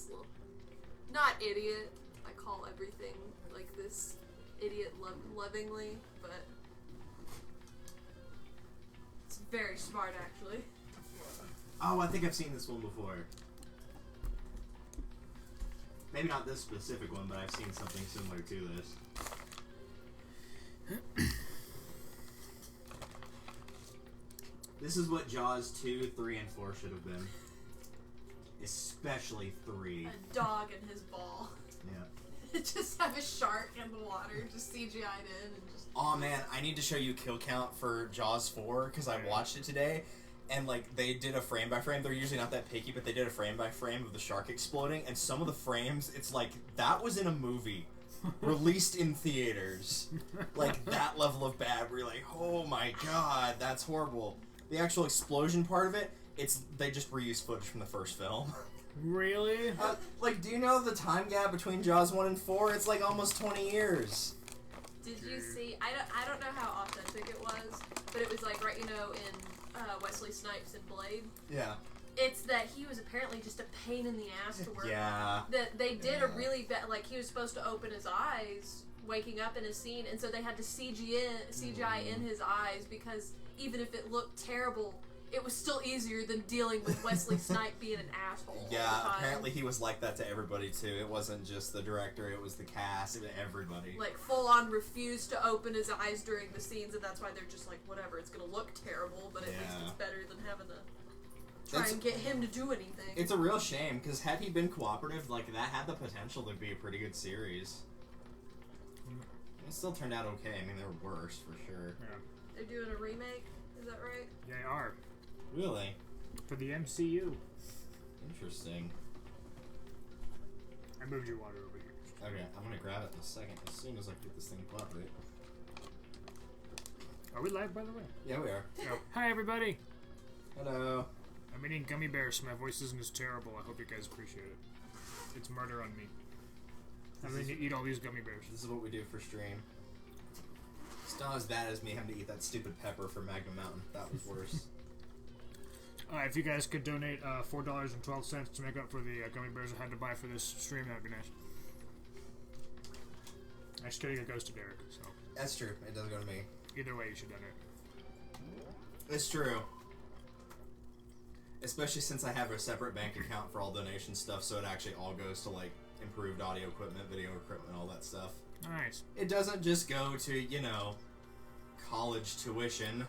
this little... Not idiot. I call everything like this idiot lovingly, but... It's very smart, actually. Oh, I think I've seen this one before. Maybe not this specific one, but I've seen something similar to this. This is what Jaws 2, 3, and 4 should have been. Especially 3. A dog and his ball. Yeah. Just have a shark in the water, just CGI'd in and just... Oh man, I need to show you kill count for Jaws 4, because I watched it today, and like, they did a frame by frame. They're usually not that picky, but they did a frame by frame of the shark exploding, and some of the frames, it's like, that was in a movie. Released in theaters. Like, that level of bad, where you're like, oh my god, that's horrible. The actual explosion part of it, they just reused footage from the first film. Really? Like, do you know the time gap between Jaws 1 and 4? It's like almost 20 years. Did you see, I don't know how authentic it was, but it was like, right, you know, in Wesley Snipes in Blade? Yeah. It's that he was apparently just a pain in the ass to work. Yeah. That they did a really bad, like, he was supposed to open his eyes waking up in a scene, and so they had to CGI in his eyes, because even if it looked terrible, it was still easier than dealing with Wesley Snipes being an asshole. Yeah, all the time. apparently he was like that to everybody too. It wasn't just the director, it was the cast, it was everybody. Like, full on refused to open his eyes during the scenes, and that's why they're just like, whatever, it's gonna look terrible, but at least it's better than having to try and get him to do anything. It's a real shame, because had he been cooperative, like, that had the potential to be a pretty good series. It still turned out okay. I mean, there were worse, for sure. Yeah. They're doing a remake, is that right? They are. Really? For the MCU. Interesting. I moved your water over here. Okay, I'm gonna grab it in a second, as soon as I get this thing puppet. Are we live, by the way? Yeah, we are. Oh. Hi, everybody. Hello. I'm eating gummy bears, so my voice isn't as terrible. I hope you guys appreciate it. It's murder on me. I'm going to eat all these gummy bears. This is what we do for stream. It's not as bad as me having to eat that stupid pepper from Magnum Mountain. That was worse. If you guys could donate $4.12 to make up for the gummy bears I had to buy for this stream, that would be nice. Actually, it goes to Derek, so... That's true. It does go to me. Either way, you should donate. It's true. Especially since I have a separate bank account for all donation stuff, so it actually all goes to, like, improved audio equipment, video equipment, all that stuff. Nice. It doesn't just go to, you know, college tuition.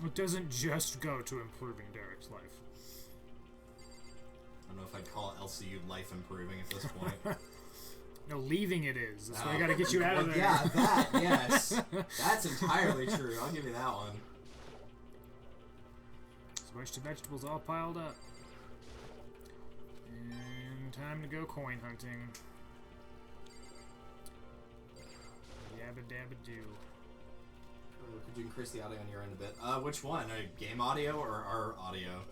It doesn't just go to improving Derek's life. I don't know if I'd call it LCU life improving at this point. No, leaving it is. That's why I gotta get you out of there. Yeah, that, yes. That's entirely true. I'll give you that one. So bunch of vegetables all piled up. And time to go coin hunting. Yabba dabba doo. Could you increase the audio on your end a bit? Which one? Game audio or our audio?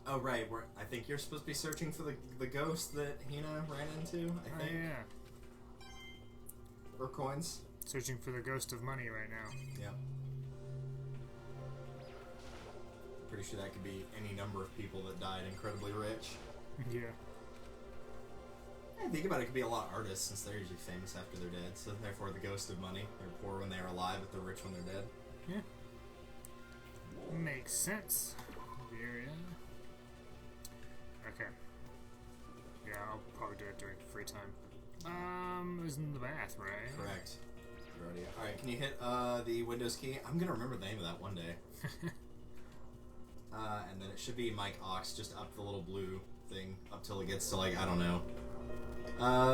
Oh, right. I think you're supposed to be searching for the ghost that Hina ran into, I think. Oh, yeah. Or coins. Searching for the ghost of money right now. Yeah. Pretty sure that could be any number of people that died incredibly rich. Yeah. I think about it, could be a lot of artists, since they're usually famous after they're dead, so therefore the ghost of money. They're poor when they are alive, but they're rich when they're dead. Yeah. Makes sense. Very. Okay. Yeah, I'll probably do it during free time. It was in the bath, right? Correct. Alright, can you hit the Windows key? I'm gonna remember the name of that one day. And then it should be Mike Ox, just up the little blue thing, up till it gets to, like, I don't know.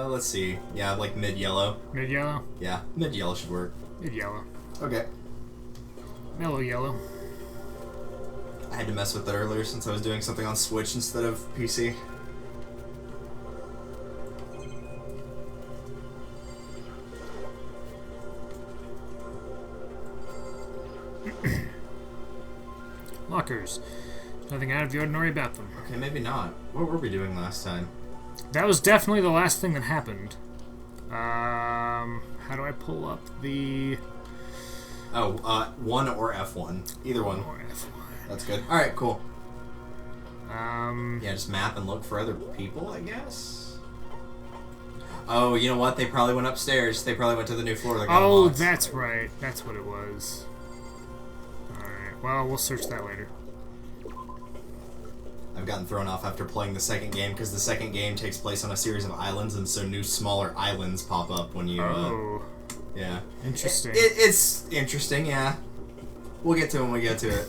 Let's see. Yeah, like mid-yellow. Mid-yellow? Yeah, mid-yellow should work. Mid-yellow. Okay. Mellow yellow. I had to mess with it earlier since I was doing something on Switch instead of PC. Lockers. Nothing out of the ordinary about them. Okay, maybe not. What were we doing last time? That was definitely the last thing that happened. How do I pull up the... Oh, 1 or F1. Either one. Or F1. That's good. Alright, cool. Um, Yeah, just map and look for other people, I guess. Oh, you know what? They probably went upstairs. They probably went to the new floor. That got oh, unlocked. that's right. That's what it was. Alright, well, we'll search that later. I've gotten thrown off after playing the second game because the second game takes place on a series of islands, and so new smaller islands pop up when you. Oh, Yeah. interesting. It's interesting, yeah. We'll get to it when we get to it.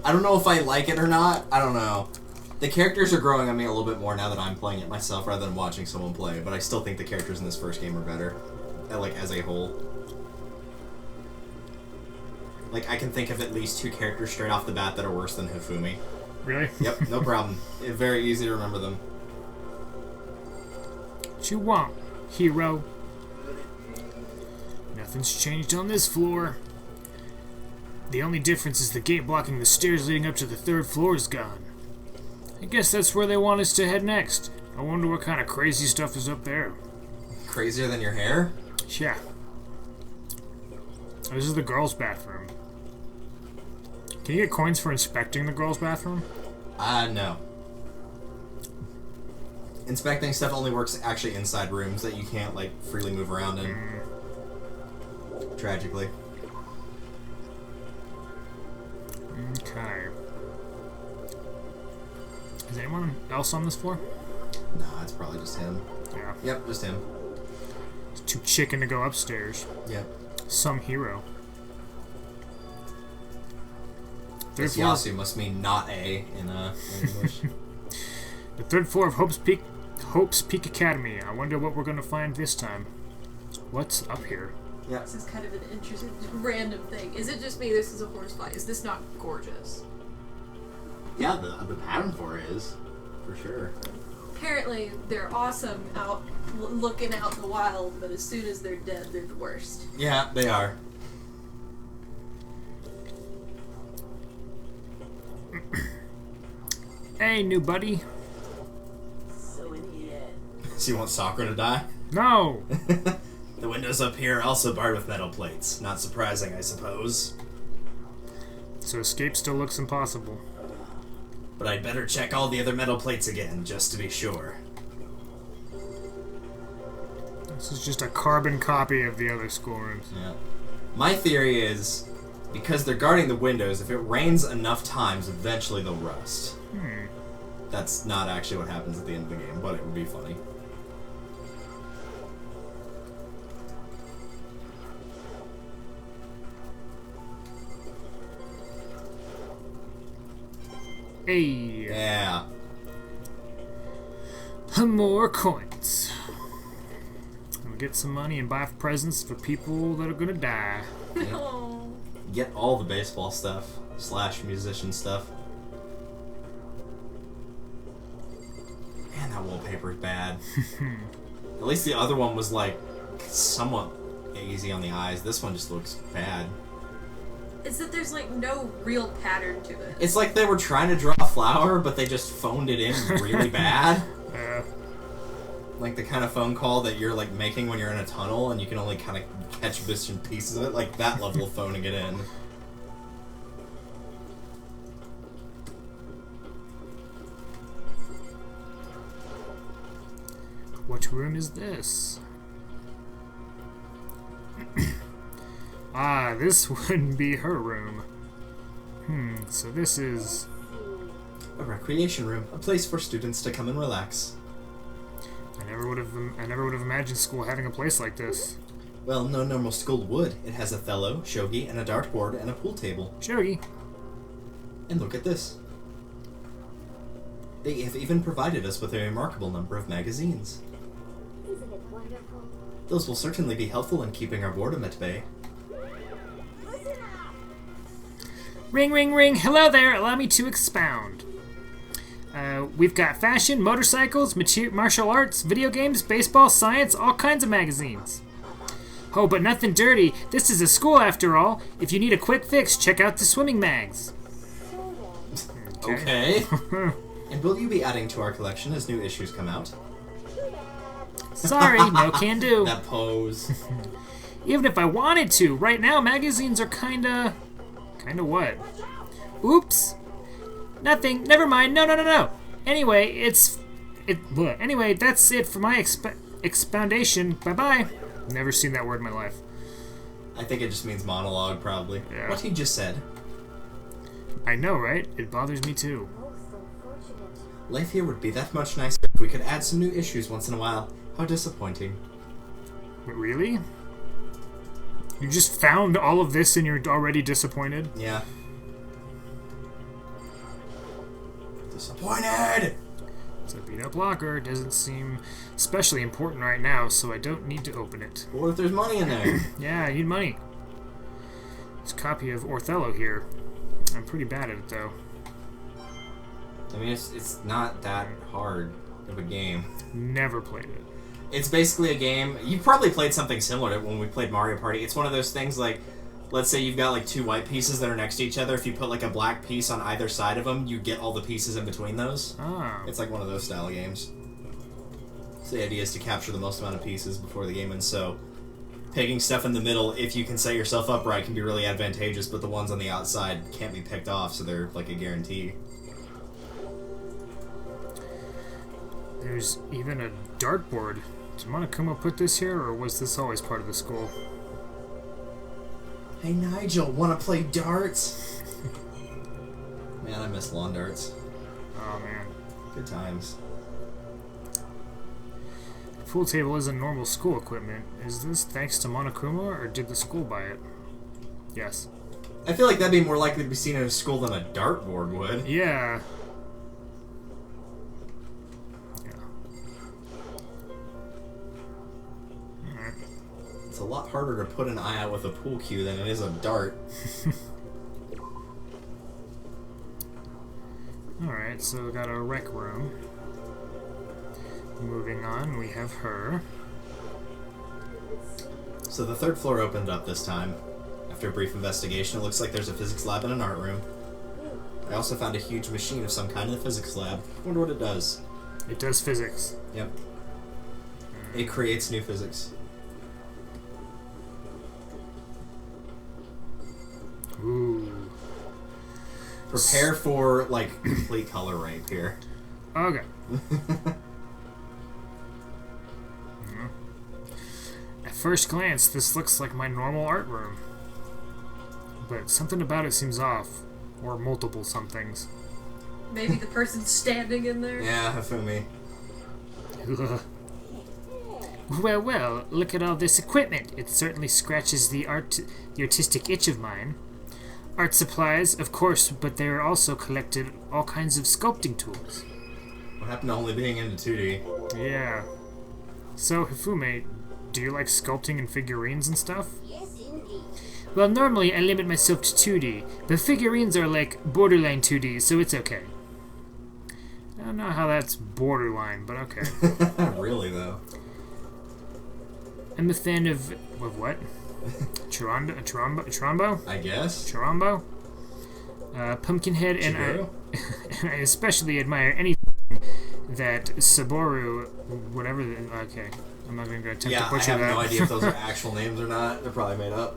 I don't know if I like it or not. I don't know. The characters are growing on me a little bit more now that I'm playing it myself rather than watching someone play, but I still think the characters in this first game are better. Like, as a whole. Like, I can think of at least 2 characters straight off the bat that are worse than Hifumi. Really? Yep, no problem. Very easy to remember them. What you want, hero? Nothing's changed on this floor. The only difference is the gate blocking the stairs leading up to the 3rd floor is gone. I guess that's where they want us to head next. I wonder what kind of crazy stuff is up there. Crazier than your hair? Yeah. This is the girls' bathroom. Can you get coins for inspecting the girls' bathroom? No. Inspecting stuff only works actually inside rooms that you can't, like, freely move around in. Tragically. Okay. Is anyone else on this floor? Nah, it's probably just him. Yeah. Yep, just him. It's too chicken to go upstairs. Yep. Some hero. Third This floor. Yasu must mean not A in English. The 3rd floor of Hope's Peak Academy. I wonder what we're gonna find this time. What's up here? Yep. This is kind of an interesting, random thing. Is it just me? This is a horse fight. Is this not gorgeous? Yeah, the pattern for it is, for sure. Apparently, they're awesome out looking out in the wild, but as soon as they're dead, they're the worst. Yeah, they are. Hey, new buddy. So you want Sakura to die? No! The windows up here are also barred with metal plates. Not surprising, I suppose. So escape still looks impossible. But I'd better check all the other metal plates again, just to be sure. This is just a carbon copy of the other schoolrooms. Yeah. My theory is, because they're guarding the windows, if it rains enough times, eventually they'll rust. That's not actually what happens at the end of the game, but it would be funny. Hey! Yeah. More coins. We'll get some money and buy presents for people that are gonna die. Oh. Get all the baseball stuff, / musician stuff. Man, that wallpaper's bad. At least the other one was, like, somewhat easy on the eyes. This one just looks bad. Is that there's like no real pattern to it. It's like they were trying to draw a flower, but they just phoned it in really bad. Like the kind of phone call that you're like making when you're in a tunnel and you can only kind of catch bits and pieces of it, like that level of phoning it in. What room is this? Ah, this wouldn't be her room. So this is... A recreation room, a place for students to come and relax. I never would have imagined school having a place like this. Well, no normal school would. It has a Othello, shogi, and a dartboard, and a pool table. Shogi. And look at this. They have even provided us with a remarkable number of magazines. Isn't it wonderful? Those will certainly be helpful in keeping our boredom at bay. Listen up! Ring, ring, ring. Hello there. Allow me to expound. We've got fashion, motorcycles, martial arts, video games, baseball, science, all kinds of magazines. Oh, but nothing dirty. This is a school after all. If you need a quick fix, check out the swimming mags. Okay. And will you be adding to our collection as new issues come out? Sorry, no can do. That pose. Even if I wanted to, right now magazines are kinda what? Oops. Nothing. Never mind. No. Anyway, Anyway, that's it for my expoundation. Bye-bye. Never seen that word in my life. I think it just means monologue, probably. Yeah. What he just said. I know, right? It bothers me too. Most unfortunate. Life here would be that much nicer if we could add some new issues once in a while. How disappointing. Really? You just found all of this and you're already disappointed? Yeah. Disappointed! It's a beat-up locker. Doesn't seem especially important right now, so I don't need to open it. What if there's money in there? Yeah, I need money. There's a copy of Othello here. I'm pretty bad at it, though. I mean, it's not that hard of a game. Never played it. It's basically a game. You probably played something similar to when we played Mario Party. It's one of those things like, let's say you've got like two white pieces that are next to each other. If you put like a black piece on either side of them, you get all the pieces in between those. Oh. It's like one of those style of games. So the idea is to capture the most amount of pieces before the game ends. So picking stuff in the middle, if you can set yourself up right, can be really advantageous, but the ones on the outside can't be picked off, so they're like a guarantee. There's even a dartboard. Did Monokuma put this here, or was this always part of the school? Hey Nigel, wanna play darts? Man, I miss lawn darts. Oh man. Good times. The pool table isn't normal school equipment. Is this thanks to Monokuma, or did the school buy it? Yes. I feel like that'd be more likely to be seen in a school than a dartboard would. Yeah. It's a lot harder to put an eye out with a pool cue than it is a dart. Alright, so we got a rec room. Moving on, we have her. So the third floor opened up this time. After a brief investigation, it looks like there's a physics lab and an art room. I also found a huge machine of some kind in the physics lab. Wonder what it does. It does physics. Yep. It creates new physics. Ooh. Prepare for, like, complete color rape here. Okay. At first glance, this looks like my normal art room. But something about it seems off. Or multiple somethings. Maybe the person's standing in there. Yeah, Hifumi. Well, look at all this equipment. It certainly scratches the artistic itch of mine. Art supplies, of course, but there are also collected all kinds of sculpting tools. What happened to only being into 2D? Yeah. So, Hifumi, do you like sculpting and figurines and stuff? Yes, indeed. Well, normally I limit myself to 2D, but figurines are like borderline 2D, so it's okay. I don't know how that's borderline, but okay. Really, though? I'm a fan of what? Trombo? I guess? Trombo? Pumpkinhead, and Chihiro? I especially admire anything that Saboru, whatever. Okay, I'm not even going to attempt Yeah, to I butcher have that. no idea if those are actual names or not. They're probably made up.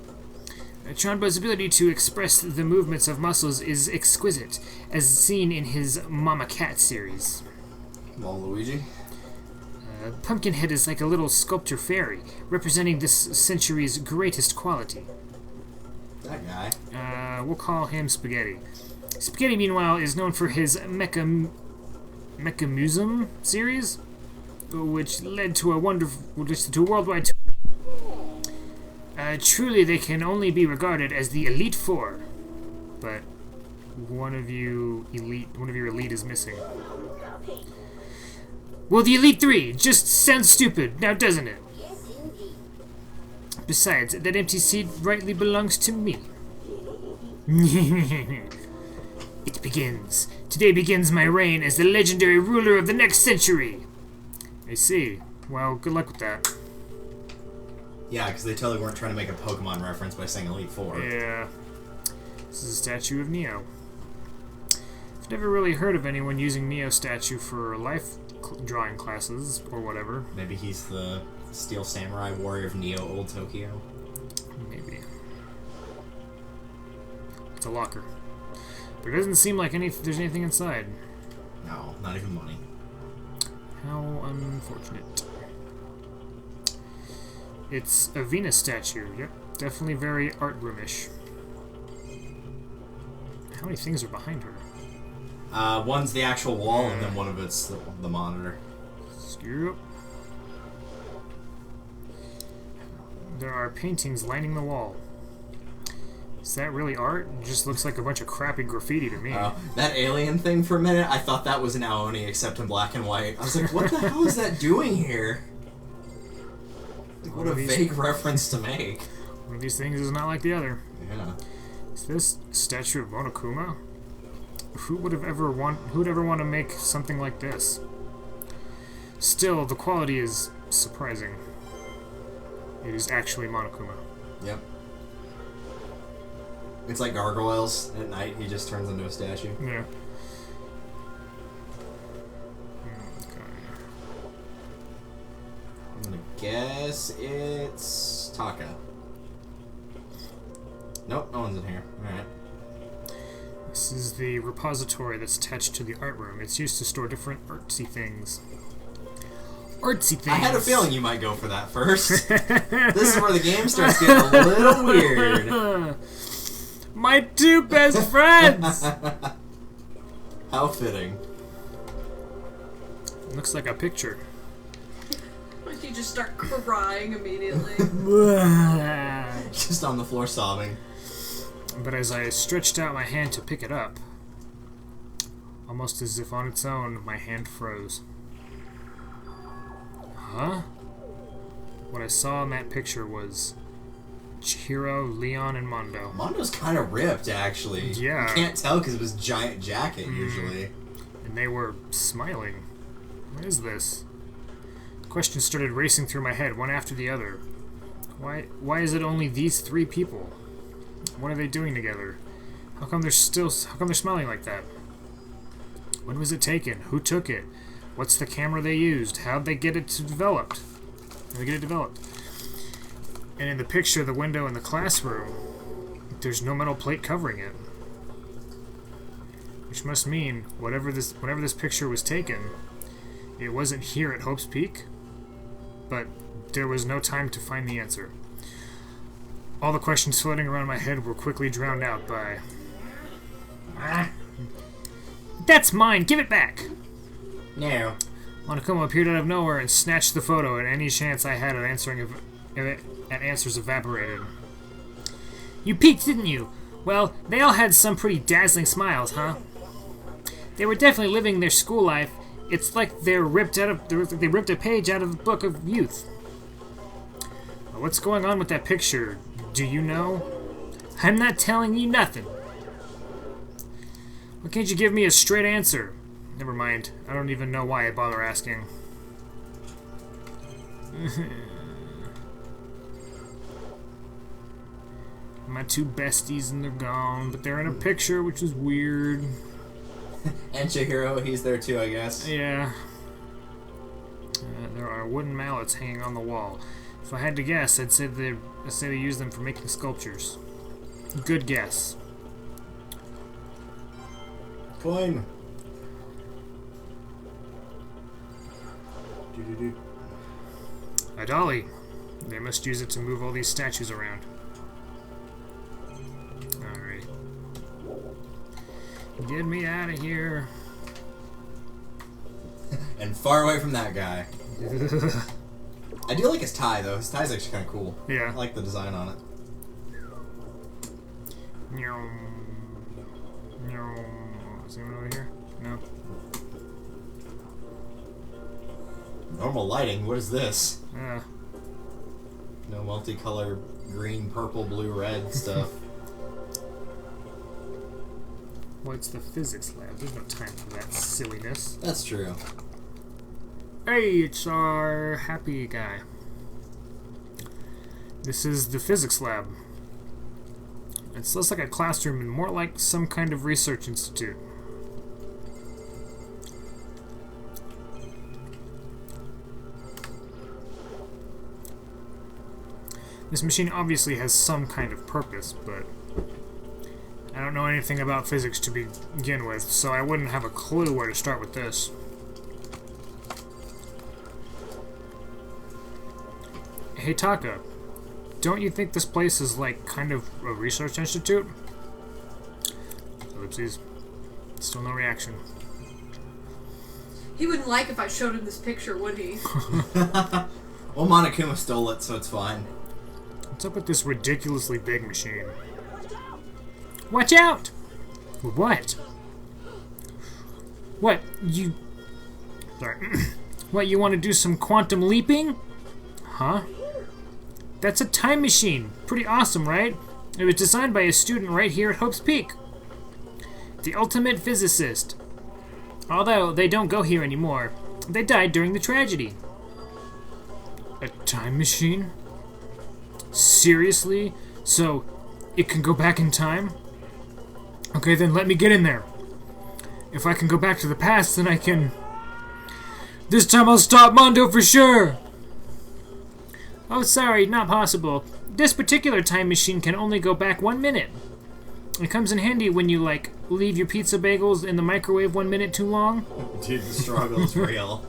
Trombo's ability to express the movements of muscles is exquisite, as seen in his Mama Cat series. Mom Luigi? Pumpkinhead is like a little sculpture fairy, representing this century's greatest quality. That guy. We'll call him Spaghetti. Spaghetti, meanwhile, is known for his Mechamusum series, which led to a worldwide tour. Truly, they can only be regarded as the Elite Four, but one of your elite is missing. Well, the Elite Three just sounds stupid, now doesn't it? Yes, indeed. Besides, that empty seat rightly belongs to me. It begins. Today begins my reign as the legendary ruler of the next century. I see. Well, good luck with that. Yeah, because they totally weren't trying to make a Pokemon reference by saying Elite Four. Yeah. This is a statue of Neo. I've never really heard of anyone using Neo statue for life drawing classes or whatever. Maybe he's the Steel Samurai warrior of Neo Old Tokyo. Maybe. It's a locker. But it doesn't seem like there's anything inside. No, not even money. How unfortunate. It's a Venus statue. Yep, definitely very art roomish. How many things are behind her? One's the actual wall, and then one of it's the monitor. Yep. There are paintings lining the wall. Is that really art? It just looks like a bunch of crappy graffiti to me. That alien thing for a minute, I thought that was an Aoni, except in black and white. I was like, what the hell is that doing here? Like, what a vague reference to make. One of these things is not like the other. Yeah. Is this a statue of Monokuma? Who would ever want to make something like this? Still, the quality is surprising. It is actually Monokuma. Yep. It's like gargoyles. At night, he just turns into a statue. Yeah. I'm gonna guess it's Taka. Nope, no one's in here. Alright. This is the repository that's attached to the art room. It's used to store different artsy things. Artsy things! I had a feeling you might go for that first. This is where the game starts getting a little weird. My two best friends! How fitting. Looks like a picture. You just start crying immediately. Just on the floor sobbing. But as I stretched out my hand to pick it up, almost as if on its own, my hand froze. Huh? What I saw in that picture was Chihiro, Leon, and Mondo. Mondo's kind of ripped, actually. Yeah. You can't tell because of his giant jacket, usually. And they were smiling. What is this? Questions started racing through my head, one after the other. Why is it only these three people? What are they doing together? How come they're smiling like that? When was it taken? Who took it? What's the camera they used? How'd they get it developed? And in the picture, the window in the classroom, there's no metal plate covering it. Which must mean, whenever this picture was taken, it wasn't here at Hope's Peak, but there was no time to find the answer. All the questions floating around my head were quickly drowned out by... That's mine! Give it back! No. Monokuma appeared out of nowhere and snatched the photo, and any chance I had at answers evaporated. You peeked, didn't you? Well, they all had some pretty dazzling smiles, huh? They were definitely living their school life. It's like they ripped a page out of the book of youth. What's going on with that picture? Do you know? I'm not telling you nothing. Why can't you give me a straight answer? Never mind. I don't even know why I bother asking. My two besties and they're gone, but they're in a picture, which is weird. And Chihiro, he's there too, I guess. Yeah. There are wooden mallets hanging on the wall. If I had to guess, I'd say they use them for making sculptures. Good guess. Coin. A dolly. They must use it to move all these statues around. Alright. Get me out of here. And far away from that guy. I do like his tie, though. His tie's actually kind of cool. Yeah. I like the design on it. Is anyone over here? No. Normal lighting, what is this? Yeah. No multicolor green, purple, blue, red stuff. Well, it's the physics lab. There's no time for that silliness. That's true. Hey, it's our happy guy. This is the physics lab. It's less like a classroom and more like some kind of research institute. This machine obviously has some kind of purpose, but I don't know anything about physics to begin with, so I wouldn't have a clue where to start with this. Hey Taka, don't you think this place is like kind of a research institute? Ellipses. Still no reaction. He wouldn't like if I showed him this picture, would he? Well, Monokuma stole it, so it's fine. What's up with this ridiculously big machine? Watch out! What? What, you... Sorry. What, you want to do some quantum leaping? Huh? That's a time machine. Pretty awesome, right? It was designed by a student right here at Hope's Peak. The ultimate physicist. Although they don't go here anymore. They died during the tragedy. A time machine? Seriously? So, it can go back in time? Okay, then let me get in there. If I can go back to the past, then I can... This time I'll stop Mondo for sure! Oh, sorry, not possible. This particular time machine can only go back 1 minute. It comes in handy when you, like, leave your pizza bagels in the microwave 1 minute too long. Dude, the struggle is real.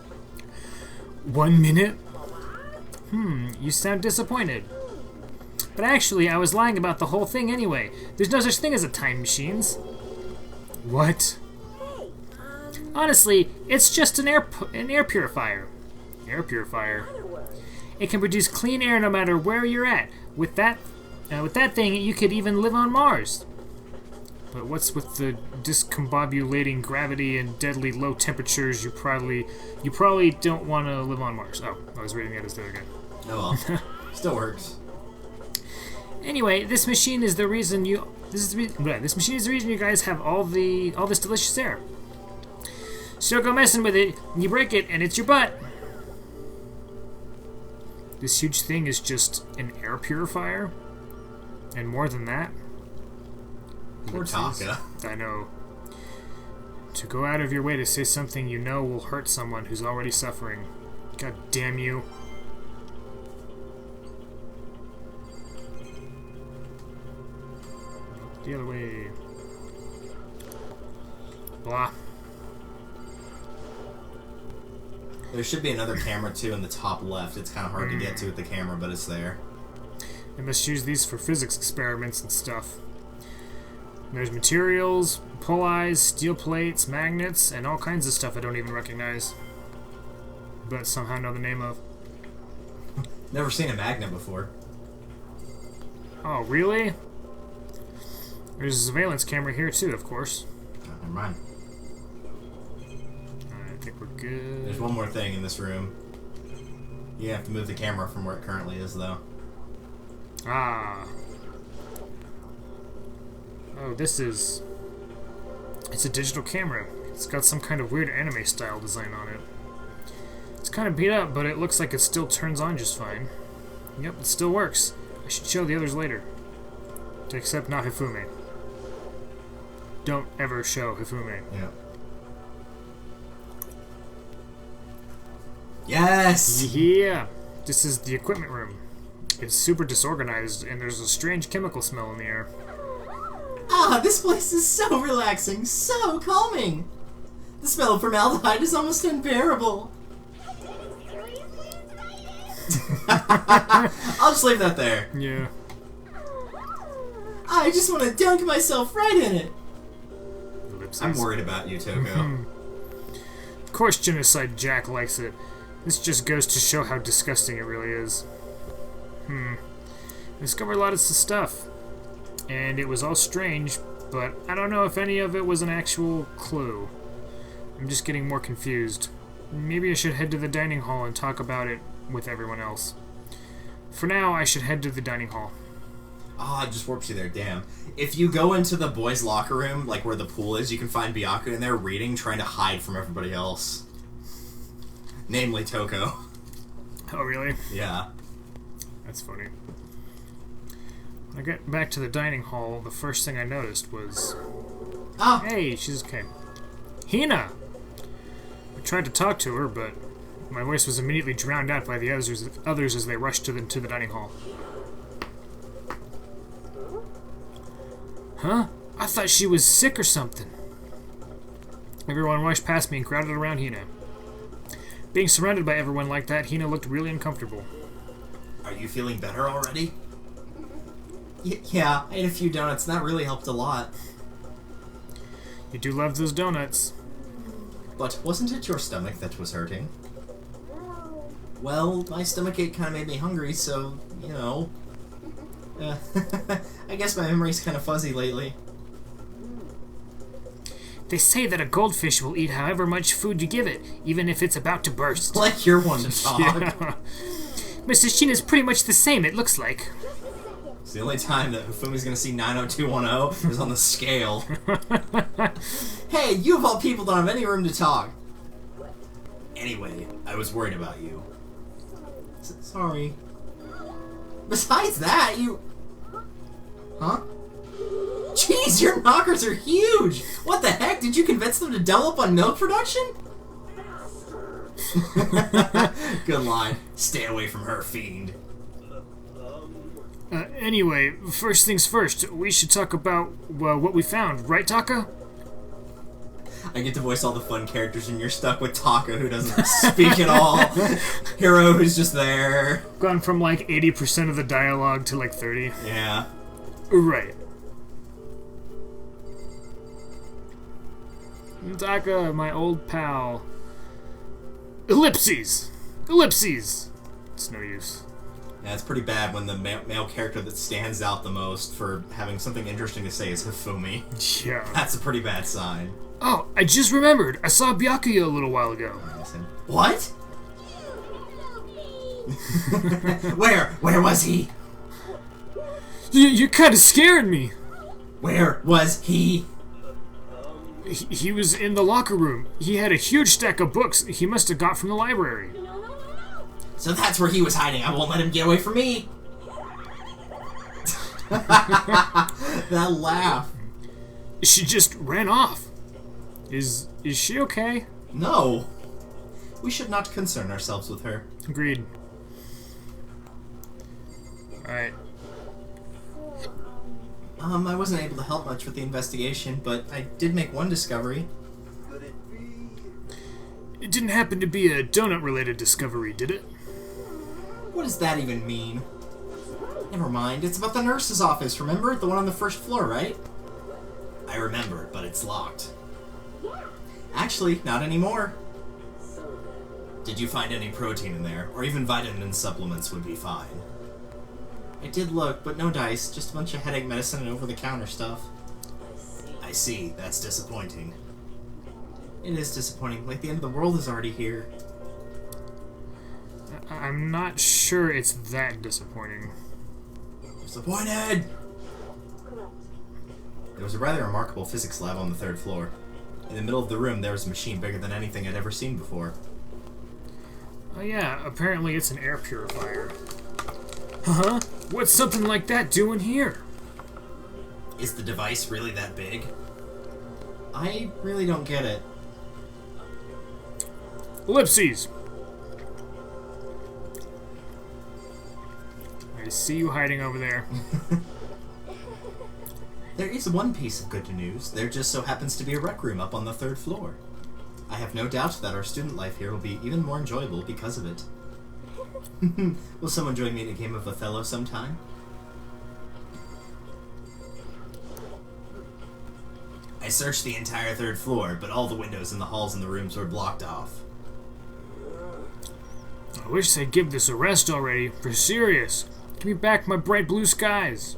1 minute? You sound disappointed. But actually, I was lying about the whole thing anyway. There's no such thing as a time machines. What? Honestly, it's just an air purifier. Air purifier. It can produce clean air no matter where you're at. With that thing, you could even live on Mars. But what's with the discombobulating gravity and deadly low temperatures? You probably don't want to live on Mars. Oh, I was reading that as there again. Oh well, still works. Anyway, this machine is the reason this machine is the reason you guys have all this delicious air. So go messing with it, you break it, and it's your butt. This huge thing is just an air purifier, and more than that. Poor Taka. I know. To go out of your way to say something you know will hurt someone who's already suffering. God damn you. The other way. Blah. There should be another camera too in the top left. It's kind of hard to get to with the camera, but it's there. I must use these for physics experiments and stuff. There's materials, pull eyes, steel plates, magnets, and all kinds of stuff I don't even recognize. But somehow know the name of. Never seen a magnet before. Oh, really? There's a surveillance camera here too, of course. Oh, never mind. I think we're good. There's one more thing in this room. You have to move the camera from where it currently is, though. Ah. Oh, this is... It's a digital camera. It's got some kind of weird anime style design on it. It's kind of beat up, but it looks like it still turns on just fine. Yep, it still works. I should show the others later. Except not Hifume. Don't ever show Hifume. Yeah. Yes! Yeah! This is the equipment room. It's super disorganized, and there's a strange chemical smell in the air. Ah, this place is so relaxing, so calming. The smell of formaldehyde is almost unbearable. I'll just leave that there. Yeah. I just want to dunk myself right in it. Ellipses. I'm worried about you, Toko. Of course Genocide Jack likes it. This just goes to show how disgusting it really is. I discovered lots of stuff. And it was all strange, but I don't know if any of it was an actual clue. I'm just getting more confused. Maybe I should head to the dining hall and talk about it with everyone else. For now, I should head to the dining hall. Ah, it just warps you there, damn. If you go into the boys' locker room, like where the pool is, you can find Byaku in there reading, trying to hide from everybody else. Namely Toko. Oh, really? Yeah. That's funny. When I got back to the dining hall, the first thing I noticed was... Ah! Hey, she's okay. Hina! I tried to talk to her, but my voice was immediately drowned out by the others as they rushed to the dining hall. Huh? I thought she was sick or something. Everyone rushed past me and crowded around Hina. Being surrounded by everyone like that, Hina looked really uncomfortable. Are you feeling better already? Yeah, I ate a few donuts and that really helped a lot. You do love those donuts. But wasn't it your stomach that was hurting? Well, my stomachache kind of made me hungry, so, you know. I guess my memory's kind of fuzzy lately. They say that a goldfish will eat however much food you give it, even if it's about to burst. Like you're one to talk. Yeah. Mrs. Sheena's pretty much the same, it looks like. It's the only time that Fumi's gonna see 90210 is on the scale. Hey, you of all people don't have any room to talk. Anyway, I was worried about you. Sorry. Besides that, you... Huh? Jeez, your knockers are huge! What the heck? Did you convince them to double up on milk production? Good line. Stay away from her, fiend. Anyway, first things first, we should talk about what we found, right, Taka? I get to voice all the fun characters, and you're stuck with Taka, who doesn't speak at all. Hiro, who's just there. Gone from like 80% of the dialogue to like 30. Yeah. Right. Taka, my old pal. Ellipses! Ellipses! It's no use. Yeah, it's pretty bad when the male character that stands out the most for having something interesting to say is Hifumi. Yeah. That's a pretty bad sign. Oh, I just remembered. I saw Byakuya a little while ago. What? Where was he? You kind of scared me. Where was he? He was in the locker room. He had a huge stack of books he must have got from the library. So that's where he was hiding. I won't let him get away from me. That laugh. She just ran off. Is she okay? No. We should not concern ourselves with her. Agreed. Alright. I wasn't able to help much with the investigation, but I did make one discovery. It didn't happen to be a donut-related discovery, did it? What does that even mean? Never mind, it's about the nurse's office, remember? The one on the first floor, right? I remember, but it's locked. Actually, not anymore. Did you find any protein in there? Or even vitamin supplements would be fine. I did look, but no dice, just a bunch of headache medicine and over-the-counter stuff. I see, that's disappointing. It is disappointing, like the end of the world is already here. I'm not sure it's that disappointing. Disappointed! There was a rather remarkable physics lab on the third floor. In the middle of the room, there was a machine bigger than anything I'd ever seen before. Oh yeah, apparently it's an air purifier. Huh? What's something like that doing here? Is the device really that big? I really don't get it. Ellipses! I see you hiding over there. There is one piece of good news. There just so happens to be a rec room up on the third floor. I have no doubt that our student life here will be even more enjoyable because of it. Will someone join me in a game of Othello sometime? I searched the entire third floor, but all the windows in the halls and the rooms were blocked off. I wish they'd give this a rest already. For serious. Give me back my bright blue skies.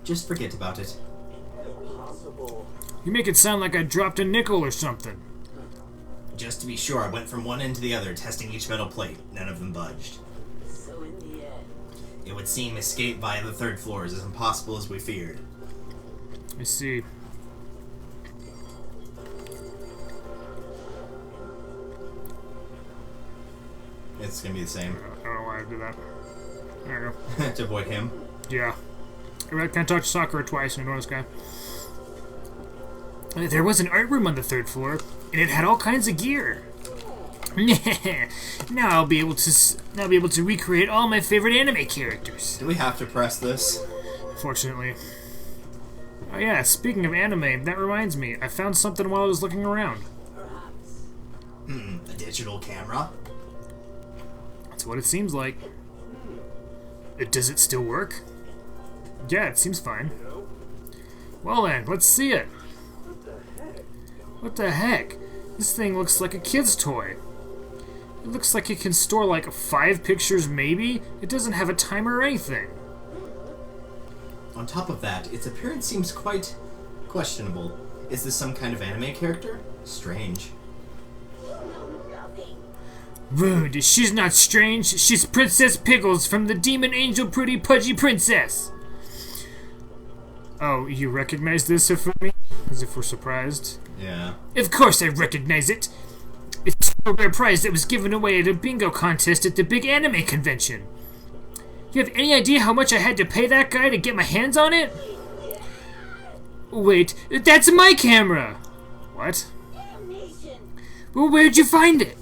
Just forget about it. You make it sound like I dropped a nickel or something. Just to be sure, I went from one end to the other, testing each metal plate. None of them budged. It would seem escape via the third floor is as impossible as we feared. I see. It's gonna be the same. I don't know why I did that. There you go. To avoid him. Yeah. I can't touch Sakura twice and ignore this guy. There was an art room on the third floor, and it had all kinds of gear. Now I'll be able to recreate all my favorite anime characters. Do we have to press this? Fortunately. Oh yeah, speaking of anime, that reminds me. I found something while I was looking around. A digital camera? That's what it seems like. Does it still work? Yeah, it seems fine. Well then, let's see it. What the heck? This thing looks like a kid's toy. It looks like it can store like 5 pictures maybe. It doesn't have a timer or anything. On top of that, its appearance seems quite questionable. Is this some kind of anime character? Strange. Rude. She's not strange. She's Princess Pickles from the Demon Angel Pretty Pudgy Princess. Oh, you recognize this from me? As if we're surprised. Yeah. Of course I recognize it. It's a rare prize that was given away at a bingo contest at the big anime convention. You have any idea how much I had to pay that guy to get my hands on it? Wait, that's my camera! What? Well, where'd you find it?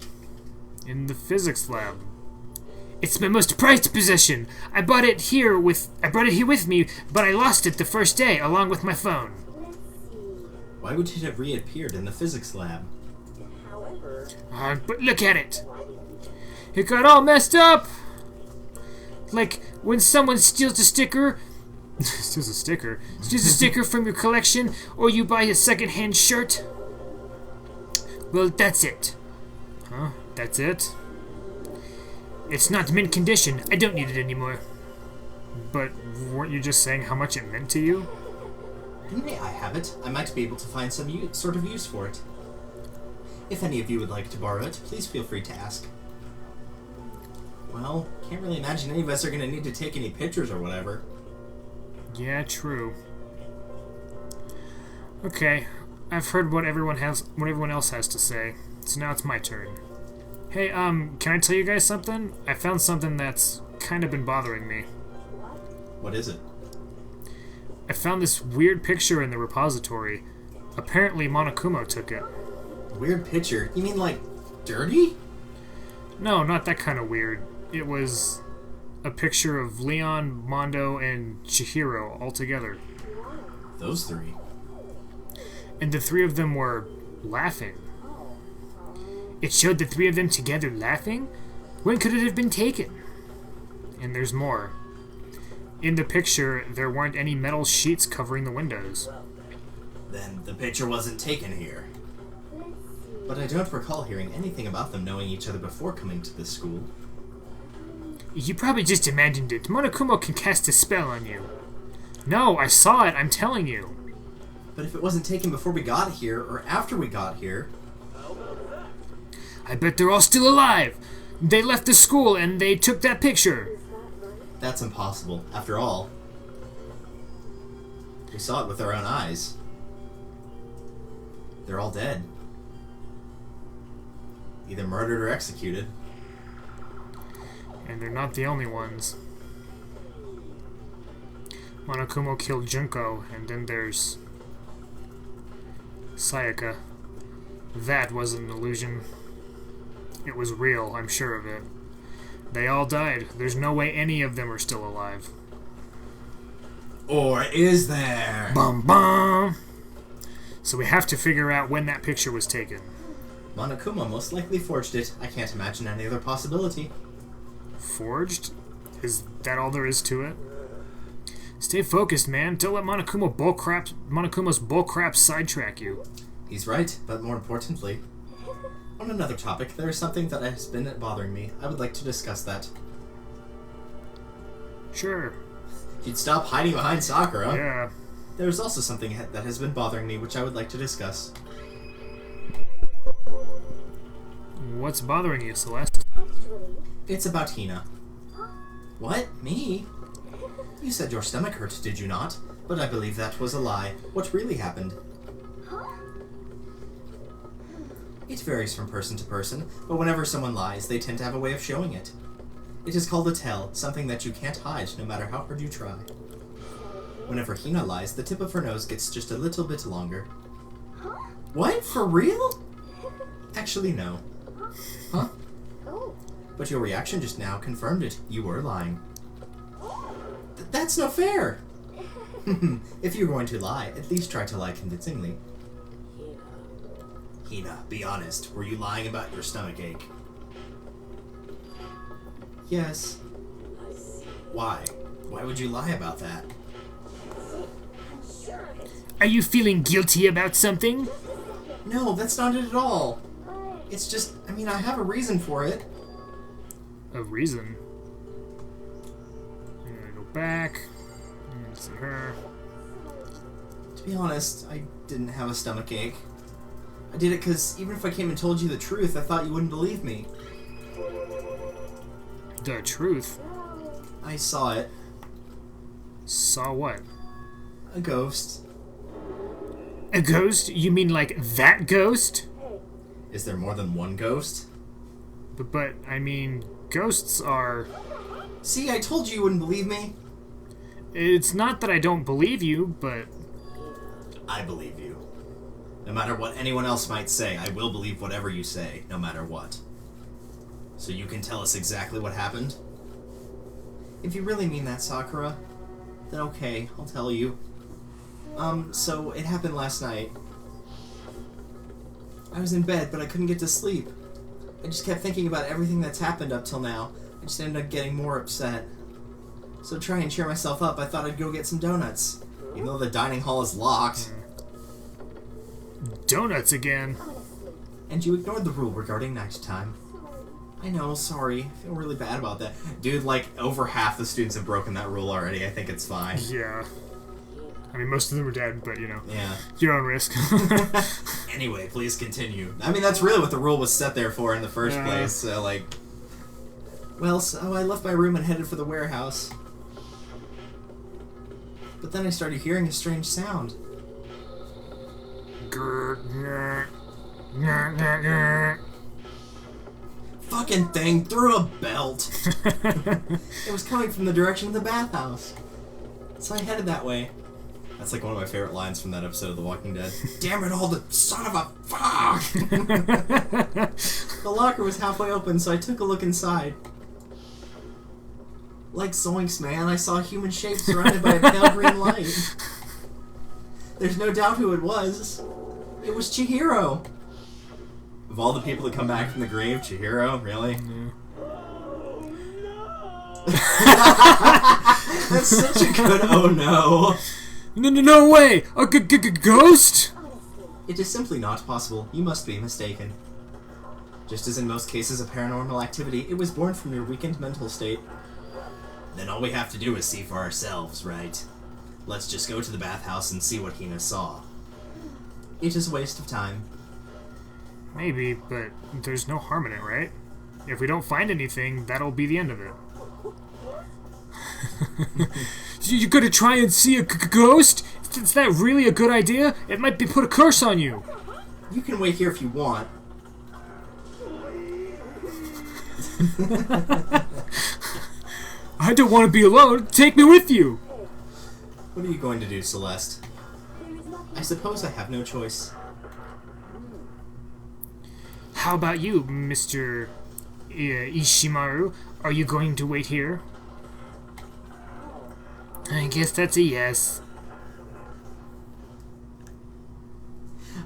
In the physics lab. It's my most prized possession. I brought it here with me, but I lost it the first day, along with my phone. Why would it have reappeared in the physics lab? But look at it. It got all messed up. Like when someone steals a sticker from your collection, or you buy a second-hand shirt. Well, that's it. Huh? That's it? It's not mint condition. I don't need it anymore. But weren't you just saying how much it meant to you? May I have it? I might be able to find some sort of use for it. If any of you would like to borrow it, please feel free to ask. Well, can't really imagine any of us are going to need to take any pictures or whatever. Yeah, true. Okay, I've heard what everyone else has to say, so now it's my turn. Hey, can I tell you guys something? I found something that's kind of been bothering me. What is it? I found this weird picture in the repository. Apparently Monokuma took it. Weird picture? You mean like dirty? No, not that kind of weird. It was a picture of Leon, Mondo, and Chihiro all together. Those 3. And the 3 of them were laughing. It showed the 3 of them together laughing? When could it have been taken? And there's more. In the picture, there weren't any metal sheets covering the windows. Then the picture wasn't taken here. But I don't recall hearing anything about them knowing each other before coming to this school. You probably just imagined it. Monokuma can cast a spell on you. No, I saw it, I'm telling you. But if it wasn't taken before we got here, or after we got here... I bet they're all still alive. They left the school and they took that picture. That's impossible. After all, we saw it with our own eyes. They're all dead. Either murdered or executed. And they're not the only ones. Monokuma killed Junko, and then there's Sayaka. That wasn't an illusion. It was real, I'm sure of it. They all died. There's no way any of them are still alive. Or is there? Bum bum! So we have to figure out when that picture was taken. Monokuma most likely forged it. I can't imagine any other possibility. Forged? Is that all there is to it? Stay focused, man. Don't let Monokuma's bullcrap sidetrack you. He's right, but more importantly... On another topic, there is something that has been bothering me. I would like to discuss that. Sure. If you'd stop hiding behind Sakura. Yeah. There is also something that has been bothering me, which I would like to discuss. What's bothering you, Celeste? It's about Hina. What? Me? You said your stomach hurt, did you not? But I believe that was a lie. What really happened? It varies from person to person, but whenever someone lies, they tend to have a way of showing it. It is called a tell, something that you can't hide no matter how hard you try. Whenever Hina lies, the tip of her nose gets just a little bit longer. What? For real? Actually, no. Huh? But your reaction just now confirmed it. You were lying. That's no fair! If you're going to lie, at least try to lie convincingly. Hina, be honest. Were you lying about your stomach ache? Yes. Why? Why would you lie about that? Are you feeling guilty about something? No, that's not it at all. It's just, I mean, I have a reason for it. A reason? I'm gonna go back. I'm gonna see her. To be honest, I didn't have a stomach ache. I did it because even if I came and told you the truth, I thought you wouldn't believe me. The truth? I saw it. Saw what? A ghost. A ghost? You mean like that ghost? Is there more than one ghost? But I mean, ghosts are... See, I told you you wouldn't believe me. It's not that I don't believe you, but... I believe you. No matter what anyone else might say, I will believe whatever you say, no matter what. So you can tell us exactly what happened? If you really mean that, Sakura, then okay, I'll tell you. So it happened last night. I was in bed, but I couldn't get to sleep. I just kept thinking about everything that's happened up till now. I just ended up getting more upset. So to try and cheer myself up, I thought I'd go get some donuts. Even though the dining hall is locked. Donuts again. And you ignored the rule regarding nighttime. I know, sorry. I feel really bad about that. Dude, like, over half the students have broken that rule already. I think it's fine. Yeah. I mean, most of them are dead, but, you know. Yeah. Your own risk. Anyway, please continue. I mean, that's really what the rule was set there for in the first place, so, like... Well, so I left my room and headed for the warehouse. But then I started hearing a strange sound. Fucking thing threw a belt. It was coming from the direction of the bathhouse. So I headed that way. That's like one of my favorite lines from that episode of The Walking Dead. Damn it all, the son of a fuck! The locker was halfway open, so I took a look inside. Like Zoinks, man, I saw a human shape surrounded by a pale green light. There's no doubt who it was. It was Chihiro. Of all the people that come back from the grave, Chihiro, really? That's such a good oh no. No way! A ghost? It is simply not possible. You must be mistaken. Just as in most cases of paranormal activity, it was born from your weakened mental state. Then all we have to do is see for ourselves, right? Let's just go to the bathhouse and see what Hina saw. It is a waste of time. Maybe, but there's no harm in it, right? If we don't find anything, that'll be the end of it. You gonna try and see a ghost? Is that really a good idea? It might be put a curse on you. You can wait here if you want. I don't want to be alone. Take me with you. What are you going to do, Celeste? I suppose I have no choice. How about you, Mr. Ishimaru? Are you going to wait here? I guess that's a yes.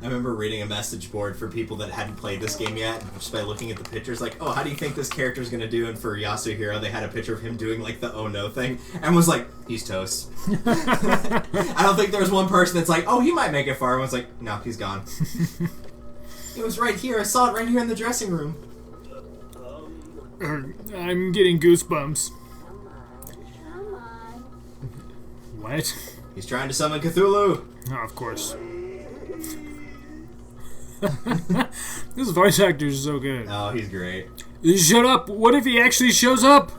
I remember reading a message board for people that hadn't played this game yet, just by looking at the pictures, like, oh, how do you think this character's gonna do? And for Yasuhiro, they had a picture of him doing, like, the oh no thing, and was like, he's toast. I don't think there was one person that's like, oh, he might make it far. Everyone's like, no, he's gone. It was right here. I saw it right here in the dressing room. I'm getting goosebumps. What? He's trying to summon Cthulhu. Oh, of course. This voice actor is so good. Oh, he's great. Shut up! What if he actually shows up?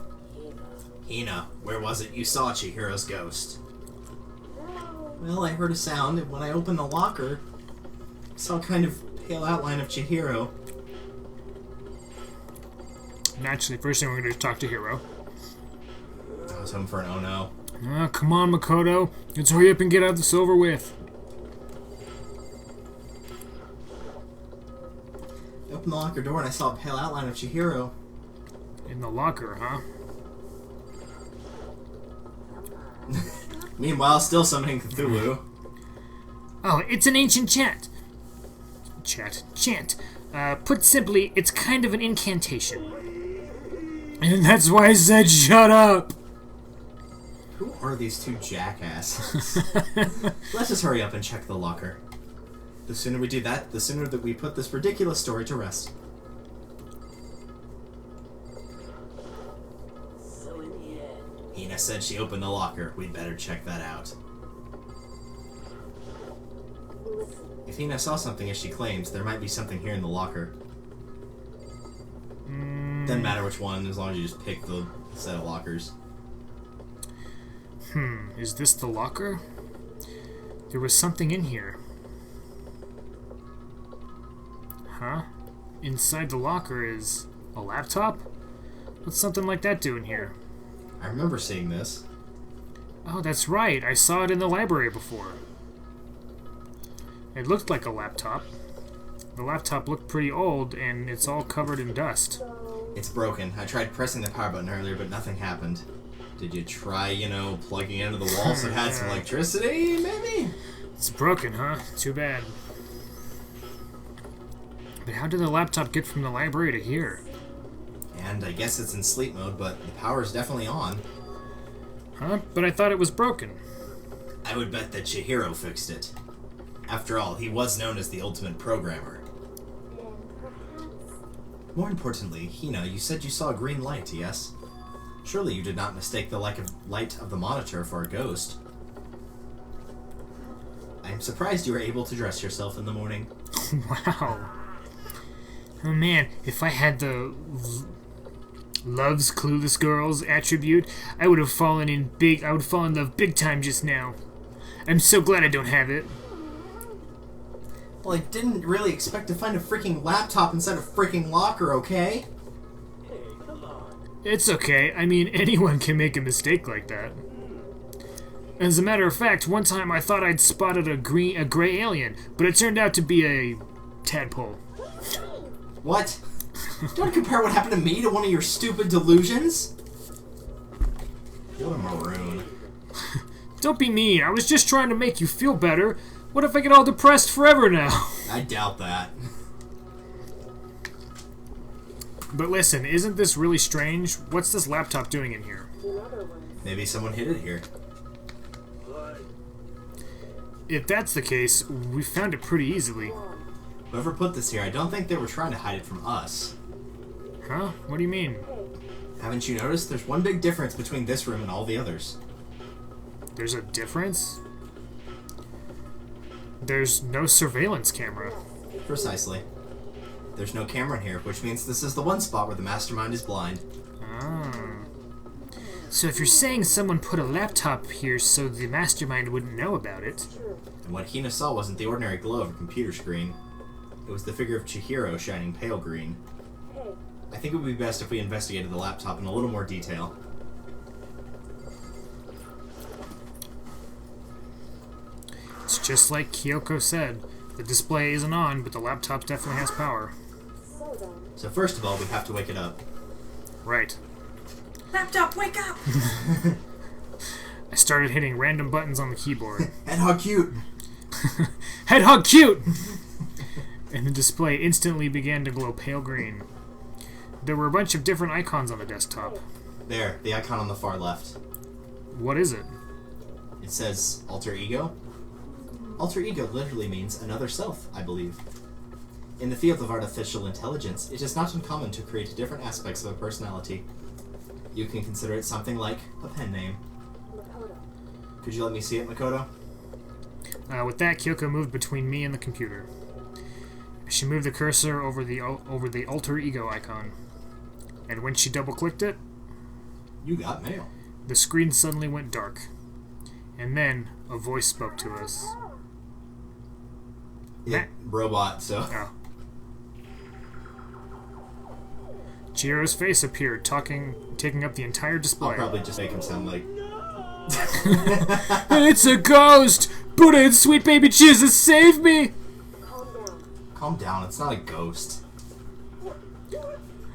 Hina, where was it you saw Chihiro's ghost? Well, I heard a sound, and when I opened the locker, I saw a kind of pale outline of Chihiro. Naturally, first thing we're going to talk to Hiro. I was hoping for an oh no. Oh, come on, Makoto. Let's hurry up and get out this over with. I opened the locker door and I saw a pale outline of Chihiro. In the locker, huh? Meanwhile, still summoning Cthulhu. Oh, it's an ancient chant. Chant. Put simply, it's kind of an incantation. And that's why I said shut up. Who are these two jackasses? Let's just hurry up and check the locker. The sooner we do that, the sooner that we put this ridiculous story to rest. So in the end. Hina said she opened the locker. We'd better check that out. Listen. If Hina saw something as she claims, there might be something here in the locker. Doesn't matter which one, as long as you just pick the set of lockers. Is this the locker? There was something in here. Huh? Inside the locker is a laptop? What's something like that doing here? I remember seeing this. Oh, that's right. I saw it in the library before. It looked like a laptop. The laptop looked pretty old, and it's all covered in dust. It's broken. I tried pressing the power button earlier, but nothing happened. Did you try, plugging it into the wall so it had some electricity, maybe? It's broken, huh? Too bad. But how did the laptop get from the library to here? And I guess it's in sleep mode, but the power's definitely on. Huh? But I thought it was broken. I would bet that Chihiro fixed it. After all, he was known as the ultimate programmer. And perhaps. More importantly, Hina, you said you saw a green light, yes? Surely you did not mistake the light of the monitor for a ghost. I am surprised you were able to dress yourself in the morning. Wow. Oh man, if I had the loves clueless girls attribute, I would have fallen in love big time just now. I'm so glad I don't have it. Well, I didn't really expect to find a freaking laptop inside a freaking locker, okay? It's okay. I mean, anyone can make a mistake like that. As a matter of fact, one time I thought I'd spotted a gray alien, but it turned out to be a tadpole. What? Don't compare what happened to me to one of your stupid delusions? What a maroon. Don't be mean. I was just trying to make you feel better. What if I get all depressed forever now? I doubt that. But listen, isn't this really strange? What's this laptop doing in here? In other words. Maybe someone hid it here. If that's the case, we found it pretty easily. Whoever put this here, I don't think they were trying to hide it from us. Huh? What do you mean? Haven't you noticed? There's one big difference between this room and all the others. There's a difference? There's no surveillance camera. Precisely. There's no camera in here, which means this is the one spot where the mastermind is blind. Ah. So if you're saying someone put a laptop here so the mastermind wouldn't know about it... And what Hina saw wasn't the ordinary glow of a computer screen. It was the figure of Chihiro shining pale green. I think it would be best if we investigated the laptop in a little more detail. It's just like Kyoko said. The display isn't on, but the laptop definitely has power. So then. So first of all, we have to wake it up. Right. Laptop, wake up! I started hitting random buttons on the keyboard. And how cute! Headhug cute! And the display instantly began to glow pale green. There were a bunch of different icons on the desktop. There, the icon on the far left. What is it? It says alter ego. Alter ego literally means another self, I believe. In the field of artificial intelligence, it is not uncommon to create different aspects of a personality. You can consider it something like a pen name. Makoto. Could you let me see it, Makoto? With that, Kyoko moved between me and the computer. She moved the cursor over the alter ego icon. And when she double-clicked it, You got mail. the screen suddenly went dark. And then, a voice spoke to us. Yeah, robot, so... Oh. Chihiro's face appeared, taking up the entire I'll display. probably just make him sound like... It's a ghost! Buddha and sweet baby Jesus, save me! Calm down. Calm down, it's not a ghost.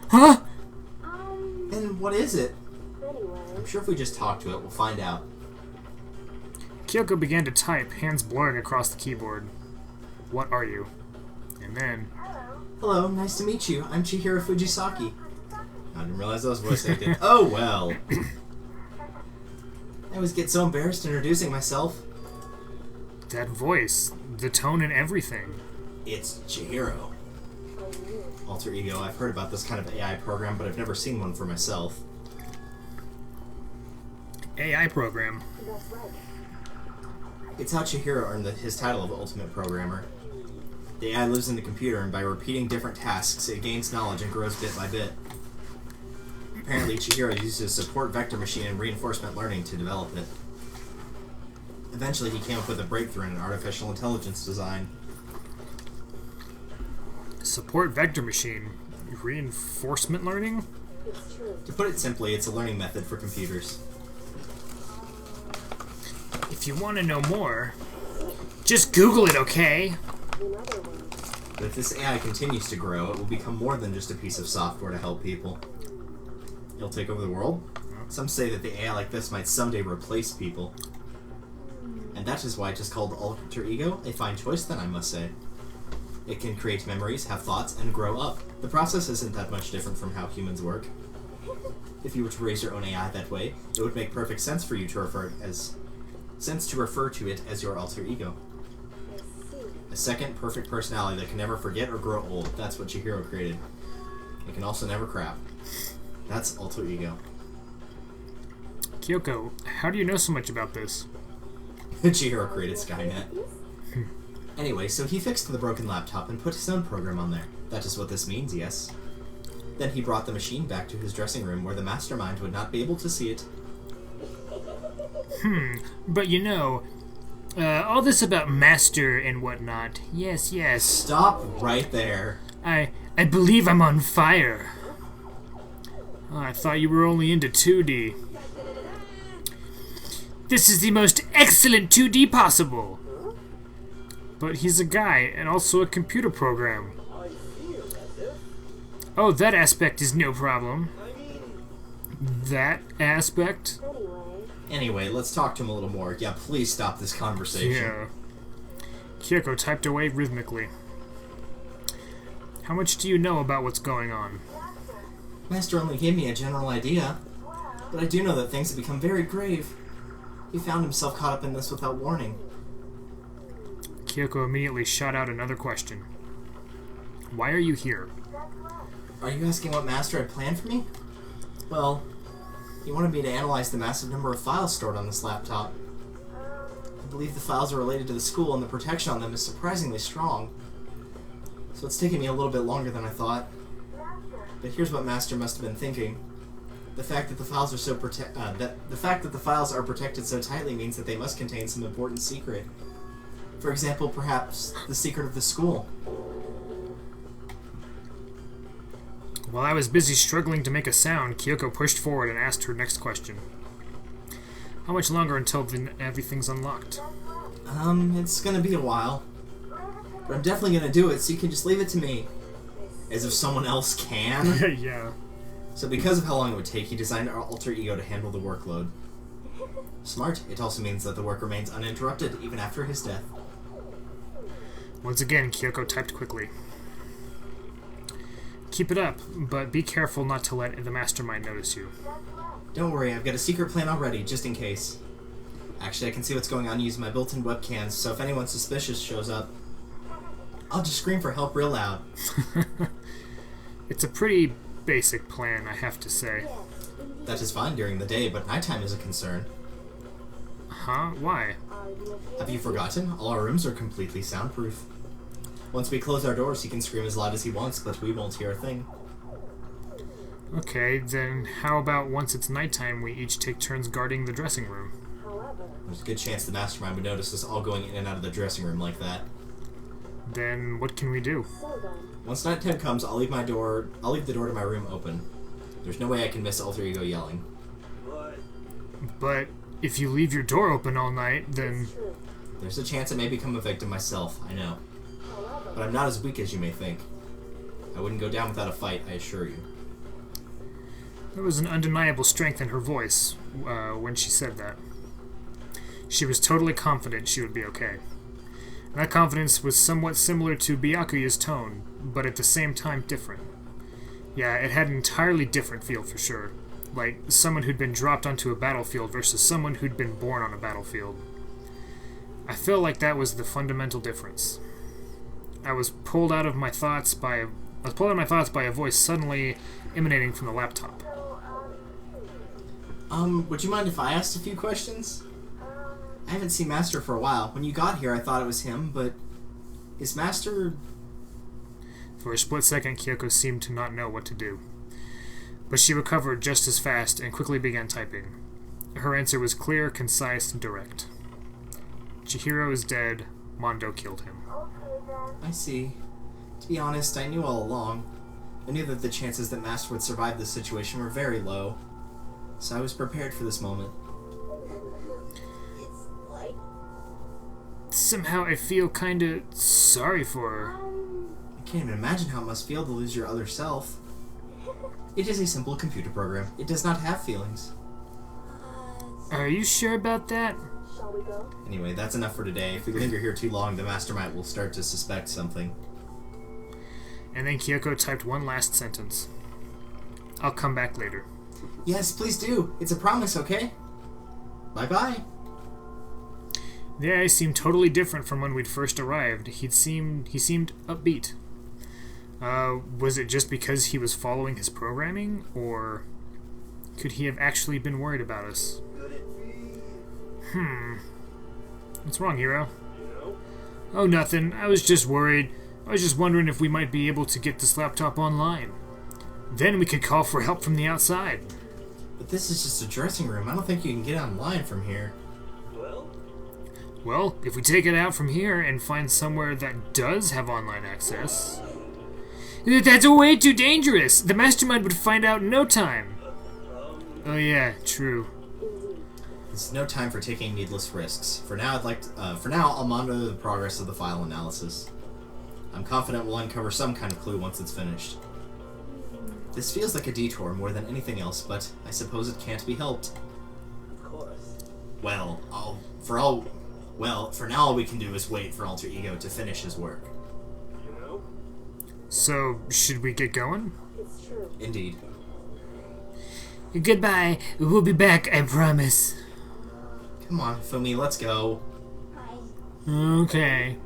Huh? Then what is it? Anyway. I'm sure if we just talk to it, we'll find out. Kyoko began to type, hands blurring across the keyboard. What are you? And then... Hello, nice to meet you. I'm Chihiro Fujisaki. I didn't realize I was voice acting. Oh, well. I always get so embarrassed introducing myself. That voice, the tone and everything. It's Chihiro. Alter ego. I've heard about this kind of AI program, but I've never seen one for myself. AI program. That's right. It's how Chihiro earned his title of Ultimate Programmer. The AI lives in the computer, and by repeating different tasks, it gains knowledge and grows bit by bit. Apparently, Chihiro uses support vector machine and reinforcement learning to develop it. Eventually, he came up with a breakthrough in artificial intelligence design. Support vector machine. Reinforcement learning? It's true. To put it simply, it's a learning method for computers. If you want to know more, just Google it, okay? Another one. But if this AI continues to grow, it will become more than just a piece of software to help people. It'll take over the world. Some say that the AI like this might someday replace people. And that is why it is called Alter Ego, a fine choice then, I must say. It can create memories, have thoughts, and grow up. The process isn't that much different from how humans work. If you were to raise your own AI that way, it would make perfect sense for you to refer to it as your alter ego. I see. A second perfect personality that can never forget or grow old. That's what Chihiro created. It can also never crap. That's alter ego. Kyoko, how do you know so much about this? Chihiro created Skynet. Anyway, so he fixed the broken laptop and put his own program on there. That is what this means, yes. Then he brought the machine back to his dressing room where the mastermind would not be able to see it. But you know, all this about master and whatnot. Yes, yes. Stop right there. I believe I'm on fire. Oh, I thought you were only into 2D. This is the most excellent 2D possible. But he's a guy and also a computer program. Oh, that aspect is no problem. That aspect? Anyway, let's talk to him a little more. Yeah, please stop this conversation. Yeah. Kyoko typed away rhythmically. How much do you know about what's going on? Master only gave me a general idea, but I do know that things have become very grave. He found himself caught up in this without warning. Kyoko immediately shot out another question. Why are you here? Are you asking what Master had planned for me? Well, he wanted me to analyze the massive number of files stored on this laptop. I believe the files are related to the school and the protection on them is surprisingly strong. So it's taken me a little bit longer than I thought. But here's what Master must have been thinking. The fact that the files are protected so tightly means that they must contain some important secret. For example, perhaps the secret of the school. While I was busy struggling to make a sound, Kyoko pushed forward and asked her next question. How much longer until everything's unlocked? It's gonna be a while. But I'm definitely gonna do it, so you can just leave it to me. As if someone else can. Yeah. So because of how long it would take, he designed our alter ego to handle the workload. Smart. It also means that the work remains uninterrupted even after his death. Once again, Kyoko typed quickly. Keep it up, but be careful not to let the mastermind notice you. Don't worry, I've got a secret plan already, just in case. Actually, I can see what's going on using my built-in webcams, so if anyone suspicious shows up, I'll just scream for help real loud. It's a pretty basic plan, I have to say. That is fine during the day, but nighttime is a concern. Huh? Why? Have you forgotten? All our rooms are completely soundproof. Once we close our doors, he can scream as loud as he wants, but we won't hear a thing. Okay, then how about once it's nighttime, we each take turns guarding the dressing room? There's a good chance the mastermind would notice us all going in and out of the dressing room like that. Then what can we do? Once nighttime comes, I'll leave the door to my room open. There's no way I can miss Alter Ego yelling. But if you leave your door open all night, then... There's a chance I may become a victim myself, I know. But I'm not as weak as you may think. I wouldn't go down without a fight, I assure you. There was an undeniable strength in her voice when she said that. She was totally confident she would be okay. And that confidence was somewhat similar to Byakuya's tone, but at the same time different. Yeah, it had an entirely different feel for sure. Like someone who'd been dropped onto a battlefield versus someone who'd been born on a battlefield. I feel like that was the fundamental difference. I was pulled out of my thoughts by a voice suddenly emanating from the laptop. Would you mind if I asked a few questions? I haven't seen Master for a while. When you got here, I thought it was him, but is Master... For a split second, Kyoko seemed to not know what to do. But she recovered just as fast and quickly began typing. Her answer was clear, concise, and direct. Chihiro is dead. Mondo killed him. I see. To be honest, I knew all along. I knew that the chances that Master would survive this situation were very low. So I was prepared for this moment. Somehow I feel kinda sorry for her. I can't even imagine how it must feel to lose your other self. It is a simple computer program. It does not have feelings. Are you sure about that? Shall we go? Anyway, that's enough for today. If we linger here too long, the Mastermind will start to suspect something. And then Kyoko typed one last sentence. I'll come back later. Yes, please do. It's a promise, okay? Bye-bye. The guy seemed totally different from when we'd first arrived. He seemed upbeat. Was it just because he was following his programming, or could he have actually been worried about us? What's wrong, Hiro? Oh, nothing. I was just worried. I was just wondering if we might be able to get this laptop online. Then we could call for help from the outside. But this is just a dressing room. I don't think you can get online from here. Well, if we take it out from here and find somewhere that does have online access... That's way too dangerous! The Mastermind would find out in no time. Oh yeah, true. It's no time for taking needless risks. For now, I'll monitor the progress of the file analysis. I'm confident we'll uncover some kind of clue once it's finished. This feels like a detour more than anything else, but I suppose it can't be helped. Of course. Well, for now all we can do is wait for Alter Ego to finish his work. You know? So, should we get going? It's true. Indeed. Goodbye. We'll be back, I promise. Come on, Fumi, let's go. Okay.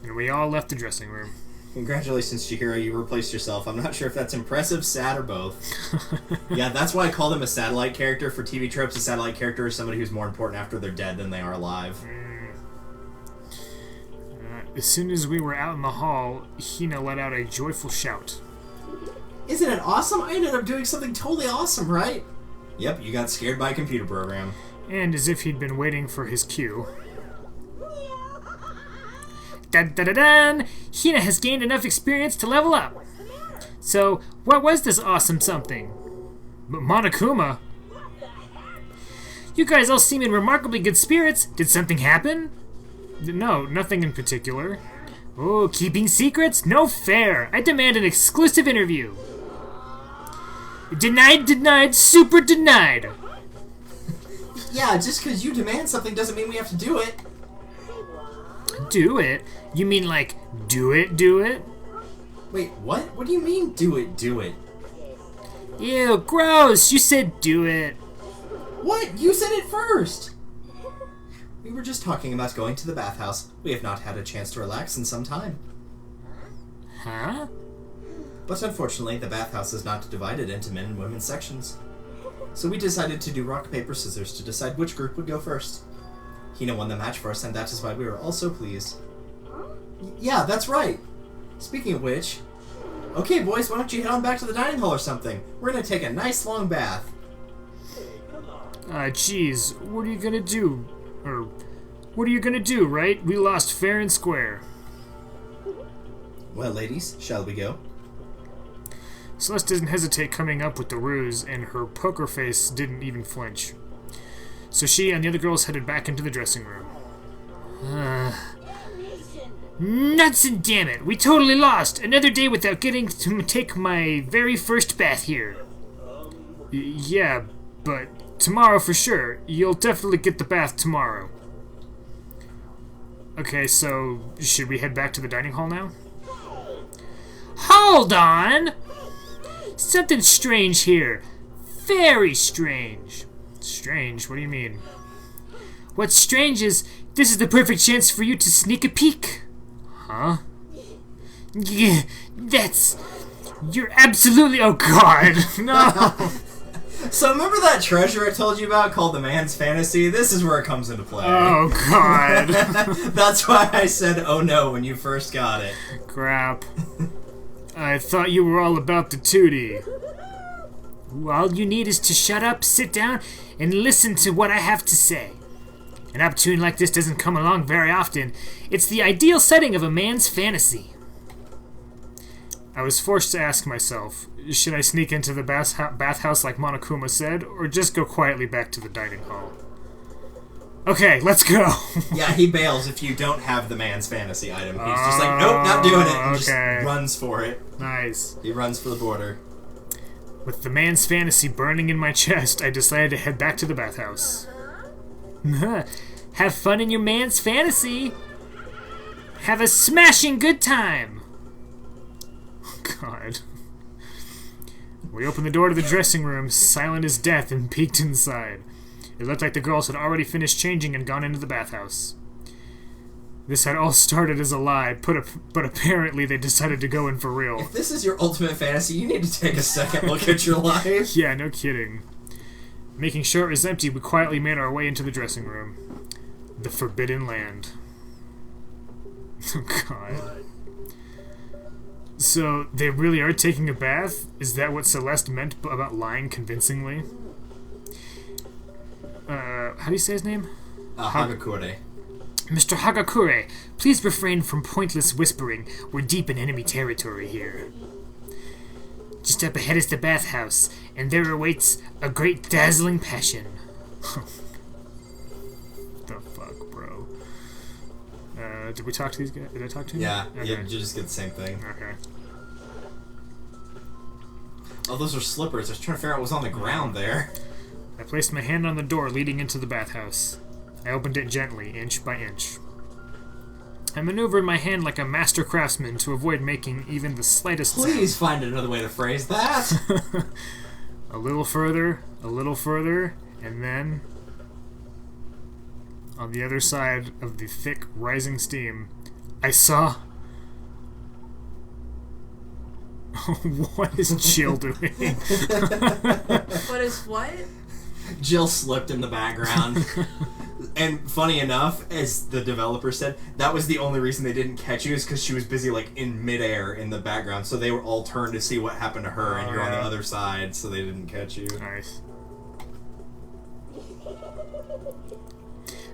And we all left the dressing room. Congratulations, Chihiro, you replaced yourself. I'm not sure if that's impressive, sad, or both. Yeah, that's why I call them a satellite character. For TV tropes, a satellite character is somebody who's more important after they're dead than they are alive. As soon as we were out in the hall, Hina let out a joyful shout. Isn't it awesome? I ended up doing something totally awesome, right? Yep, you got scared by a computer program. And as if he'd been waiting for his cue. Dun-dun-dun-dun! Hina has gained enough experience to level up. So, what was this awesome something? Monokuma? You guys all seem in remarkably good spirits. Did something happen? No, nothing in particular. Oh, keeping secrets? No fair. I demand an exclusive interview. Denied, super denied. Yeah, just because you demand something doesn't mean we have to do it. Do it? You mean like, do it? Wait, what? What do you mean, do it? Ew, gross. You said do it. What? You said it first! We were just talking about going to the bathhouse. We have not had a chance to relax in some time. Huh? But unfortunately, the bathhouse is not divided into men and women's sections. So we decided to do rock, paper, scissors to decide which group would go first. Hina won the match for us, and that is why we were all so pleased. Yeah, that's right! Speaking of which... Okay, boys, why don't you head on back to the dining hall or something? We're gonna take a nice long bath. Geez, what are you gonna do? Or, what are you gonna do, right? We lost fair and square. Well, ladies, shall we go? Celeste didn't hesitate coming up with the ruse, and her poker face didn't even flinch. So she and the other girls headed back into the dressing room. Nuts and damn it! We totally lost! Another day without getting to take my very first bath here. Yeah, but tomorrow for sure. You'll definitely get the bath tomorrow. Okay, so should we head back to the dining hall now? Hold on! Something strange here. Very strange. Strange? What do you mean? What's strange is this is the perfect chance for you to sneak a peek. Huh? Yeah, that's... You're absolutely... Oh, God. No. So remember that treasure I told you about called the Man's Fantasy? This is where it comes into play. Oh, God. That's why I said, oh no, when you first got it. Crap. I thought you were all about the tootie. All you need is to shut up, sit down, and listen to what I have to say. An opportunity like this doesn't come along very often. It's the ideal setting of a man's fantasy. I was forced to ask myself, should I sneak into the bathhouse like Monokuma said, or just go quietly back to the dining hall? Okay, let's go. Yeah, he bails if you don't have the Man's Fantasy item. He's just like, nope, not doing it, and just runs for it. Nice. He runs for the border. With the Man's Fantasy burning in my chest, I decided to head back to the bathhouse. Have fun in your Man's Fantasy. Have a smashing good time. God. We opened the door to the dressing room, silent as death, and peeked inside. It looked like the girls had already finished changing and gone into the bathhouse. This had all started as a lie, but apparently they decided to go in for real. If this is your ultimate fantasy, you need to take a second look at your life. Yeah, no kidding. Making sure it was empty, we quietly made our way into the dressing room. The Forbidden Land. Oh, God. So, they really are taking a bath? Is that what Celeste meant about lying convincingly? How do you say his name? Hagakure. Mr. Hagakure, please refrain from pointless whispering. We're deep in enemy territory here. Just up ahead is the bathhouse, and there awaits a great dazzling passion. The fuck, bro? Did we talk to these guys? Did I talk to him? Yeah, Okay. you just get the same thing. Okay. Oh, those are slippers. I was trying to figure out what was on the ground there. I placed my hand on the door leading into the bathhouse. I opened it gently, inch by inch. I maneuvered my hand like a master craftsman to avoid making even the slightest sound. Please find another way to phrase that. A little further, and then... On the other side of the thick, rising steam, I saw... What is Jill doing? What is what? Jill slipped in the background. And funny enough, as the developer said, that was the only reason they didn't catch you is because she was busy like in midair in the background. So they were all turned to see what happened to her, and you're on the other side, so they didn't catch you. Nice.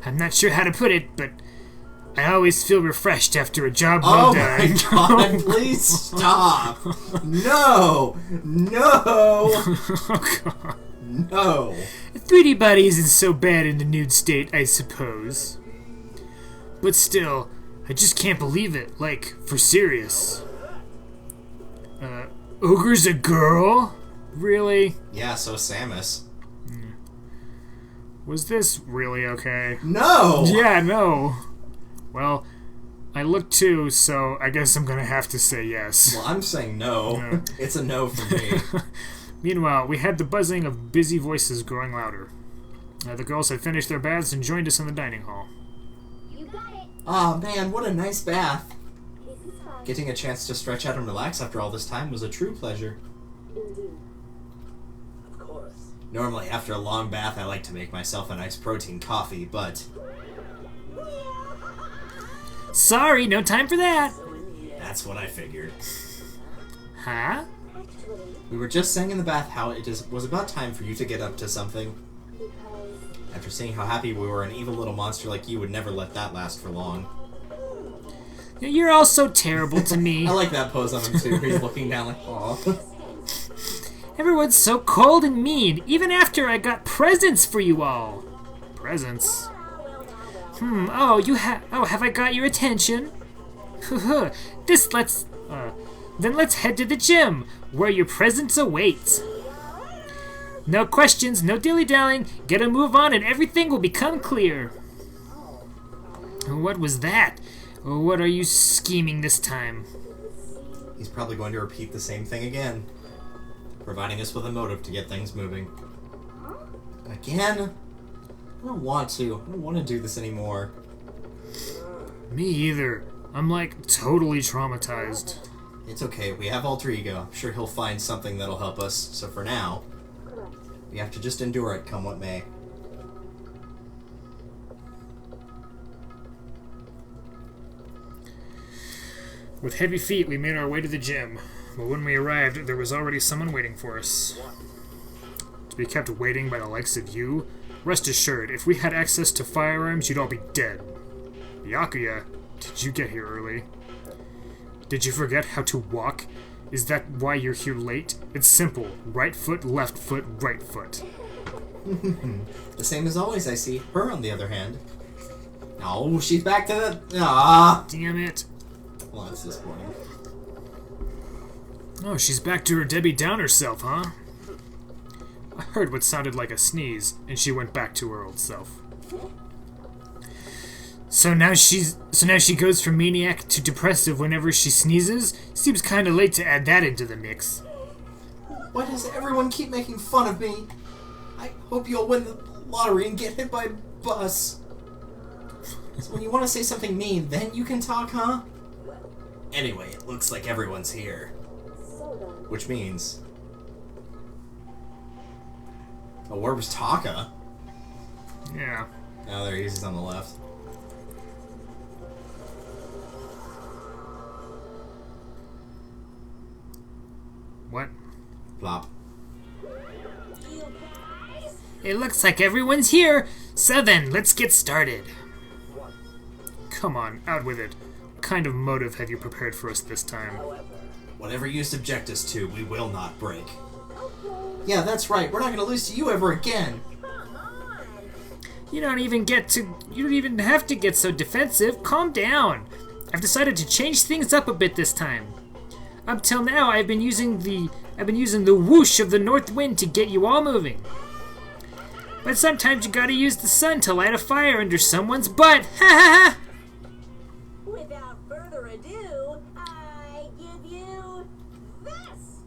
I'm not sure how to put it, but I always feel refreshed after a job well done. Oh my God, please stop. No! Oh God. No! 3D body isn't so bad in the nude state, I suppose. But still, I just can't believe it. Like, for serious. Ogre's a girl? Really? Yeah, so Samus. Was this really okay? No! Yeah, no. Well, I looked too, so I guess I'm gonna have to say yes. Well, I'm saying no. No. It's a no for me. Meanwhile, we had the buzzing of busy voices growing louder. The girls had finished their baths and joined us in the dining hall. You got it. Aw, man, what a nice bath. This is fine. Getting a chance to stretch out and relax after all this time was a true pleasure. Indeed. Of course. Normally, after a long bath, I like to make myself a nice protein coffee, but Sorry, no time for that. that's what I figured. Huh? Actually, We were just saying in the bath how it was about time for you to get up to something. because After seeing how happy we were, an evil little monster like you would never let that last for long. You're all so terrible to me. I like that pose on him too. He's looking down like, aw. Everyone's so cold and mean, even after I got presents for you all. Presents? Have I got your attention? Then let's head to the gym, where your presents await. No questions, no dilly-dallying. Get a move on and everything will become clear. What was that? What are you scheming this time? He's probably going to repeat the same thing again, providing us with a motive to get things moving. Again? I don't want to. I don't want to do this anymore. Me either. I'm like totally traumatized. It's okay. We have alter ego. I'm sure he'll find something that'll help us. So for now, Correct. we have to just endure it, come what may. With heavy feet, we made our way to the gym. But when we arrived, there was already someone waiting for us. To be kept waiting by the likes of you? Rest assured, if we had access to firearms, you'd all be dead. Byakuya, did you get here early? Did you forget how to walk? Is that why you're here late? It's simple. Right foot, left foot, right foot. The same as always, I see. Her, on the other hand. Oh, she's back to the... Ah! Damn it. Well, that's disappointing. Oh, she's back to her Debbie Downer self, huh? I heard what sounded like a sneeze, and she went back to her old self. So now she goes from maniac to depressive whenever she sneezes? Seems kinda late to add that into the mix. Why does everyone keep making fun of me? I hope you'll win the lottery and get hit by a bus. So when you want to say something mean, then you can talk, huh? Anyway, it looks like everyone's here. So then, Which means... Oh, where was Taka? Yeah. Oh, there he is. He's on the left. What? Plop. you guys, It looks like everyone's here. So then, let's get started. Come on, out with it. What kind of motive have you prepared for us this time? Whatever you subject us to, we will not break. Yeah, that's right. We're not going to lose to you ever again. You don't even have to get so defensive. Calm down. I've decided to change things up a bit this time. Up till now, I've been using the whoosh of the north wind to get you all moving. But sometimes you gotta use the sun to light a fire under someone's butt. Ha ha ha! without further ado, I give you this.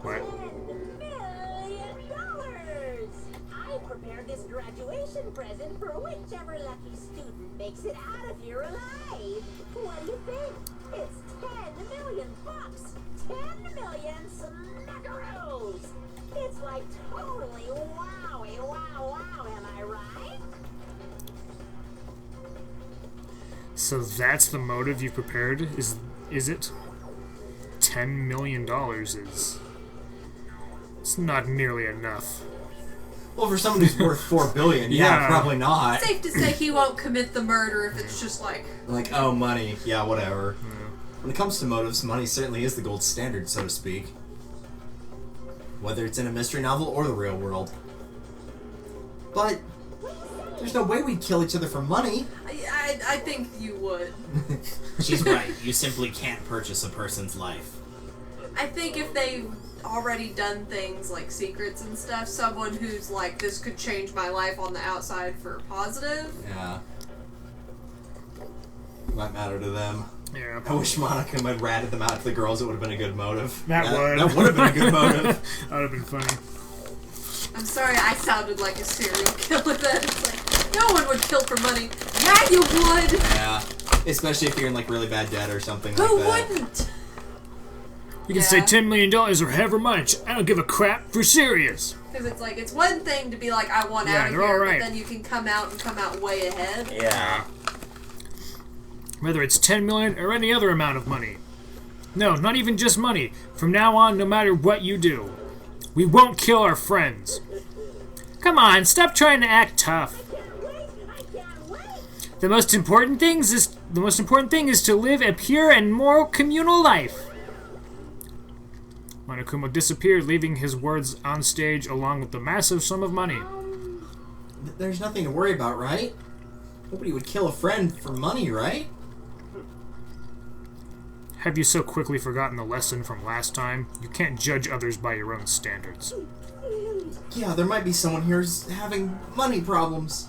What? $10 million. I prepared this graduation present for whichever lucky student makes it out of here alive. What do you think? It's 10 million bucks. 10 million smackaroos. It's like totally wowie, wow, wow, am I right? So that's the motive you prepared? Is it? $10 million is... It's not nearly enough. Well, for someone who's worth $4 billion, yeah, Yeah. probably not. Safe to say he won't commit the murder if it's just like, Like, oh, money. Yeah, whatever. When it comes to motives, money certainly is the gold standard, so to speak. Whether it's in a mystery novel or the real world. But there's no way we'd kill each other for money. I think you would. She's right. You simply can't purchase a person's life. I think if they've already done things like secrets and stuff, someone who's like, this could change my life on the outside for positive. Yeah. Might matter to them. Yeah. I wish Monica had ratted them out to the girls. It would have been a good motive. That would. That would have been a good motive. That would have been funny. I'm sorry, I sounded like a serial killer then. It's like, no one would kill for money. Yeah, you would! Yeah. Especially if you're in like really bad debt or something Who like that. wouldn't? You can say $10 million or however much. I don't give a crap. For serious. Because it's like, it's one thing to be like, I want Yeah, out of they're here, all right. but then you can come out way ahead. Yeah. Whether it's 10 million or any other amount of money. No, not even just money. From now on, no matter what you do, we won't kill our friends. Come on, stop trying to act tough. I can't wait. The most important thing is to live a pure and moral communal life. Monokuma disappeared, leaving his words on stage along with the massive sum of money. There's nothing to worry about, right? Nobody would kill a friend for money, right? Have you so quickly forgotten the lesson from last time? You can't judge others by your own standards. Yeah, there might be someone here's having money problems.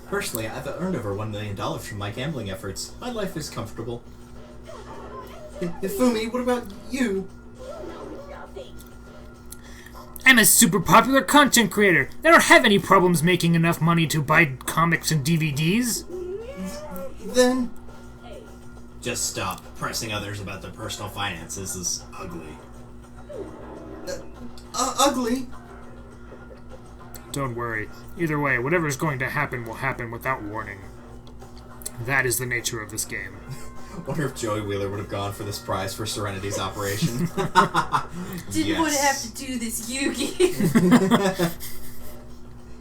Personally, I've earned over $1 million from my gambling efforts. My life is comfortable. Fumi, what about you? Nothing. I'm a super popular content creator. I don't have any problems making enough money to buy comics and DVDs. Then... Just stop. Pressing others about their personal finances is ugly. Ugly? Don't worry. Either way, whatever's going to happen will happen without warning. That is the nature of this game. Wonder if Joey Wheeler would have gone for this prize for Serenity's operation. Didn't want to have to do this, Yugi.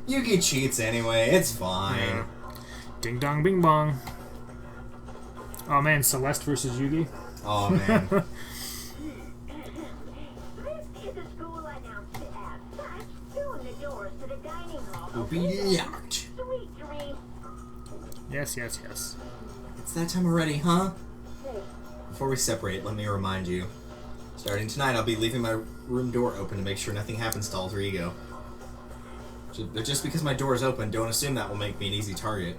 Yugi cheats anyway, it's fine. Yeah. Ding dong bing bong. Oh man, Celeste versus Yugi. Oh man. This is a school announcement app. Soon the doors to the dining hall Will be locked. Sweet dreams. Yes, yes, yes. It's that time already, huh? Before we separate, let me remind you. Starting tonight, I'll be leaving my room door open to make sure nothing happens to Alter Ego. But just because my door is open, don't assume that will make me an easy target.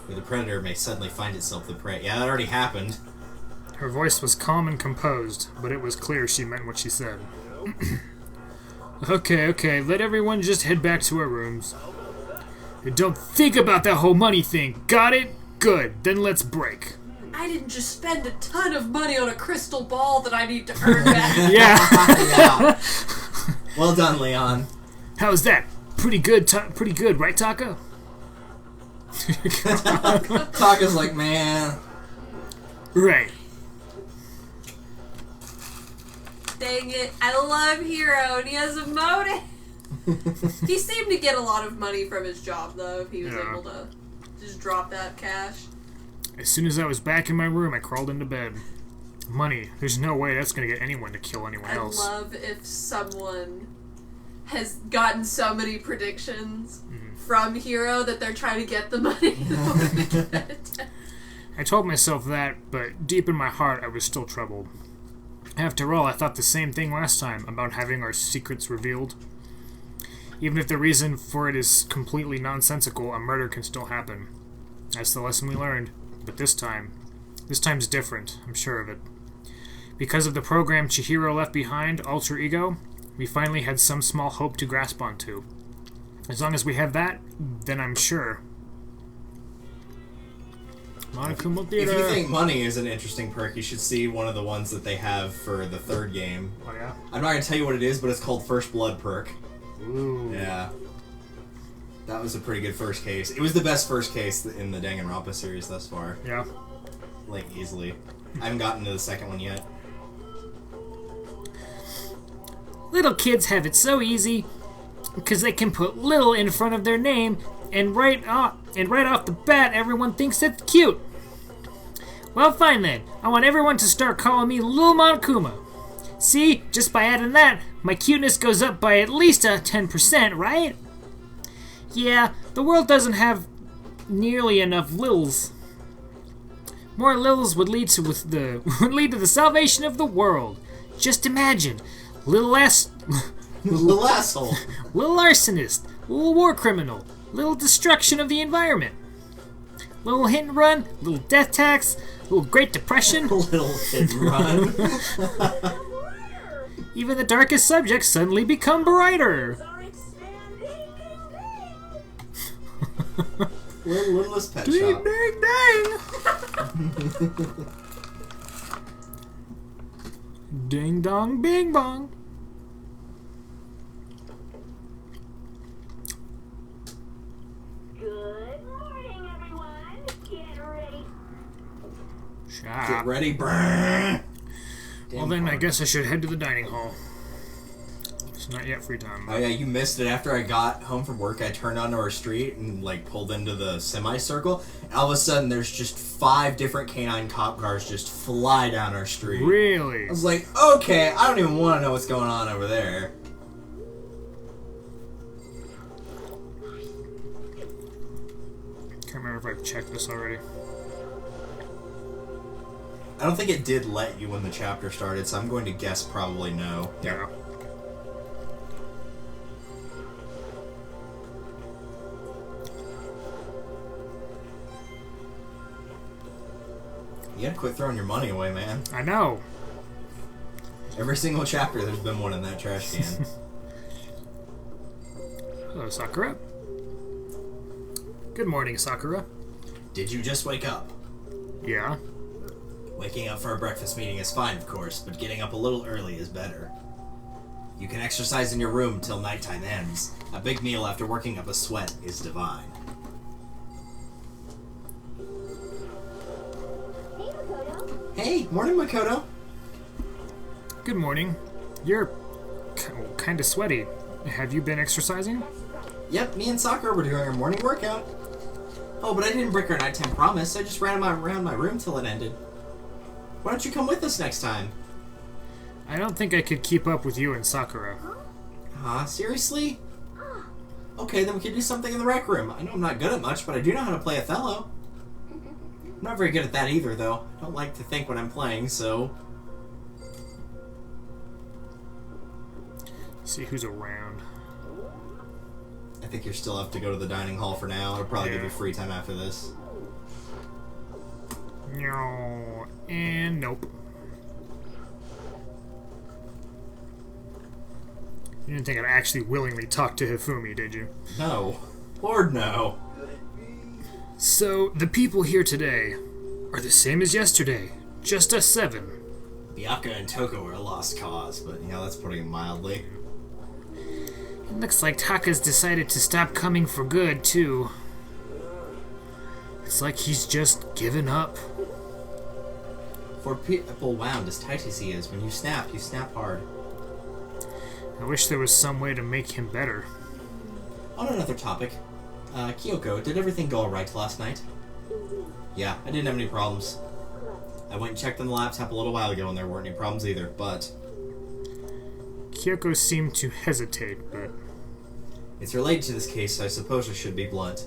Where the predator may suddenly find itself the prey. Yeah, that already happened. Her voice was calm and composed, but it was clear she meant what she said. Okay, let everyone just head back to our rooms. And don't think about that whole money thing. Got it? Good. Then let's break. I didn't just spend a ton of money on a crystal ball that I need to earn back. Yeah. Well done, Leon. How's that? Pretty good, right, Taka? Taka's like, man. Right. Dang it, I love Hero, and he has a motive. He seemed to get a lot of money from his job, though, if he was able to just drop that cash. As soon as I was back in my room, I crawled into bed. Money. There's no way that's gonna get anyone to kill anyone else. I love if someone has gotten so many predictions from Hero that they're trying to get the money. I told myself that, but deep in my heart, I was still troubled. After all, I thought the same thing last time about having our secrets revealed. Even if the reason for it is completely nonsensical, a murder can still happen. That's the lesson we learned. But this time's different, I'm sure of it. Because of the program Chihiro left behind, Alter Ego, we finally had some small hope to grasp onto. As long as we have that, then I'm sure. Monokuma Theater. If you think money is an interesting perk, you should see one of the ones that they have for the third game. Oh yeah? I'm not going to tell you what it is, but it's called First Blood perk. Ooh. Yeah. That was a pretty good first case. It was the best first case in the Danganronpa series thus far. Yeah. Like, easily. I haven't gotten to the second one yet. Little kids have it so easy because they can put little in front of their name and right off the bat everyone thinks it's cute. Well, fine then. I want everyone to start calling me Lil Monokuma. See, just by adding that, my cuteness goes up by at least 10%, right? Yeah, the world doesn't have nearly enough Lils. More Lils would lead to the salvation of the world. Just imagine, little Little asshole. little arsonist, little war criminal, little destruction of the environment, little hit and run, little death tax, little Great Depression. Little hit and run. Even the darkest subjects suddenly become brighter. Are expanding. Littlest pet Ding, shop. ding, ding. Ding dong, bing bong. Good morning, everyone. Get ready. Shut Get up. ready, brrrr. Well then, I guess I should head to the dining hall. It's not yet free time. Oh yeah, you missed it. After I got home from work, I turned onto our street and like pulled into the semicircle. And all of a sudden, there's just 5 different canine cop cars just fly down our street. Really? I was like, okay, I don't even want to know what's going on over there. Can't remember if I've checked this already. I don't think it did let you when the chapter started, so I'm going to guess probably no. Yeah. You gotta quit throwing your money away, man. I know. Every single chapter, there's been one in that trash can. Hello, Sakura. Good morning, Sakura. Did you just wake up? Yeah. Waking up for a breakfast meeting is fine, of course, but getting up a little early is better. You can exercise in your room till nighttime ends. A big meal after working up a sweat is divine. Hey, Makoto. Hey, morning, Makoto. Good morning. You're kind of sweaty. Have you been exercising? Yep, me and Sakura were doing our morning workout. Oh, but I didn't break our nighttime promise. I just ran around my room till it ended. Why don't you come with us next time? I don't think I could keep up with you and Sakura. Seriously? Okay, then we can do something in the rec room. I know I'm not good at much, but I do know how to play Othello. I'm not very good at that either, though. I don't like to think when I'm playing, so... See who's around. I think you're still have to go to the dining hall for now. It'll probably give you free time after this. No, and nope. You didn't think I'd actually willingly talk to Hifumi, did you? No. Lord, no. So, the people here today are the same as yesterday. Just us 7. Byakuya and Toko are a lost cause, but, you know, that's putting it mildly. It looks like Taka's decided to stop coming for good, too. It's like he's just given up. For people wound as tight as he is, when you snap hard. I wish there was some way to make him better. On another topic, Kyoko, did everything go alright last night? Yeah, I didn't have any problems. I went and checked on the laptop a little while ago and there weren't any problems either, but... Kyoko seemed to hesitate, but... It's related to this case, so I suppose I should be blunt.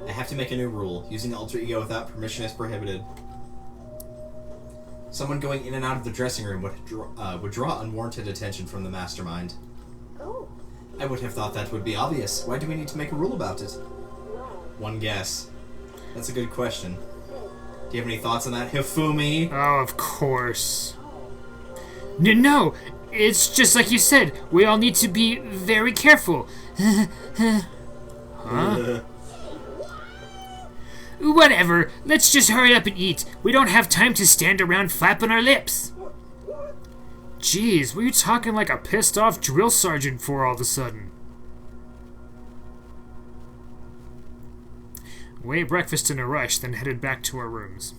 I have to make a new rule. Using alter ego without permission is prohibited. Someone going in and out of the dressing room would draw unwarranted attention from the mastermind. Oh, I would have thought that would be obvious. Why do we need to make a rule about it? wow. One guess. That's a good question. Do you have any thoughts on that, Hifumi? Oh, of course. No, it's just like you said. We all need to be very careful. Huh? Whatever. Let's just hurry up and eat. We don't have time to stand around flapping our lips. Jeez, what are you talking like a pissed off drill sergeant for all of a sudden? We ate breakfast in a rush, then headed back to our rooms.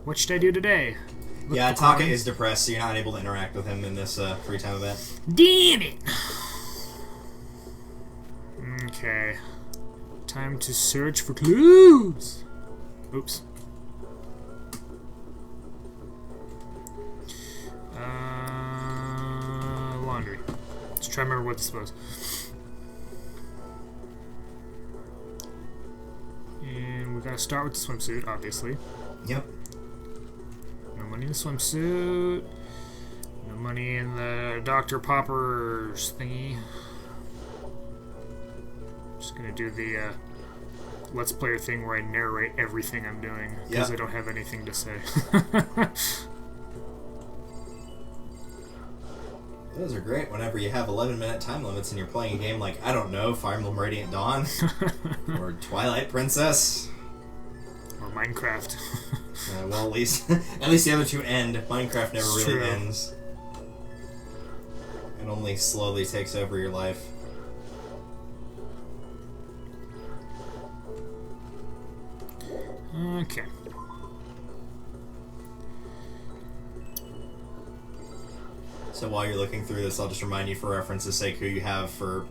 What should I do today? Look Yeah, for Taka Connie? is depressed, so you're not able to interact with him in this free time event. Damn it! Okay. Time to search for clues! Oops. Laundry. Let's try to remember what this was. And we gotta start with the swimsuit, obviously. Yep. No money in the swimsuit. No money in the Dr. Popper's thingy. Just gonna do the Let's Player thing where I narrate everything I'm doing because I don't have anything to say. Those are great whenever you have 11-minute time limits and you're playing a game like, I don't know, Fire Emblem Radiant Dawn or Twilight Princess. Or Minecraft. Well, at least the other two end. Minecraft never It's really true. ends. It only slowly takes over your life. Okay. So while you're looking through this, I'll just remind you for reference's sake who you have for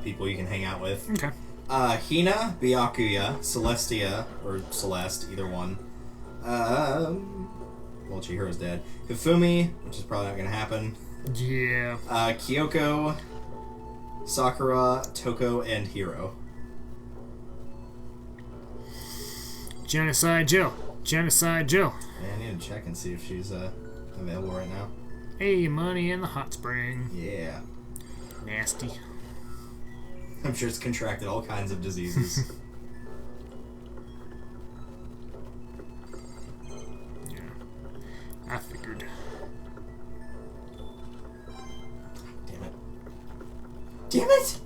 people you can hang out with. Okay. Hina, Byakuya, Celestia, or Celeste, either one. Well, Chihiro's dead. Hifumi, which is probably not going to happen. Yeah. Kyoko, Sakura, Toko, and Hiro. Genocide Jill. Genocide Jill. Yeah, I need to check and see if she's available right now. Hey, money in the hot spring. Yeah. Nasty. I'm sure it's contracted all kinds of diseases. Yeah. I figured. Damn it!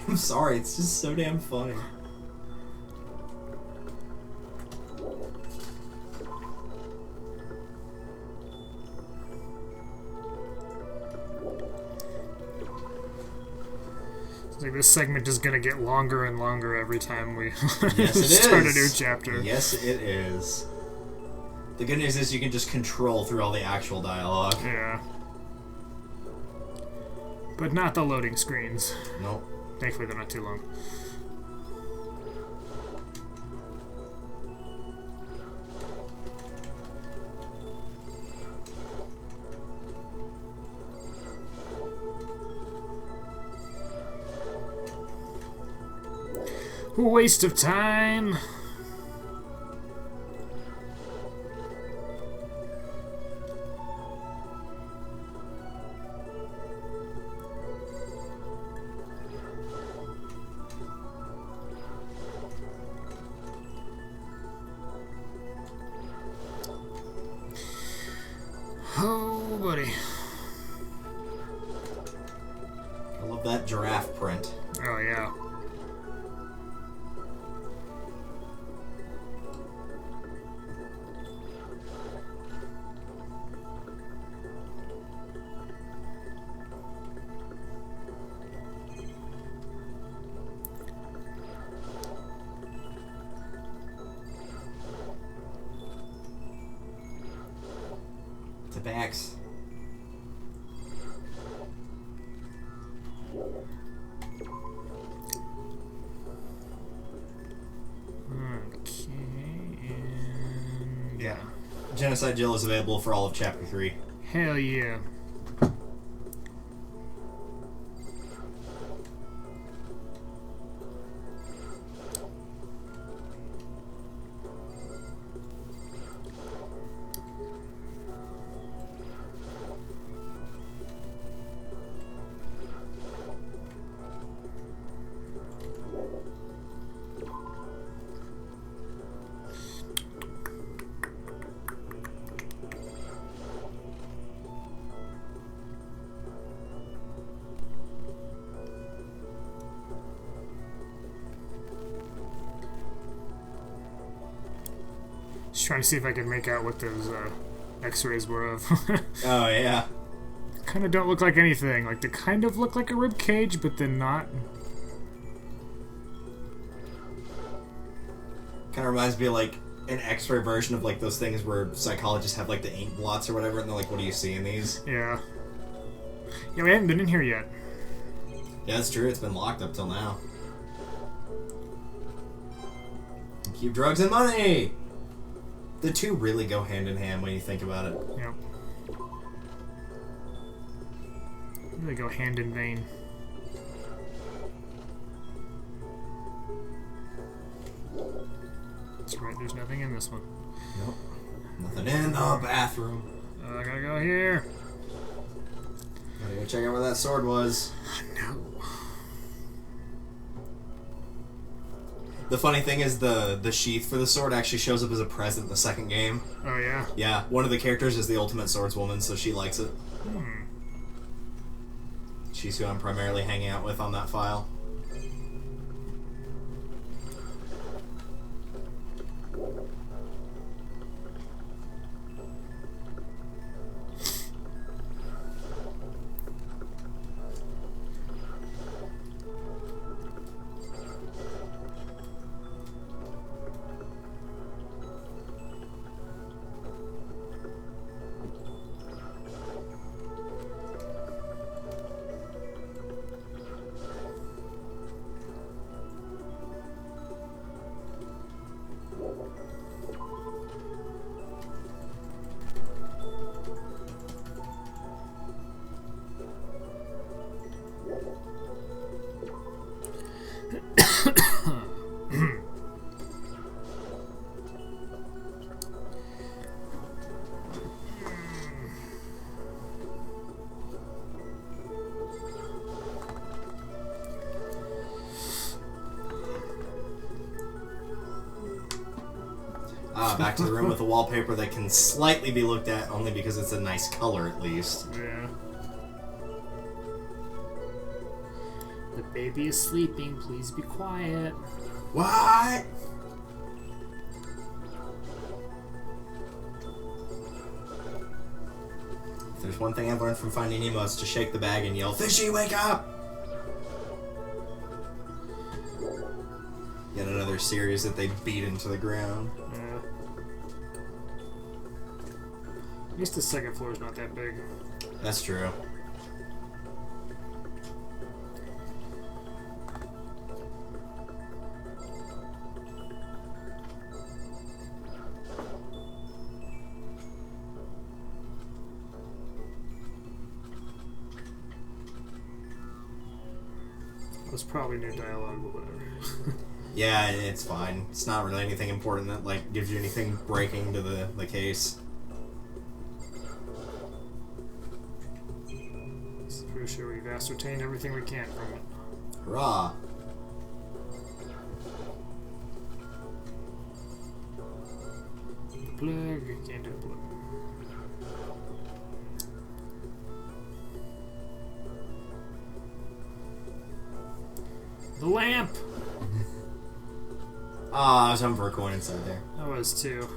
I'm sorry, it's just so damn funny. It's like this segment is gonna get longer and longer every time we Yes, it start is. a new chapter. Yes, it is. The good news is you can just control through all the actual dialogue. Yeah. But not the loading screens. Nope. Thankfully, they're not too long. Waste of time. Oh, buddy. I love that giraffe print. Oh, yeah. The backs. Okay, and yeah. Genocide Jill is available for all of Chapter 3. Hell yeah. Just trying to see if I can make out what those x-rays were of. Oh, yeah. Kind of don't look like anything. Like, they kind of look like a rib cage, but then not. Kind of reminds me of like an X-ray version of like those things where psychologists have like the ink blots or whatever, and they're like, "What do you see in these?" Yeah. Yeah, we haven't been in here yet. Yeah, that's true. It's been locked up till now. Keep drugs and money. The two really go hand in hand when you think about it. Yep. Really go hand in vein. That's right, there's nothing in this one. Nope. Nothing in the bathroom. I gotta go here. Gotta go check out where that sword was. No. The funny thing is the sheath for the sword actually shows up as a present in the second game. Oh, yeah? Yeah, one of the characters is the ultimate swordswoman, so she likes it. She's who I'm primarily hanging out with on that file. Back to the room with the wallpaper that can slightly be looked at, only because it's a nice color at least. Yeah. The baby is sleeping. Please be quiet. What? If there's one thing I've learned from Finding Nemo, it's to shake the bag and yell, "Fishy, wake up!" Yet another series that they beat into the ground. Yeah. At least the second floor is not that big. That's true. That's probably new dialogue, but whatever. Yeah, it's fine. It's not really anything important that like gives you anything breaking to the case. So pretty sure we've ascertained everything we can from it. Hurrah! Plug. Can't do a plug. The lamp! Ah, I was hoping for a coin inside there. I was too.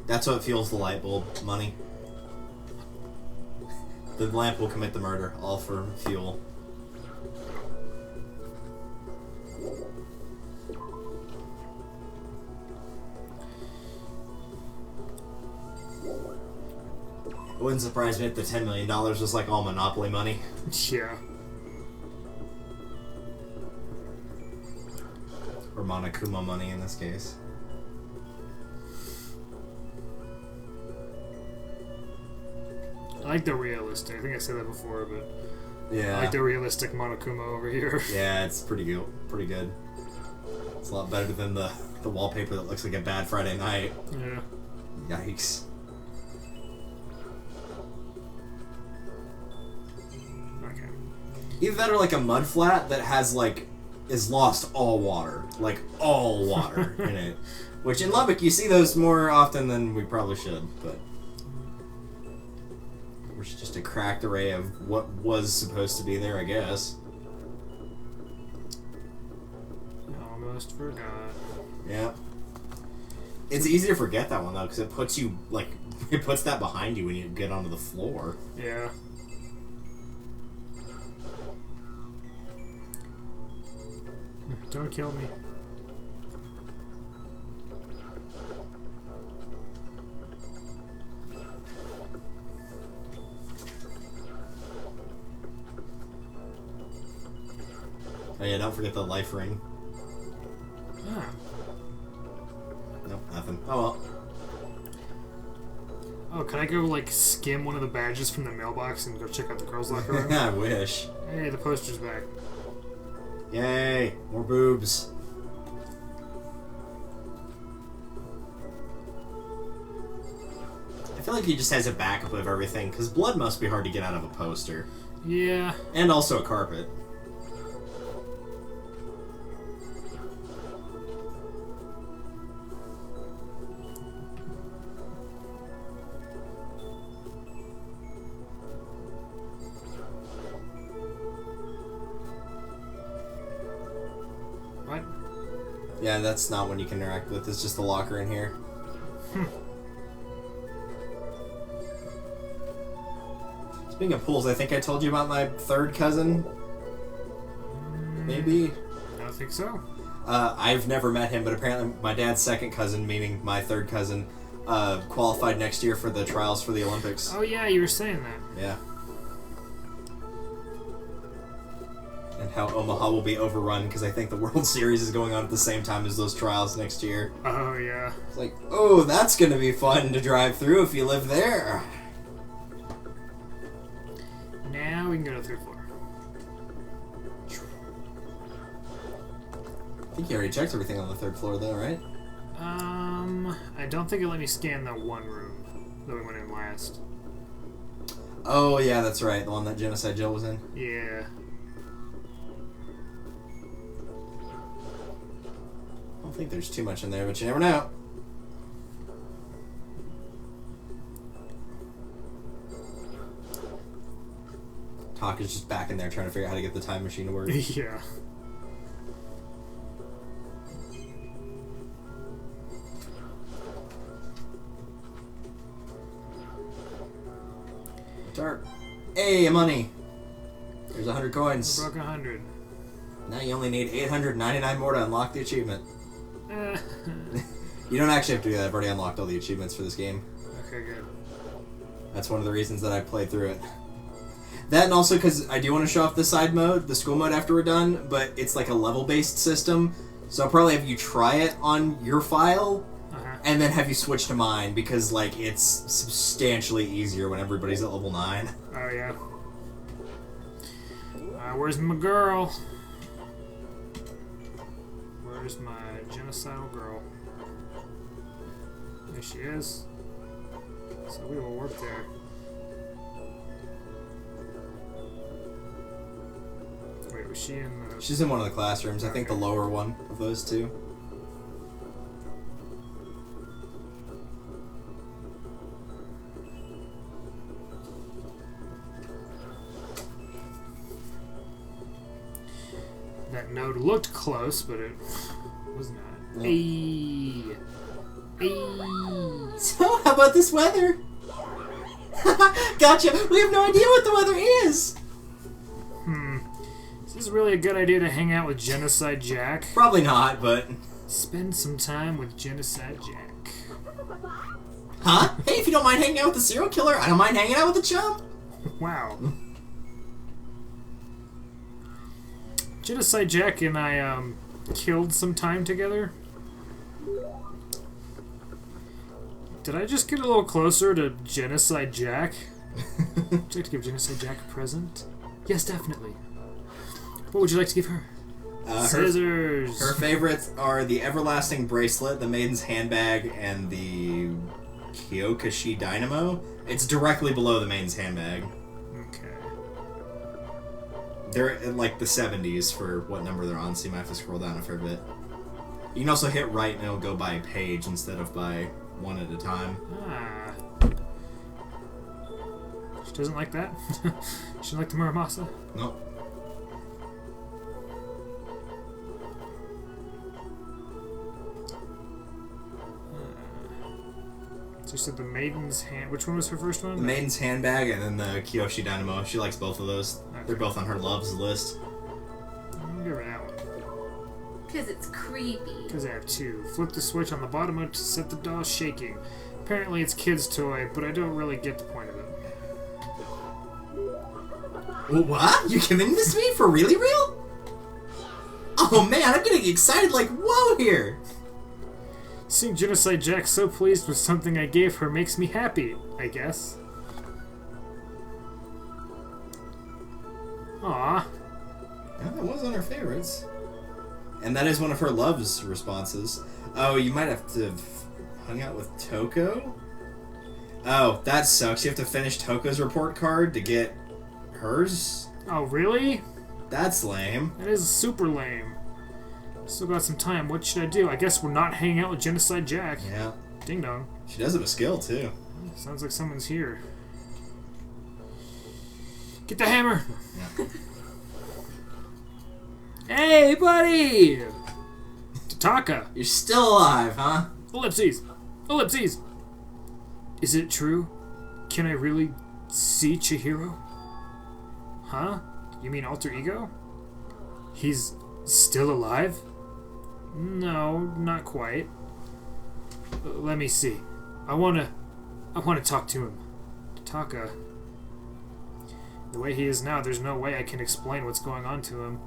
That's what fuels the light bulb. Money. The lamp will commit the murder, all for fuel. It wouldn't surprise me if the $10 million was like all Monopoly money. Yeah. Or Monokuma money in this case. I like the realistic. I think I said that before, but Yeah. I like the realistic Monokuma over here. Yeah, it's pretty good. Pretty good. It's a lot better than the wallpaper that looks like a bad Friday night. Yeah. Yikes. Okay. Either that or like a mud flat that has like is lost all water. Like all water in it. Which in Lubbock you see those more often than we probably should, but it's just a cracked array of what was supposed to be there, I guess. Almost forgot. Yeah. It's easy to forget that one though, because it puts you like it puts that behind you when you get onto the floor. Yeah. Don't kill me. Oh yeah, don't forget the life ring. Ah. Nope, nothing. Oh well. Oh, can I go like skim one of the badges from the mailbox and go check out the girls' locker room? I wish. Hey, the poster's back. Yay, more boobs. I feel like he just has a backup of everything, because blood must be hard to get out of a poster. Yeah. And also a carpet. What? Yeah, that's not one you can interact with. It's just the locker in here. Speaking of pools, I think I told you about my third cousin. Maybe? I don't think so. I've never met him, but apparently my dad's second cousin, meaning my third cousin, qualified next year for the trials for the Olympics. Oh yeah, you were saying that. Yeah. And how Omaha will be overrun because I think the World Series is going on at the same time as those trials next year. Oh yeah. It's like, oh, that's going to be fun to drive through if you live there. Now we can go to the third floor. I think you already checked everything on the third floor though, right? I don't think it let me scan that one room that we went in last. Oh yeah, that's right. The one that Genocide Jill was in. Yeah. I don't think there's too much in there, but you never know. Taka's just back in there trying to figure out how to get the time machine to work. Yeah. Dark. Hey, money. There's 100 coins. Broke 100. Now you only need 899 more to unlock the achievement. You don't actually have to do that. I've already unlocked all the achievements for this game. Okay, good. That's one of the reasons that I played through it. That, and also because I do want to show off the side mode, the school mode, after we're done, but it's like a level-based system, so I'll probably have you try it on your file, and then have you switch to mine, because, like, it's substantially easier when everybody's at level 9. Oh, yeah. Where's my girl? Where's my genocidal girl? There she is. So we will work there. Wait, was she in the... She's in one of the classrooms, I think the lower one of those two. That node looked close, but it was not. No. Hey. So, how about this weather? Gotcha! We have no idea what the weather is! Is this really a good idea to hang out with Genocide Jack? Probably not, but... Spend some time with Genocide Jack. Huh? Hey, if you don't mind hanging out with the serial killer, I don't mind hanging out with the chump! Wow. Genocide Jack and I, killed some time together. Did I just get a little closer to Genocide Jack? Would you like to give Genocide Jack a present? Yes, definitely. What would you like to give her? Scissors. Her favorites are the Everlasting Bracelet, the Maiden's Handbag, and the Kyokashi Dynamo. It's directly below the Maiden's Handbag. Okay. They're in like the 70s for what number they're on, so you might have to scroll down a fair bit. You can also hit right and it'll go by page instead of by one at a time. Ah. She doesn't like that? She doesn't like the Muramasa? Nope. So you said the Maiden's Hand... Which one was her first one? The Maiden's Handbag and then the Kyoshi Dynamo. She likes both of those. Okay. They're both on her loves list. I'll give her that one. Because it's creepy. Because I have two. Flip the switch on the bottom to set the doll shaking. Apparently it's kid's toy, but I don't really get the point of it. What? You giving this to me for really real? Oh man, I'm getting excited like whoa here! Seeing Genocide Jack so pleased with something I gave her makes me happy, I guess. Aww. Yeah, that was on her favorites. And that is one of her loves responses. Oh, you might have to have hung out with Toko? Oh, that sucks. You have to finish Toko's report card to get hers? Oh, really? That's lame. That is super lame. Still got some time. What should I do? I guess we're not hanging out with Genocide Jack. Yeah. Ding dong. She does have a skill, too. Sounds like someone's here. Get the hammer! Yeah. Hey, buddy! Tataka! You're still alive, huh? Ellipses! Ellipses! Is it true? Can I really see Chihiro? Huh? You mean alter ego? He's still alive? No, not quite. Let me see. I wanna talk to him. Tataka. The way he is now, there's no way I can explain what's going on to him.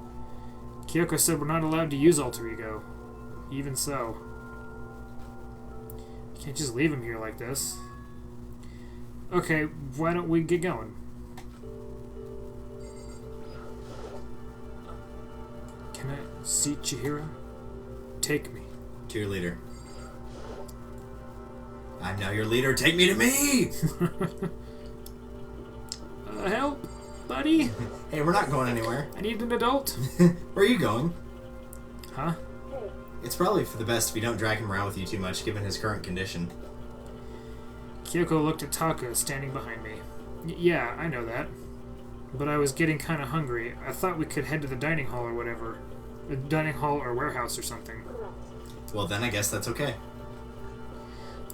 Kyoko said we're not allowed to use alter ego. Even so. You can't just leave him here like this. Okay, why don't we get going? Can I see Chihiro? Take me. To your leader. I'm now your leader. Take me to me! Help, buddy? Hey, we're not going anywhere. I need an adult. Where are you going? Huh? It's probably for the best if you don't drag him around with you too much, given his current condition. Kyoko looked at Taka, standing behind me. Yeah, I know that. but I was getting kind of hungry. I thought we could head to the dining hall or whatever. The dining hall or warehouse or something. Well, then I guess that's okay.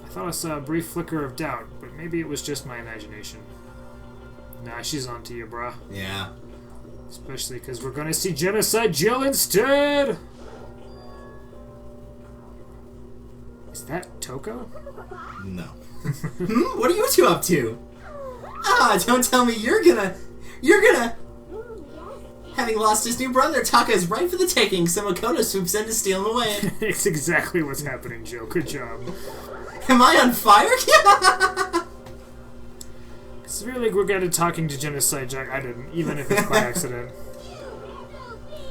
I thought I saw a brief flicker of doubt, but maybe it was just my imagination. Nah, she's on to you, brah. Yeah. Especially because we're gonna see Genocide Jill instead! Is that Toko? No. What are you two up to? Don't tell me you're gonna... Having lost his new brother, Taka is right for the taking, so Makoto swoops in to steal him away. It's exactly what's happening, Joe. Good job. Am I on fire? It's really regretted talking to Genocide Jack. I didn't, even if it's by accident.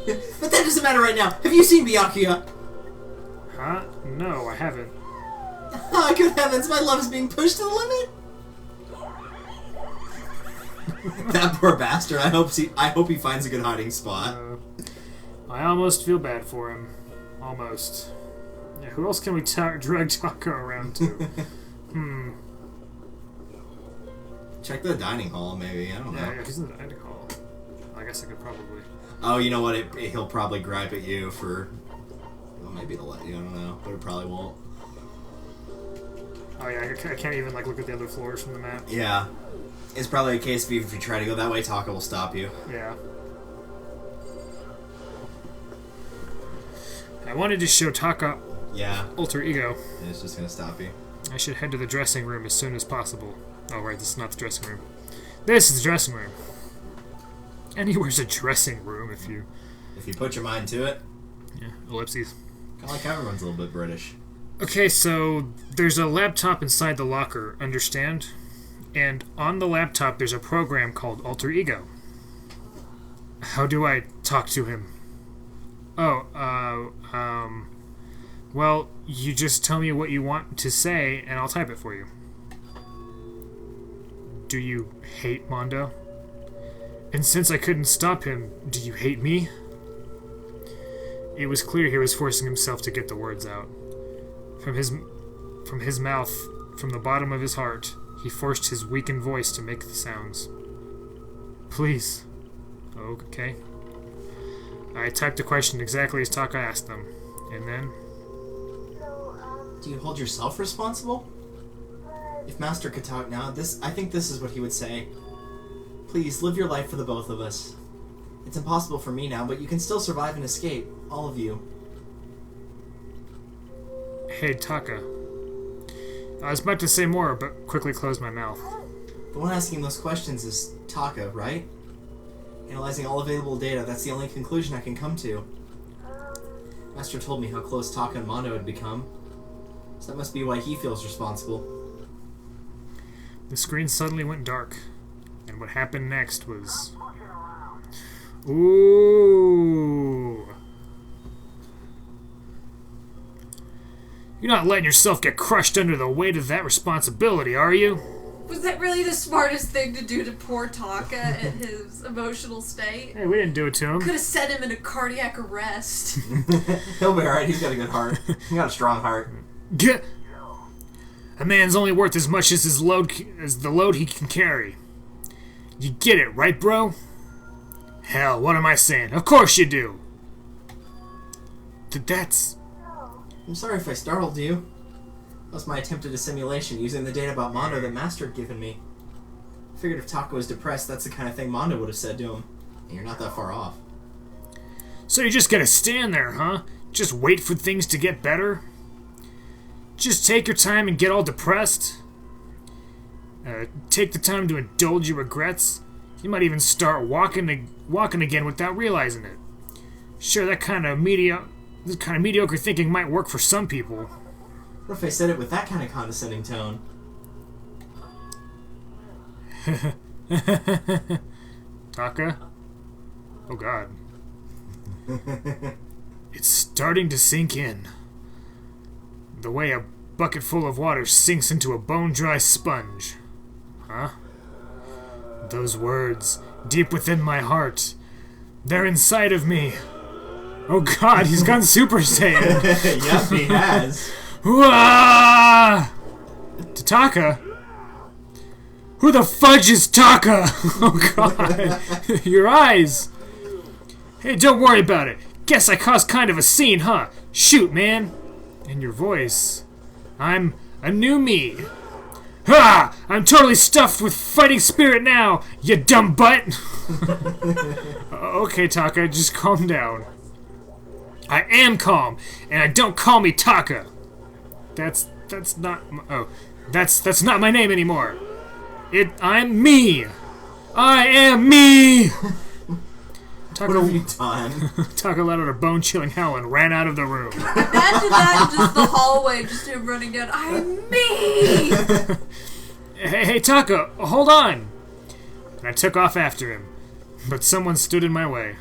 But that doesn't matter right now. Have you seen Byakuya? Huh? No, I haven't. Oh, good heavens, my love is being pushed to the limit. That poor bastard. I hope he finds a good hiding spot. I almost feel bad for him. Almost. Yeah, who else can we drag Taco around to? Check the dining hall, maybe. I don't know. Yeah, he's in the dining hall. I guess I could probably. Oh, you know what? He'll probably gripe at you for... Well, maybe it'll let you. I don't know. But it probably won't. Oh yeah, I can't even like look at the other floors from the map. Yeah. It's probably a case of if you try to go that way, Taka will stop you. Yeah. I wanted to show Taka alter ego. It's just gonna stop you. I should head to the dressing room as soon as possible. Oh right, this is not the dressing room. This is the dressing room. Anywhere's a dressing room if you put your mind to it. Yeah, ellipses. Kinda like how everyone's a little bit British. Okay, so there's a laptop inside the locker, understand? And on the laptop there's a program called Alter Ego. How do I talk to him? Oh, well, you just tell me what you want to say and I'll type it for you. Do you hate Mondo? And since I couldn't stop him, do you hate me? It was clear he was forcing himself to get the words out. From his mouth, from the bottom of his heart, he forced his weakened voice to make the sounds. Please. Okay. I typed the question exactly as Taka asked them. And then... Do you hold yourself responsible? If Master could talk now, I think this is what he would say. Please, live your life for the both of us. It's impossible for me now, but you can still survive and escape. All of you. Hey, Taka. I was about to say more, but quickly closed my mouth. The one asking those questions is Taka, right? Analyzing all available data, that's the only conclusion I can come to. Master told me how close Taka and Mondo had become. So that must be why he feels responsible. The screen suddenly went dark. And what happened next was... Ooh... You're not letting yourself get crushed under the weight of that responsibility, are you? Was that really the smartest thing to do to poor Taka and his emotional state? Hey, we didn't do it to him. Could have set him in a cardiac arrest. He'll be alright, he's got a good heart. He's got a strong heart. Get. A man's only worth as much as the load he can carry. You get it, right, bro? Hell, what am I saying? Of course you do. That's... I'm sorry if I startled you. That was my attempt at a simulation using the data about Mondo that Master had given me. I figured if Taka was depressed, that's the kind of thing Mondo would have said to him. And you're not that far off. So you're just gonna stand there, huh? Just wait for things to get better? Just take your time and get all depressed? Take the time to indulge your regrets? You might even start walking again without realizing it. Sure, that kind of mediocre thinking might work for some people. What if I said it with that kind of condescending tone? Taka? Oh god. It's starting to sink in. The way a bucket full of water sinks into a bone-dry sponge. Huh? Those words, deep within my heart, they're inside of me. Oh god, he's gone Super Saiyan. Yep, he has. Wah! To Taka. Who the fudge is Taka? Oh god. Your eyes. Hey, don't worry about it. Guess I caused kind of a scene, huh? Shoot, man. And your voice. I'm a new me. Ha! I'm totally stuffed with fighting spirit now, you dumb butt. Okay, Taka, just calm down. I am calm, and I don't call me Taka. That's not that's not my name anymore. I'm me. I am me. What have you done? Taka let out a bone-chilling howl and ran out of the room. Imagine that in just the hallway, just him running down. I'm me. Hey, Taka, hold on. And I took off after him, but someone stood in my way.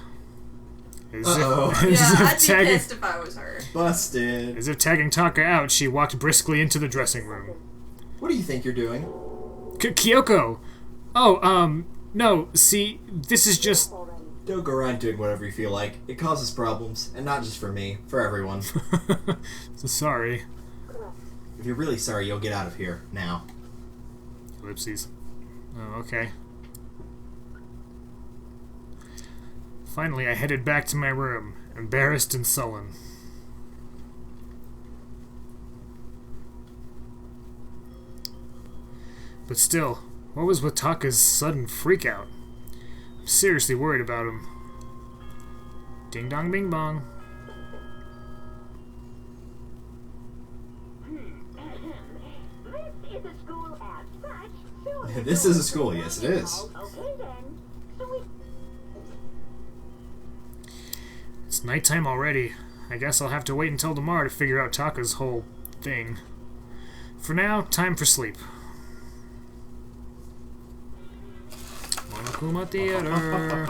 Uh-oh. Yeah, I'd be pissed if I was her. Busted. As if tagging Taka out, she walked briskly into the dressing room. What do you think you're doing? Kyoko! Oh, no, see, this is just... Don't go around doing whatever you feel like. It causes problems, and not just for me, for everyone. So sorry. If you're really sorry, you'll get out of here, now. Whoopsies. Oh, okay. Finally, I headed back to my room, embarrassed and sullen. But still, what was with Taka's sudden freakout? I'm seriously worried about him. Ding dong bing bong. This is a school as such, so This is a school, yes it is. okay then. So we It's nighttime already. I guess I'll have to wait until tomorrow to figure out Taka's whole thing. For now, time for sleep. Monokuma Theater.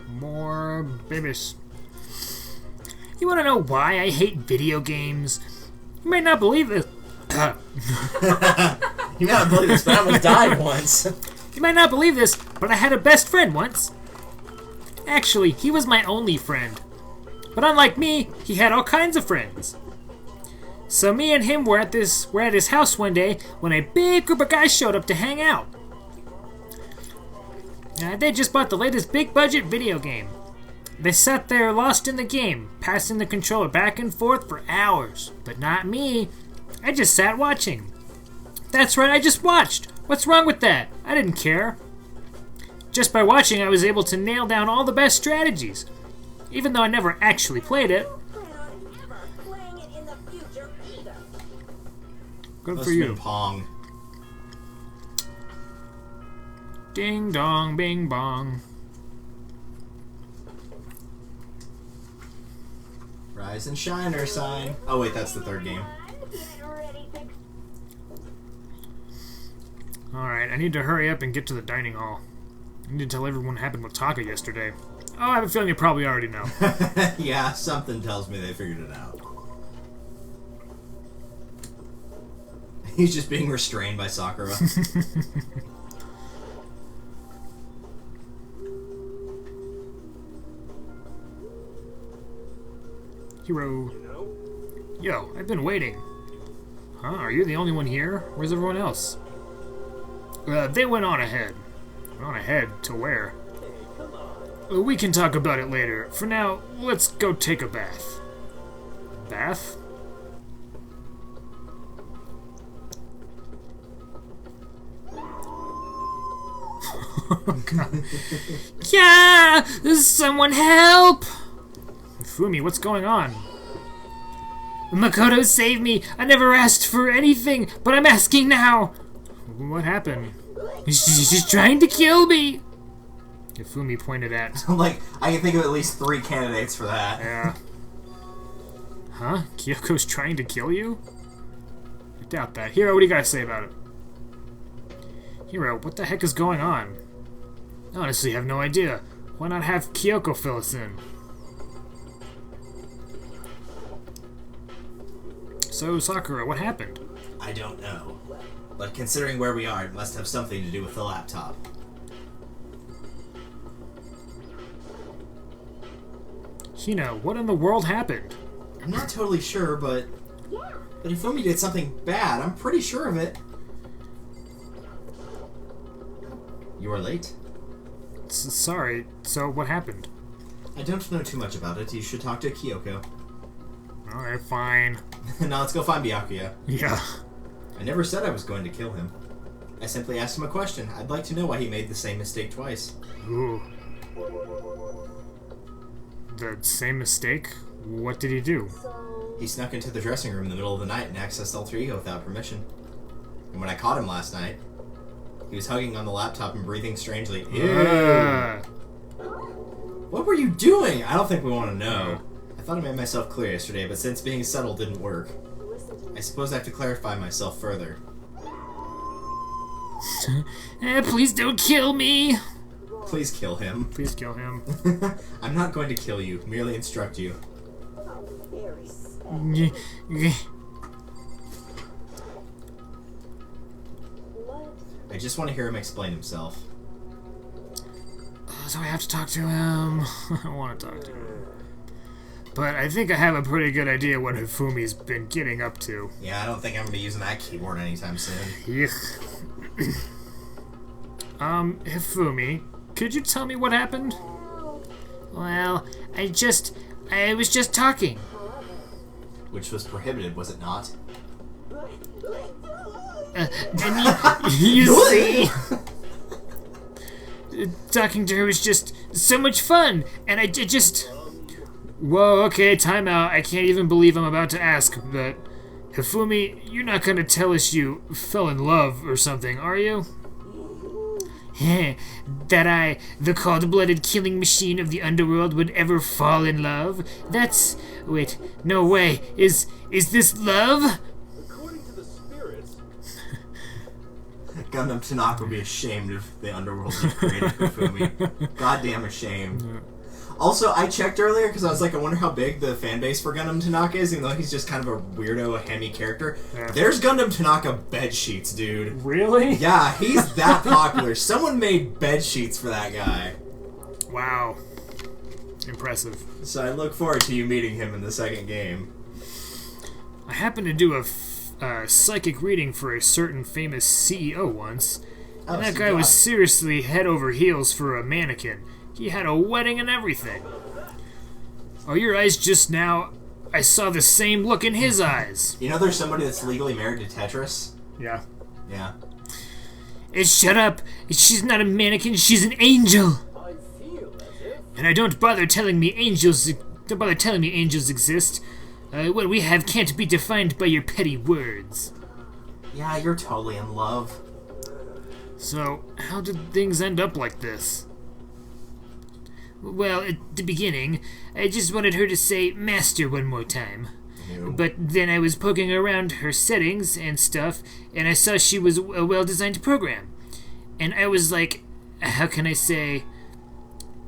More babies. You wanna know why I hate video games? You might not believe this. You might not believe this, but I almost died once. You might not believe this, but I had a best friend once. Actually, he was my only friend. But unlike me, he had all kinds of friends. So me and him were at his house one day when a big group of guys showed up to hang out. They just bought the latest big budget video game. They sat there lost in the game, passing the controller back and forth for hours. But not me. I just sat watching. That's right, I just watched. What's wrong with that? I didn't care. Just by watching, I was able to nail down all the best strategies. Even though I never actually played it. plan on ever playing it in the future either. Good Must for have you. been Pong. Ding dong, bing bong. Rise and shine or sign. Oh wait, that's the third game. Get ready to Alright, I need to hurry up and get to the dining hall. I need to tell everyone what happened with Taka yesterday. Oh, I have a feeling you probably already know. Yeah, something tells me they figured it out. He's just being restrained by Sakura. Hero. Yo, I've been waiting. Huh? Are you the only one here? Where's everyone else? They went on ahead. Went on ahead to where? We can talk about it later. For now, let's go take a bath. Bath? Oh, God. Yeah! Someone help! Fumi, what's going on? Makoto, save me! I never asked for anything, but I'm asking now! What happened? She's trying to kill me! Fumi pointed at... Like, I can think of at least 3 candidates for that. Yeah. Huh? Kyoko's trying to kill you? I doubt that. Hiro, what do you guys say about it? Hiro, what the heck is going on? I honestly have no idea. Why not have Kyoko fill us in? So, Sakura, what happened? I don't know. But considering where we are, it must have something to do with the laptop. Hina, what in the world happened? I'm not totally sure, but Yeah, But Hifumi did something bad. I'm pretty sure of it. You are late. Sorry. So what happened? I don't know too much about it. You should talk to Kyoko. Alright, fine. Now let's go find Byakuya. Yeah. I never said I was going to kill him. I simply asked him a question. I'd like to know why he made the same mistake twice. Ooh. The same mistake? What did he do? He snuck into the dressing room in the middle of the night and accessed Alter Ego without permission. And when I caught him last night, he was hugging on the laptop and breathing strangely. Ew. What were you doing? I don't think we want to know. I thought I made myself clear yesterday, but since being subtle didn't work, I suppose I have to clarify myself further. Please don't kill me! Please kill him. Please kill him. I'm not going to kill you, merely instruct you. Very sad. I just want to hear him explain himself. So I have to talk to him. I don't want to talk to him. But I think I have a pretty good idea what Hifumi's been getting up to. Yeah, I don't think I'm going to be using that keyboard anytime soon. Yuck. Hifumi, could you tell me what happened? Well, I was just talking. Which was prohibited, was it not? And you see, talking to her was just so much fun, and I just... Whoa, okay, time out. I can't even believe I'm about to ask, but... Hifumi, you're not gonna tell us you fell in love or something, are you? That I, the cold-blooded killing machine of the underworld, would ever fall in love? That's... Wait, no way. Is this love? According to the spirits, Gundam Tanaka would be ashamed of the underworld he created Hifumi. Goddamn ashamed. Also, I checked earlier because I was like, I wonder how big the fan base for Gundam Tanaka is, even though he's just kind of a weirdo, hemi character. Yeah. There's Gundam Tanaka bed sheets, dude. Really? Yeah, he's that popular. Someone made bed sheets for that guy. Wow. Impressive. So I look forward to you meeting him in the second game. I happened to do a psychic reading for a certain famous CEO once, and that guy was seriously head over heels for a mannequin. He had a wedding and everything. Oh, your eyes just now... I saw the same look in his eyes. You know there's somebody that's legally married to Tetris? Yeah. Yeah. Shut up. She's not a mannequin, she's an angel. I feel as if And don't bother telling me angels exist. What we have can't be defined by your petty words. Yeah, you're totally in love. So, how did things end up like this? Well, at the beginning, I just wanted her to say master one more time. Ew. But then I was poking around her settings and stuff, and I saw she was a well-designed program. And I was like, how can I say...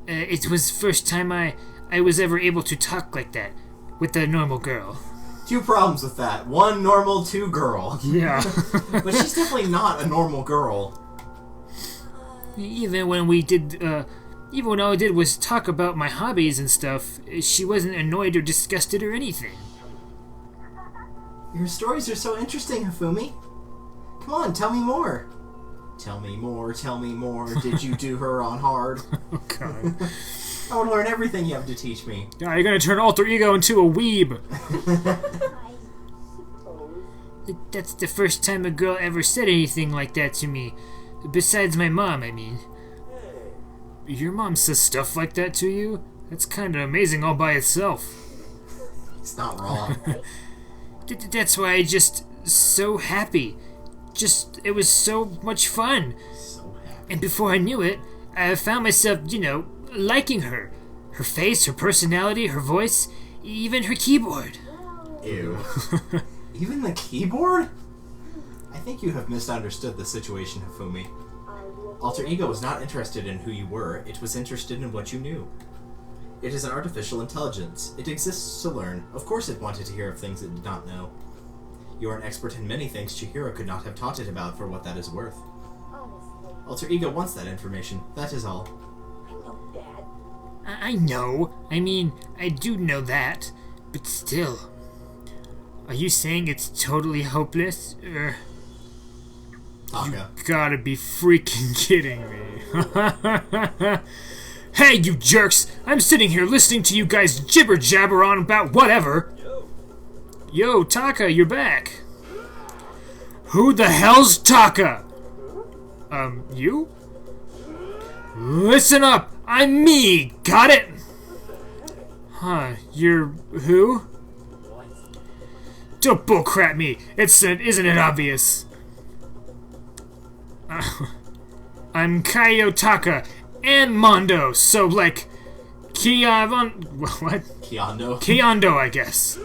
it was first time I was ever able to talk like that with a normal girl. Two problems with that. One, normal, two, girl. Yeah. But she's definitely not a normal girl. Even when all I did was talk about my hobbies and stuff, she wasn't annoyed or disgusted or anything. Your stories are so interesting, Hifumi. Come on, tell me more. Tell me more, tell me more. Did you do her on hard? Oh, God. I want to learn everything you have to teach me. Yeah, you're gonna turn Alter Ego into a weeb. That's the first time a girl ever said anything like that to me. Besides my mom, I mean. Your mom says stuff like that to you? That's kind of amazing all by itself. It's not wrong. That's why I just so happy. It was so much fun. So happy. And before I knew it, I found myself, liking her. Her face, her personality, her voice, even her keyboard. Ew. Even the keyboard? I think you have misunderstood the situation, Hifumi. Alter Ego was not interested in who you were, it was interested in what you knew. It is an artificial intelligence. It exists to learn. Of course it wanted to hear of things it did not know. You are an expert in many things Chihiro could not have taught it about for what that is worth. Alter Ego wants that information, that is all. I know. I mean, I do know that. But still. Are you saying it's totally hopeless? Taka. Gotta be freaking kidding me. Hey, you jerks! I'm sitting here listening to you guys jibber jabber on about whatever. Yo, Taka, you're back. Who the hell's Taka? You? Listen up! I'm me! Got it? Huh, you're who? Don't bullcrap me! Isn't it obvious? I'm Kaio Taka and Mondo, so like what? Kiondo, I guess.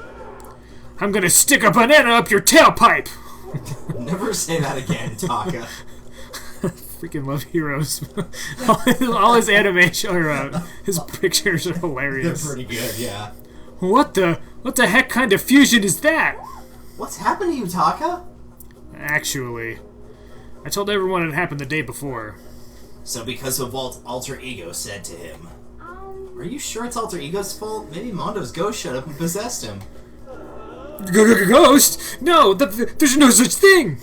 I'm gonna stick a banana up your tailpipe! Never say that again, Taka. Freaking love Heroes. all his animation or his pictures are hilarious. They're pretty good, yeah. What the heck kind of fusion is that? What's happened to you, Taka? Actually, I told everyone it happened the day before. So because of what Alter Ego said to him. Are you sure it's Alter Ego's fault? Maybe Mondo's ghost showed up and possessed him. Ghost? No, there's no such thing.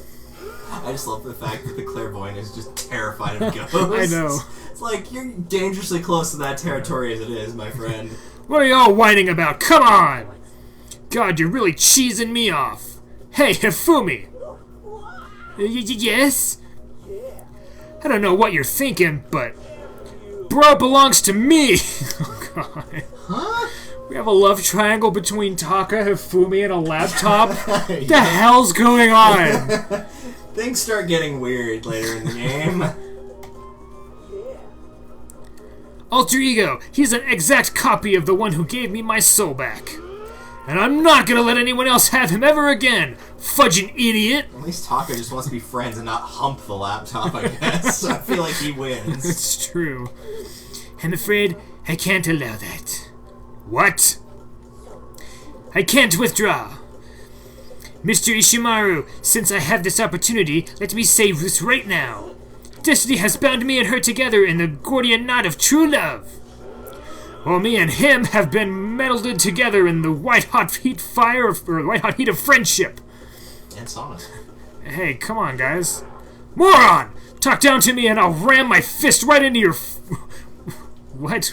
I just love the fact that the clairvoyant is just terrified of ghosts. I know. It's like, you're dangerously close to that territory as it is, my friend. What are y'all whining about? Come on! God, you're really cheesing me off. Hey, Hifumi! Yes? I don't know what you're thinking, but bro belongs to me! Oh, God. Huh? We have a love triangle between Taka, Hifumi, and a laptop? Yeah. The hell's going on? Things start getting weird later in the game. Alter Ego, he's an exact copy of the one who gave me my soul back. And I'm not gonna let anyone else have him ever again, fudging idiot! At least Taka just wants to be friends and not hump the laptop, I guess. I feel like he wins. It's true. I'm afraid I can't allow that. What? I can't withdraw. Mr. Ishimaru, since I have this opportunity, let me say this right now. Destiny has bound me and her together in the Gordian knot of true love. While me and him have been melded together in the white-hot heat of friendship. And saunas. Hey, come on, guys. Moron! Talk down to me and I'll ram my fist right into your...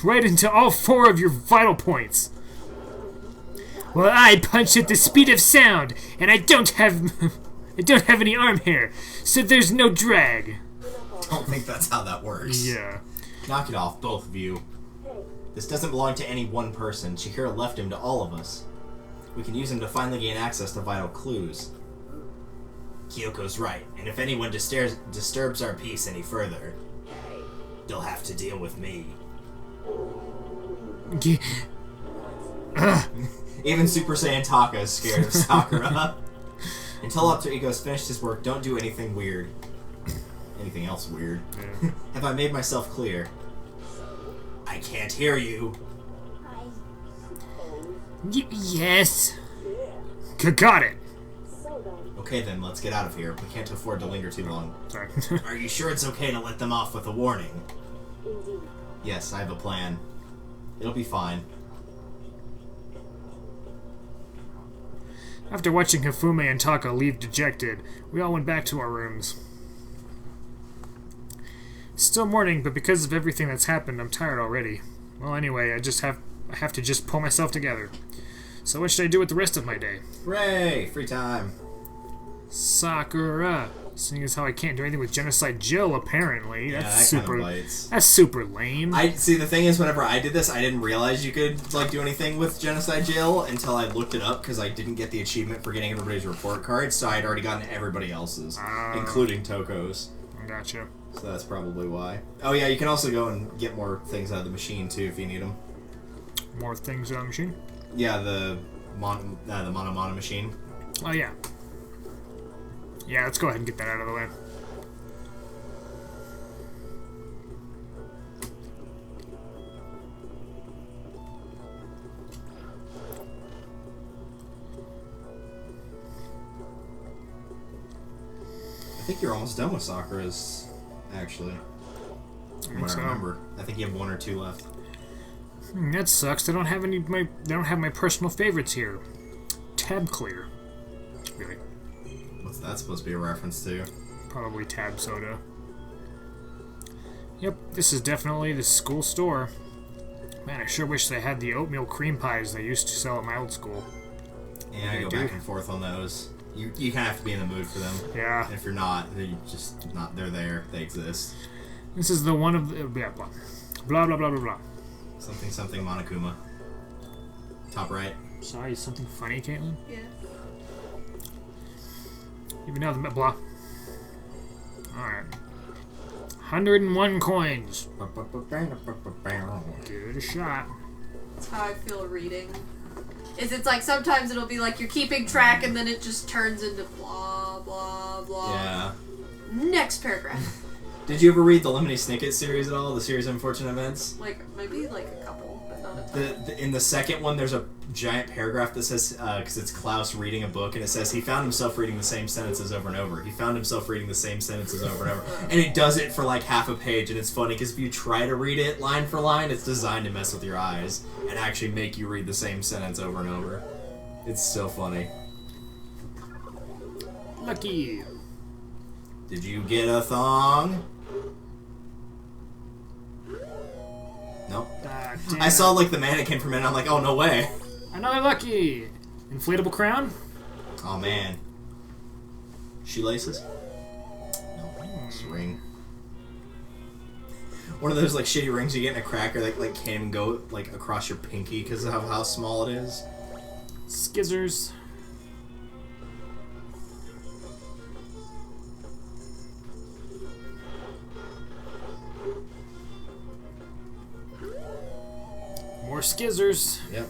right into all four of your vital points. Well, I punch at the speed of sound, and I don't have any arm hair, so there's no drag. I don't think that's how that works. Yeah. Knock it off, both of you. This doesn't belong to any one person. Chihiro left him to all of us. We can use him to finally gain access to vital clues. Kyoko's right, and if anyone disturbs our peace any further, they'll have to deal with me. Even Super Saiyan Taka is scared of Sakura. Until Alter Ego's finished his work, don't do anything weird. Anything else weird. Yeah. Have I made myself clear? I can't hear you. Yes. Got it. Okay then, let's get out of here. We can't afford to linger too long. Sorry. Are you sure it's okay to let them off with a warning? Yes, I have a plan. It'll be fine. After watching Hifumi and Taka leave dejected, we all went back to our rooms. It's still morning, but because of everything that's happened, I'm tired already. Well, anyway, I have to just pull myself together. So what should I do with the rest of my day? Hooray! Free time. Sakura. Seeing as how I can't do anything with Genocide Jill, apparently. Yeah, That's that super. kind of bites. That's super lame. I see. The thing is, whenever I did this, I didn't realize you could like do anything with Genocide Jail until I looked it up because I didn't get the achievement for getting everybody's report cards, so I had already gotten everybody else's, including Toko's. Gotcha. So that's probably why. Oh yeah, you can also go and get more things out of the machine too if you need them. More things on the machine? Yeah, the Mono machine. Oh yeah. Yeah, let's go ahead and get that out of the way. I think you're almost done with Sakura's, actually. From what I remember. I think you have one or two left. That sucks. They don't have my personal favorites here. Tab clear. Really? What's that supposed to be a reference to? Probably Tab Soda. Yep, this is definitely the school store. Man, I sure wish they had the oatmeal cream pies they used to sell at my old school. Yeah, I go back and forth on those. You kind of have to be in the mood for them. Yeah. And if you're not, they're just not. They're there. They exist. This is the one of the blah blah blah blah blah blah blah. Something Monokuma. Top right. Sorry, something funny, Caitlin? Yeah. Even now the blah. Alright. 101 coins. Give it a shot. That's how I feel reading. It's like sometimes it'll be like you're keeping track and then it just turns into blah blah blah. Yeah. Next paragraph. Did you ever read the Lemony Snicket series at all? The series of Unfortunate Events? Like maybe like a couple, but not a ton. In the second one, there's a giant paragraph that says, because it's Klaus reading a book, and it says he found himself reading the same sentences over and over. He found himself reading the same sentences over and over. And it does it for like half a page, and it's funny because if you try to read it line for line, it's designed to mess with your eyes and actually make you read the same sentence over and over. It's so funny. Lucky. Did you get a thong? Nope. Damn I it. saw like the mannequin for a minute. I'm like, oh no way. Another lucky. Inflatable crown? Oh man. Shoelaces? No, just a ring. One of those like shitty rings you get in a cracker that like can't even go like across your pinky because of how small it is. Skizzers. More skizzers. Yep.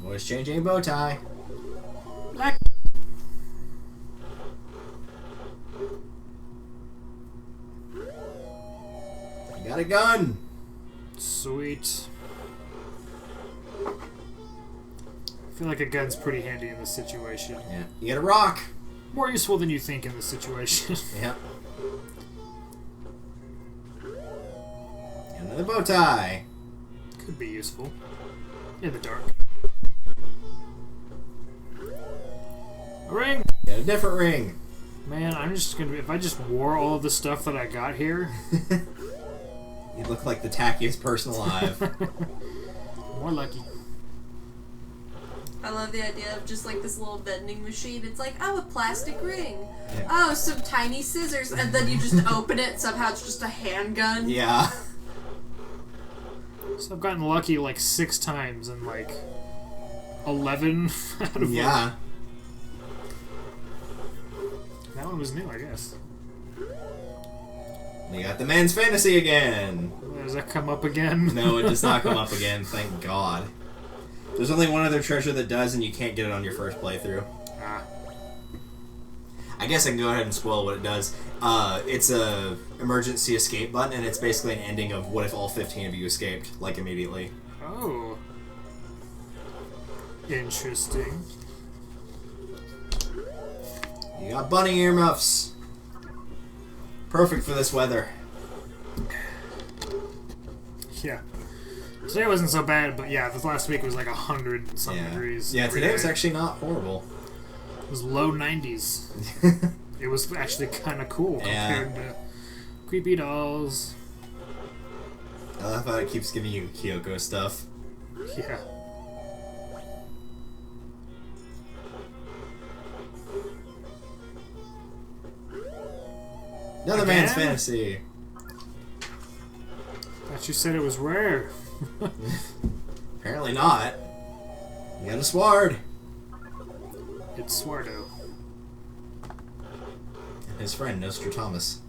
Voice changing bow tie. Black. You got a gun. Sweet. I feel like a gun's pretty handy in this situation. Yeah. You get a rock. More useful than you think in this situation. Yep. And another bow tie. Could be useful. In the dark. A ring! Get a different ring. Man, I'm just gonna. If I just wore all of the stuff that I got here. You look like the tackiest person alive. More lucky. I love the idea of just like this little vending machine. It's like, oh, a plastic ring. Yeah. Oh, some tiny scissors. And then you just open it. Somehow it's just a handgun. Yeah. So I've gotten lucky like 6 times and like 11 out of Yeah. That one was new, I guess. You got the man's fantasy again. Does that come up again? No, it does not come up again, thank God. There's only one other treasure that does, and you can't get it on your first playthrough. Ah. I guess I can go ahead and spoil what it does. It's a emergency escape button, and it's basically an ending of what if all 15 of you escaped, like, immediately. Oh. Interesting. You got bunny earmuffs. Perfect for this weather. Yeah. Today wasn't so bad, but yeah, this last week was like 100 some degrees. Yeah, every today was day. actually not horrible. It was low 90s. It was actually kind of cool Yeah. compared to creepy dolls. I love how it keeps giving you Kyoko stuff. Yeah. Another Again? man's fantasy. Thought you said it was rare. Apparently not. You got a sword. It's Swardo. And his friend, Nostradamus.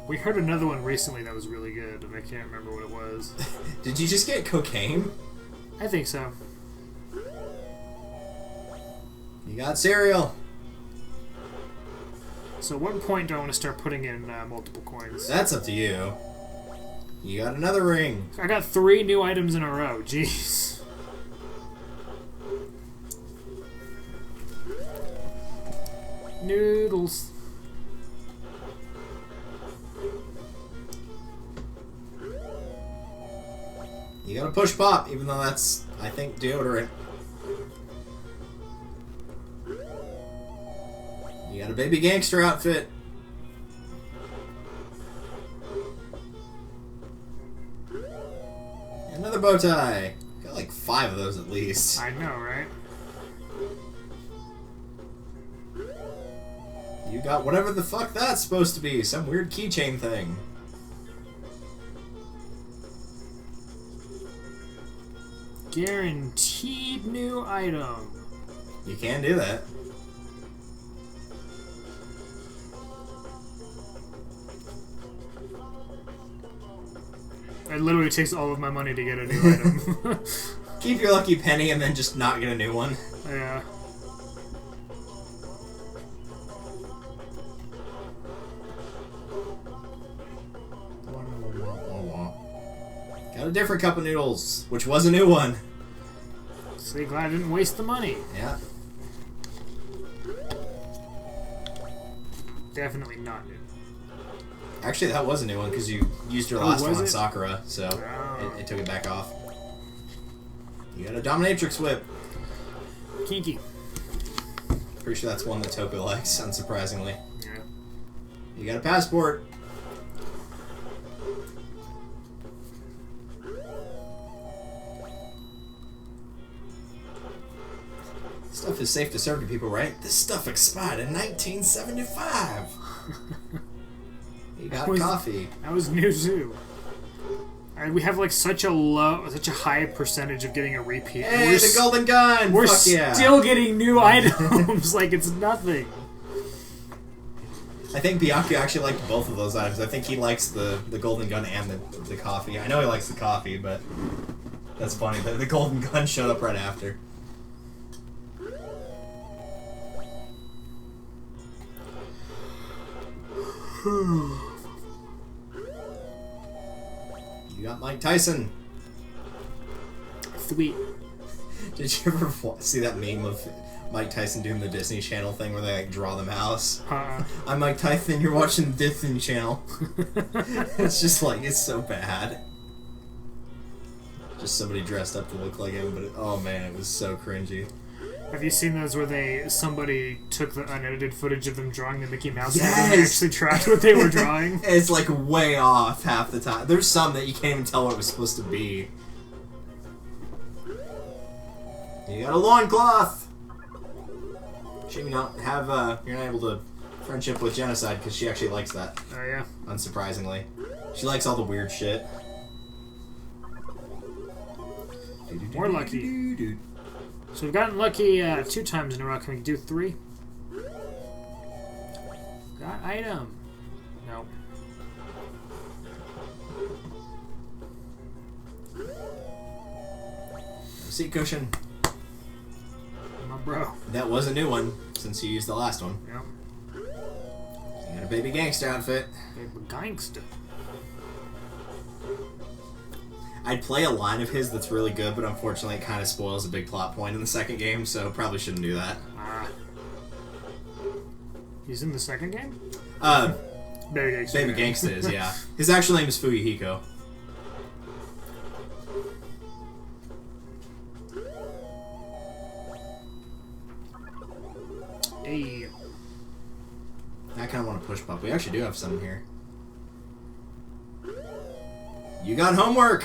We heard another one recently that was really good, and I can't remember what it was. Did you just get cocaine? I think so. You got cereal. So at what point do I want to start putting in multiple coins? That's up to you. You got another ring. I got 3 new items in a row. Jeez. noodles. You gotta push pop, even though that's, I think, deodorant. You got a baby gangster outfit. Another bow tie. Got like 5 of those at least. I know, right? You got whatever the fuck that's supposed to be. Some weird keychain thing. Guaranteed new item. You can do that. It literally takes all of my money to get a new item. Keep your lucky penny and then just not get a new one. Yeah. Got a different cup of noodles, which was a new one. So glad I didn't waste the money. Yeah. Definitely not new. Actually, that was a new one because you used your last one was on it? Sakura, so Oh. it took it back off. You got a dominatrix whip. Kinky. Pretty sure that's one that Toko likes, unsurprisingly. Yeah. You got a passport. Stuff is safe to serve to people, right? This stuff expired in 1975. You got coffee. That was new too. We have like such a high percentage of getting a repeat. Hey, the golden gun! We're Fuck yeah. still getting new items like it's nothing. I think Byakuya actually liked both of those items. I think he likes the golden gun and the coffee. I know he likes the coffee, but that's funny. The golden gun showed up right after. You got Mike Tyson. Sweet. Did you ever see that meme of Mike Tyson doing the Disney Channel thing where they like draw the mouse? I'm Mike Tyson, you're watching the Disney Channel. It's just like, it's so bad. Just somebody dressed up to look like him, but oh man, it was so cringy. Have you seen those where somebody took the unedited footage of them drawing the Mickey Mouse Yes! and they actually tracked what they were drawing? It's like way off half the time. There's some that you can't even tell what it was supposed to be. You got a loincloth! Shame you don't have, you're not able to friendship with Genocide because she actually likes that. Oh, yeah. Unsurprisingly. She likes all the weird shit. More lucky. So we've gotten lucky 2 times in a row. Can we do 3? Got item. No. Seat cushion. My bro. That was a new one since you used the last one. Yep. You got a baby gangster outfit. Baby gangster. I'd play a line of his that's really good, but unfortunately it kind of spoils a big plot point in the second game, so probably shouldn't do that. He's in the second game? Baby Gangsta. Gangsta is, yeah. His actual name is Fuyuhiko. Hey. I kind of want to push pop. We actually do have some here. You got homework!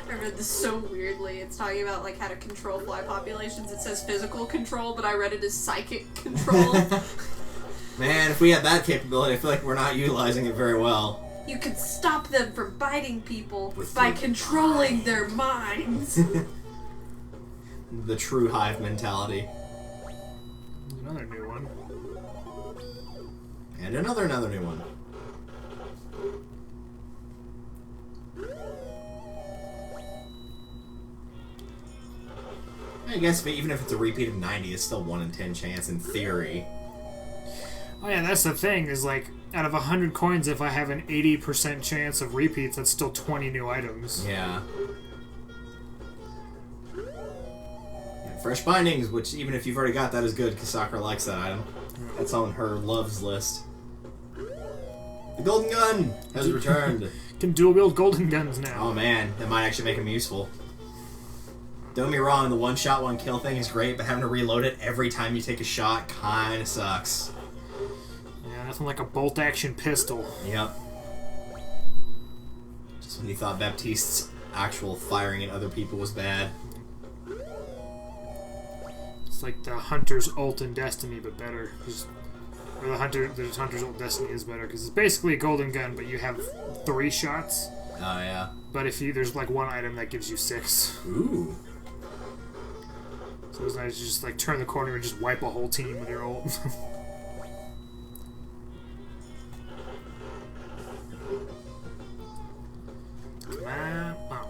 I read this so weirdly. It's talking about like how to control fly populations. It says physical control, but I read it as psychic control. Man, if we had that capability, I feel like we're not utilizing it very well. You could stop them from biting people With by your controlling their minds. The true hive mentality. Another new one. And another new one. I guess even if it's a repeat of 90, it's still 1 in 10 chance in theory. Oh yeah, that's the thing, is like, out of 100 coins, if I have an 80% chance of repeats, that's still 20 new items. Yeah. Fresh bindings, which even if you've already got that is good because Sakura likes that item. That's on her loves list. The golden gun has returned. Can dual wield golden guns now. Oh man, that might actually make him useful. Don't get me wrong, the one shot, one kill thing is great, but having to reload it every time you take a shot kinda sucks. Yeah, nothing like a bolt action pistol. Yep. Just when you thought Baptiste's actual firing at other people was bad. It's like the Hunter's ult in Destiny, but better. Or the Hunter's ult in Destiny is better because it's basically a golden gun, but you have 3 shots. Oh yeah. But if there's like one item that gives you 6. Ooh. So it's nice to just like turn the corner and just wipe a whole team with your ult. Come on. Oh.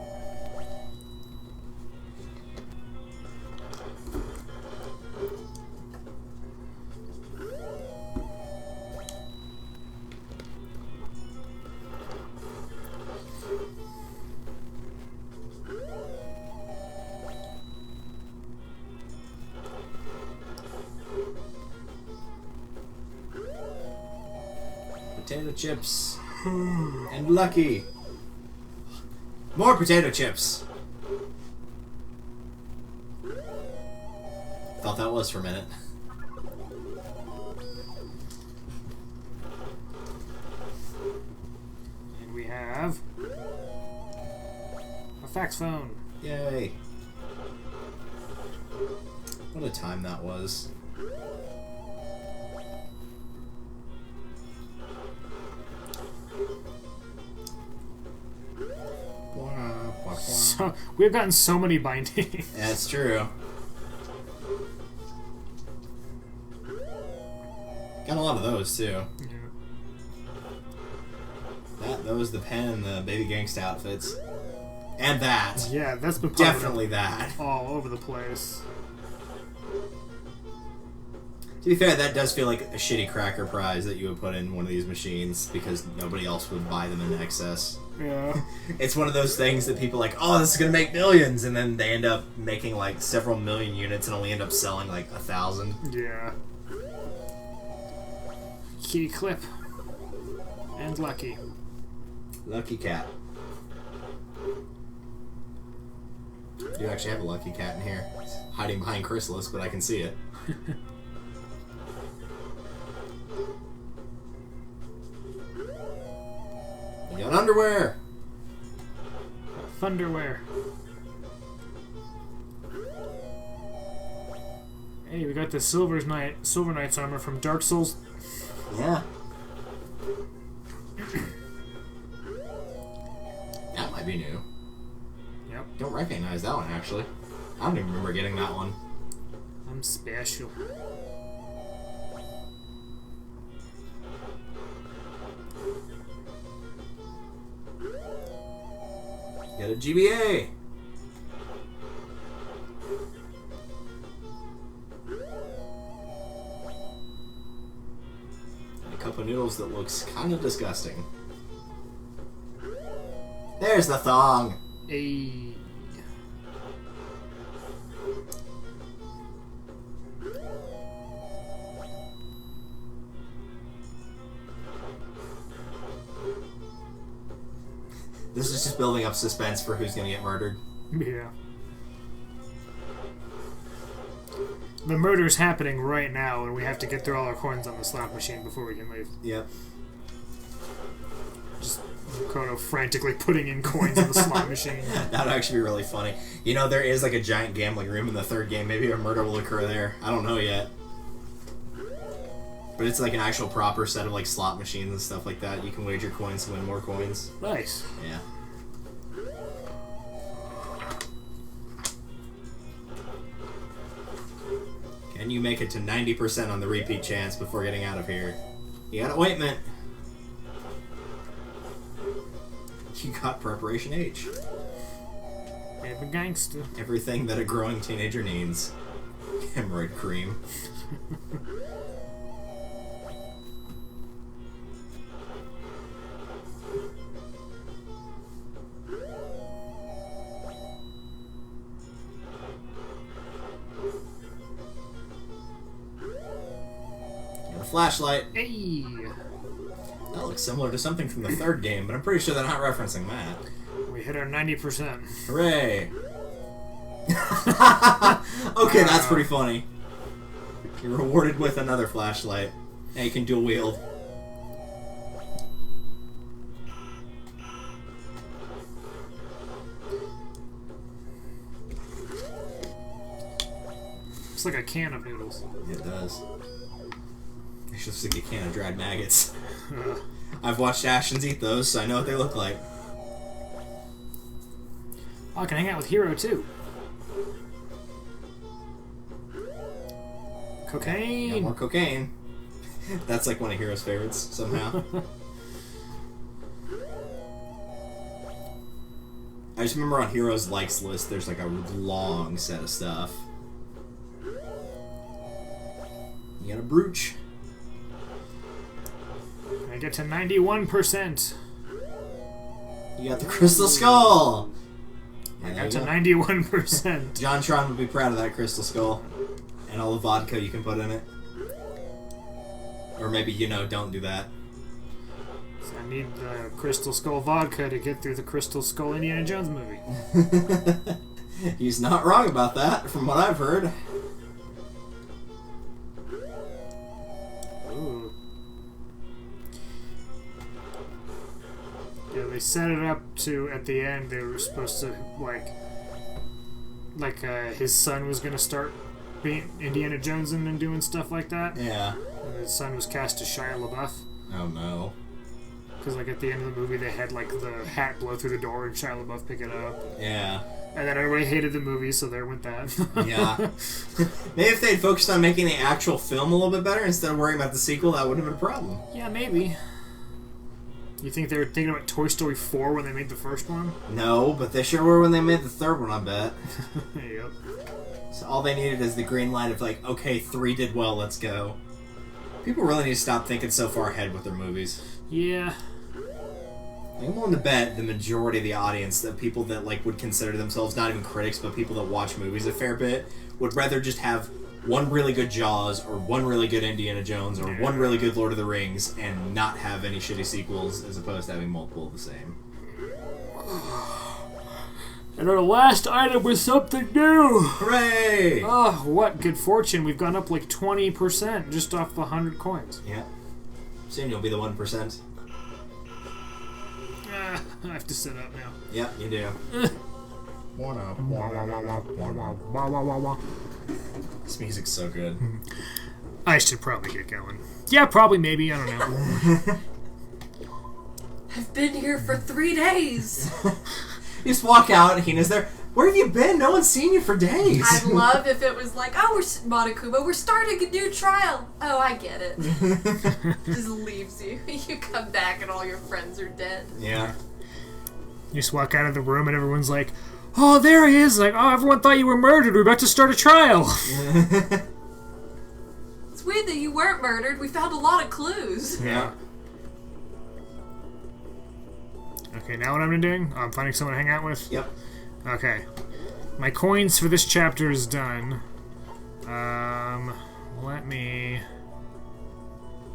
Potato chips. And Lucky. More potato chips. Thought that was for a minute. And we have a fax phone. Yay. What a time that was. So we've gotten so many bindings. Yeah, it's true. Got a lot of those too. Yeah. Those, the pen, and the baby gangsta outfits. And that. Yeah, that's been popping up Definitely that. all over the place. To be fair, that does feel like a shitty cracker prize that you would put in one of these machines because nobody else would buy them in excess. Yeah. It's one of those things that people are like, oh, this is gonna make millions, and then they end up making like several million units and only end up selling like 1,000. Yeah. Kitty Clip. And Lucky. Lucky cat. You actually have a lucky cat in here. It's hiding behind Chrysalis, but I can see it. You got underwear! Thunderwear. Hey, we got the Silver Knight's armor from Dark Souls. Yeah. That might be new. Yep. Don't recognize that one, actually. I don't even remember getting that one. I'm special. Got a GBA! And a cup of noodles that looks kind of disgusting. There's the thong! A. This is just building up suspense for who's gonna get murdered. Yeah. The murder's happening right now, and we have to get through all our coins on the slot machine before we can leave. Yep. Just Kono frantically putting in coins in the slot machine. That would actually be really funny. You know, there is like a giant gambling room in the third game. Maybe a murder will occur there. I don't know yet. But it's like an actual proper set of like slot machines and stuff like that. You can wager coins to win more coins. Nice. Yeah. Can you make it to 90% on the repeat chance before getting out of here? You got ointment. You got preparation H. Baby gangster. Everything that a growing teenager needs. Hemorrhoid cream. flashlight. Hey. That looks similar to something from the third game, but I'm pretty sure they're not referencing that. We hit our 90%. Hooray! Okay, that's pretty funny. You're rewarded with another flashlight. And you can dual wield. It's like a can of noodles. It does. It looks like a can of dried maggots. I've watched Ashens eat those, so I know what they look like. Oh, I can hang out with Hero too. Cocaine. Yeah, more cocaine. That's like one of Hero's favorites somehow. I just remember on Hero's likes list, there's like a long set of stuff. You got a brooch. I get to 91%. You got the crystal skull. I Yeah, got to there 91%. John Tron would be proud of that crystal skull. And all the vodka you can put in it. Or maybe, don't do that. So I need the Crystal Skull vodka to get through the Crystal Skull Indiana Jones movie. He's not wrong about that, from what I've heard. Ooh. Yeah, they set it up to, at the end, they were supposed to, his son was going to start being Indiana Jones and doing stuff like that. Yeah. And his son was cast as Shia LaBeouf. Oh no. Because, at the end of the movie, they had, the hat blow through the door and Shia LaBeouf pick it up. Yeah. And then everybody hated the movie, so there went that. Yeah. Maybe if they'd focused on making the actual film a little bit better instead of worrying about the sequel, that wouldn't have been a problem. Yeah, maybe. You think they were thinking about Toy Story 4 when they made the first one? No, but they sure were when they made the third one, I bet. Yep. So all they needed is the green light of okay, 3 did well, let's go. People really need to stop thinking so far ahead with their movies. Yeah. I'm willing to bet the majority of the audience, the people that would consider themselves not even critics, but people that watch movies a fair bit, would rather just have one really good Jaws, or one really good Indiana Jones, or one really good Lord of the Rings, and not have any shitty sequels, as opposed to having multiple of the same. And our last item was something new! Hooray! Oh, what good fortune. We've gone up 20% just off the 100 coins. Yeah. Soon you'll be the 1%. I have to sit up now. Yep, you do. This music's so good. I should probably get going. Yeah, probably, maybe, I don't know. I've been here for 3 days. You just walk out and Hina's there. Where have you been? No one's seen you for days. I'd love if it was oh, Monokuma, we're starting a new trial. Oh, I get it. Just leaves you. You come back and all your friends are dead. Yeah. You just walk out of the room and everyone's like, oh, there he is. Oh, everyone thought you were murdered. We're about to start a trial. It's weird that you weren't murdered. We found a lot of clues. Yeah. Okay, now what I'm doing? I'm finding someone to hang out with? Yep. Okay. My coins for this chapter is done. Let me...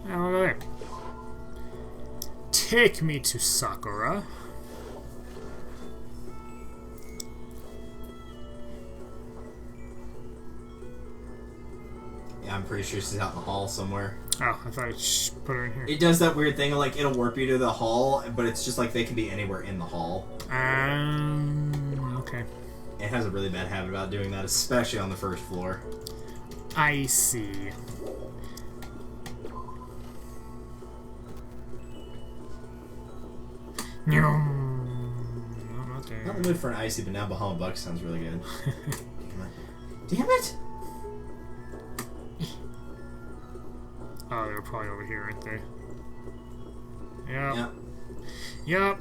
Oh, there. Take me to Sakura. Yeah, I'm pretty sure she's out in the hall somewhere. Oh, I thought I put her in here. It does that weird thing of it'll warp you to the hall, but it's just they can be anywhere in the hall. Okay. It has a really bad habit about doing that, especially on the first floor. I see. No, not there. Not in the mood for an icy, but now Bahama Buck sounds really good. Damn it! Oh, they're probably over here, aren't they? Yep. Yep. Yep.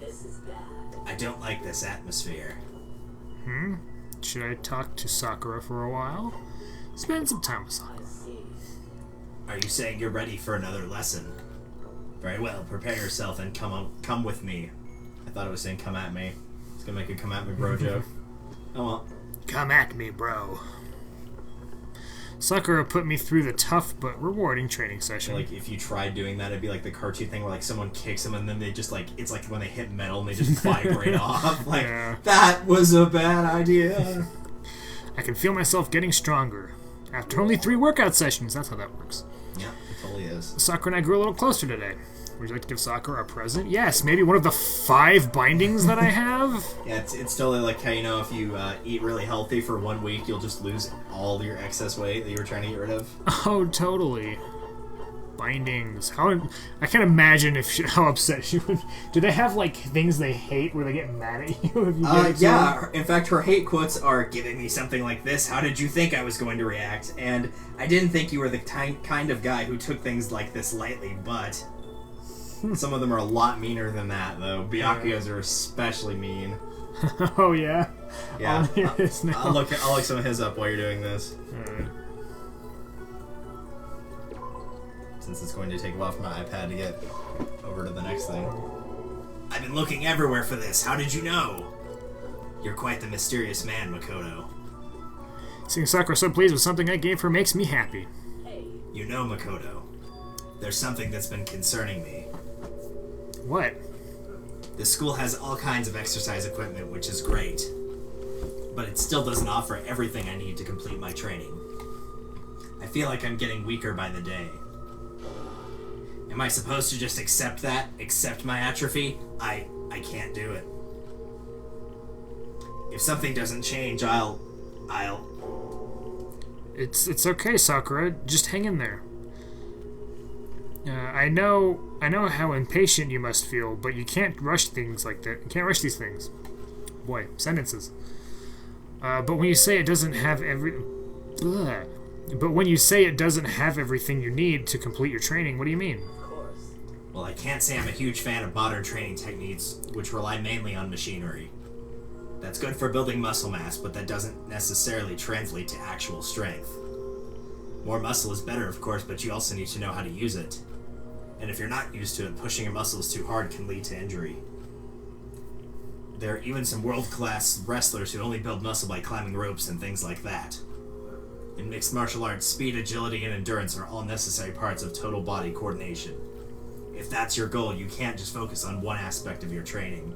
This is bad. I don't like this atmosphere. Should I talk to Sakura for a while? Spend some time with Sakura. Are you saying you're ready for another lesson? Very well, prepare yourself and come with me. I thought it was saying come at me. It's gonna make a come at me bro joke. Oh well. Come at me, bro. Sakura put me through the tough but rewarding training session. Like, if you tried doing that, it'd be like the cartoon thing where, like, someone kicks them and then they just, like, it's like when they hit metal and they just vibrate off. Like, Yeah. that was a bad idea. I can feel myself getting stronger. After only 3 workout sessions, that's how that works. Yeah, it totally is. Sakura and I grew a little closer today. Would you like to give Sakura a present? Yes, maybe one of the 5 bindings that I have? Yeah, it's still like how, you know, if you eat really healthy for 1 week, you'll just lose all your excess weight that you were trying to get rid of. Oh, totally. Bindings. I can't imagine how upset she would. Do they have, like, things they hate where they get mad at you if you get it to Yeah, them? in fact, her hate quotes are, "Giving me something like this, how did you think I was going to react? And I didn't think you were the kind of guy who took things like this lightly, but..." Some of them are a lot meaner than that, though. Byakuya's are especially mean. Oh, yeah? Yeah, I'll hear this now. I'll look some of his up while you're doing this. Alright. Since it's going to take a while for my iPad to get over to the next thing. I've been looking everywhere for this. How did you know? You're quite the mysterious man, Makoto. Seeing Sakura so pleased with something I gave her makes me happy. You know, Makoto, there's something that's been concerning me. What? The school has all kinds of exercise equipment, which is great. But it still doesn't offer everything I need to complete my training. I feel like I'm getting weaker by the day. Am I supposed to just accept that? Accept my atrophy? I can't do it. If something doesn't change, I'll... It's okay, Sakura. Just hang in there. I know how impatient you must feel, but you can't rush things like that. You can't rush these things. Boy, sentences. But when you say it doesn't have But when you say it doesn't have everything you need to complete your training, what do you mean? Well, I can't say I'm a huge fan of modern training techniques, which rely mainly on machinery. That's good for building muscle mass, but that doesn't necessarily translate to actual strength. More muscle is better, of course, but you also need to know how to use it. And if you're not used to it, pushing your muscles too hard can lead to injury. There are even some world-class wrestlers who only build muscle by climbing ropes and things like that. In mixed martial arts, speed, agility, and endurance are all necessary parts of total body coordination. If that's your goal, you can't just focus on one aspect of your training.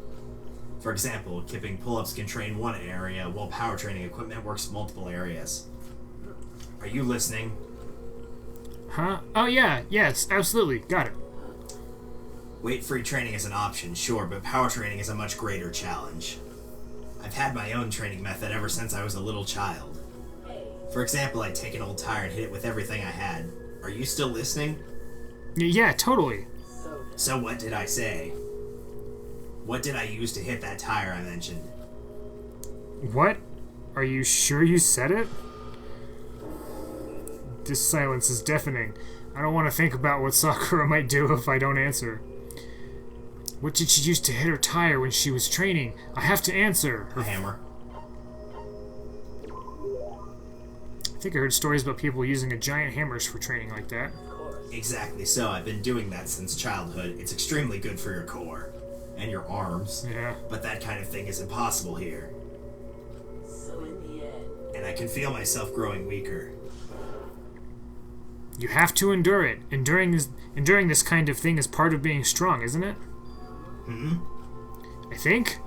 For example, kipping pull-ups can train one area, while power training equipment works multiple areas. Are you listening? Huh? Oh, yeah. Yes, absolutely. Got it. Weight-free training is an option, sure, but power training is a much greater challenge. I've had my own training method ever since I was a little child. For example, I'd take an old tire and hit it with everything I had. Are you still listening? Yeah, totally. So what did I say? What did I use to hit that tire I mentioned? What? Are you sure you said it? This silence is deafening. I don't want to think about what Sakura might do if I don't answer. What did she use to hit her tire when she was training? I have to answer. A hammer. I think I heard stories about people using a giant hammers for training like that. Exactly so. I've been doing that since childhood. It's extremely good for your core. And your arms. Yeah. But that kind of thing is impossible here. So in the end, And I can feel myself growing weaker. You have to endure it. Enduring this kind of thing is part of being strong, isn't it? I think.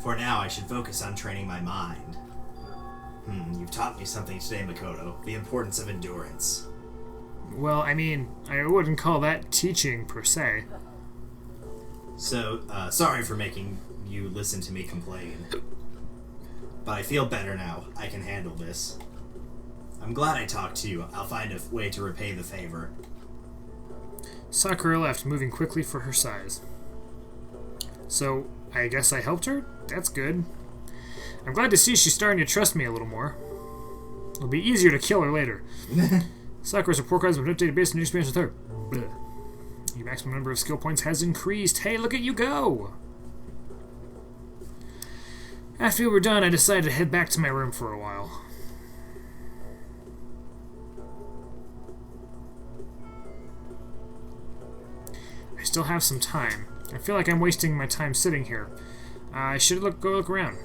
For now, I should focus on training my mind. You've taught me something today, Makoto. The importance of endurance. Well, I mean, I wouldn't call that teaching per se. So, sorry for making you listen to me complain. But I feel better now. I can handle this. I'm glad I talked to you. I'll find a way to repay the favor. Sakura left, moving quickly for her size. So, I guess I helped her? That's good. I'm glad to see she's starting to trust me a little more. It'll be easier to kill her later. Sakura's report cards have been updated based on your experience with her. Blech. Your maximum number of skill points has increased. Hey, look at you go! After we were done, I decided to head back to my room for a while. I still have some time. I feel like I'm wasting my time sitting here. I should go look around.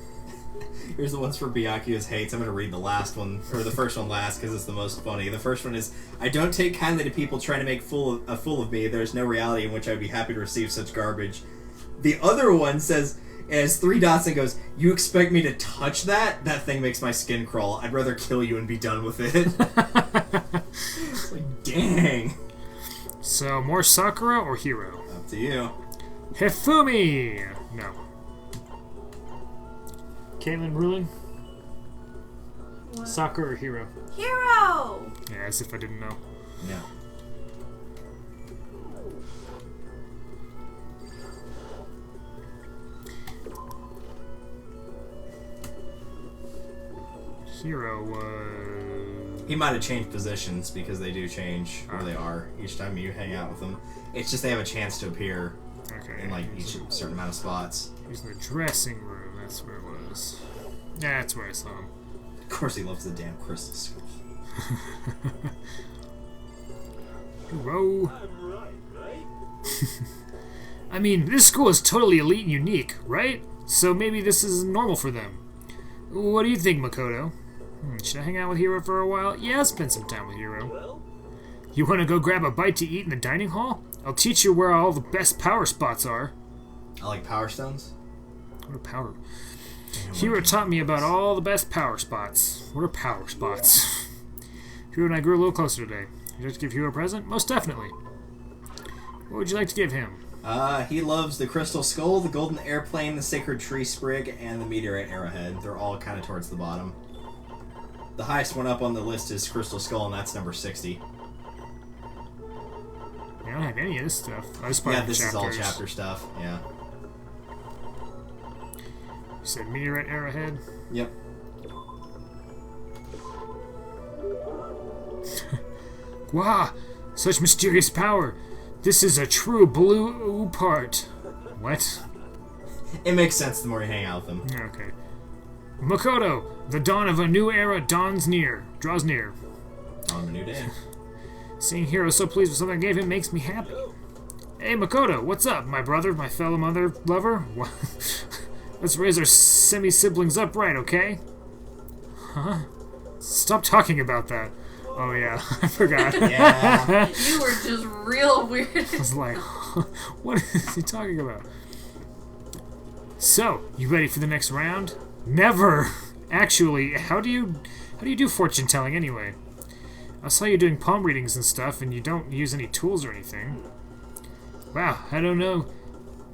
Here's the ones for Byakuya's hates. I'm gonna read the last one, or the first one last, because it's the most funny. The first one is, I don't take kindly to people trying to make a fool of me. There's no reality in which I would be happy to receive such garbage. The other one says, it has 3 dots and goes, you expect me to touch that? That thing makes my skin crawl. I'd rather kill you and be done with it. It's like, dang. So, more Sakura or Hiro? Up to you. Hifumi! No. Caitlin ruling? What? Sakura or Hiro? Hero! Yeah, as if I didn't know. No. Hero was... He might have changed positions because they do change where they are each time you hang out with them. It's just they have a chance to appear Okay. in like each certain amount of spots. He's in the dressing room. That's where it was. Yeah, that's where I saw him. Of course, he loves the damn crystal skull. Hero. I'm right, right? I mean, this school is totally elite and unique, right? So maybe this is normal for them. What do you think, Makoto? Should I hang out with Hiro for a while? Yeah, I'll spend some time with Hiro. Well, You want to go grab a bite to eat in the dining hall? I'll teach you where all the best power spots are. I like Power Stones. What are power? Hiro taught me about all the best power spots. What are power spots? Hiro and I grew a little closer today. Would you like to give Hiro a present? Most definitely. What would you like to give him? He loves the crystal skull, the golden airplane, the sacred tree sprig, and the meteorite arrowhead. They're all kind of towards the bottom. The highest one up on the list is crystal skull, and that's number 60. I don't have any of this stuff. I just Yeah, this is all chapter stuff. Yeah. You said meteorite arrowhead? Yep. Wow, such mysterious power. This is a true blue part. What? It makes sense the more you hang out with them. Okay. Makoto, the dawn of a new era draws near. On a new day. Seeing Hiro so pleased with something I gave him makes me happy. Hey Makoto, what's up, my brother, my fellow mother lover? What? Let's raise our semi-siblings up right, okay? Huh? Stop talking about that. Oh yeah, I forgot. Yeah. You were just real weird. I was like, what is he talking about? So, you ready for the next round? Never! Actually, how do you do fortune telling anyway? I saw you doing palm readings and stuff, and you don't use any tools or anything. Wow, I don't know.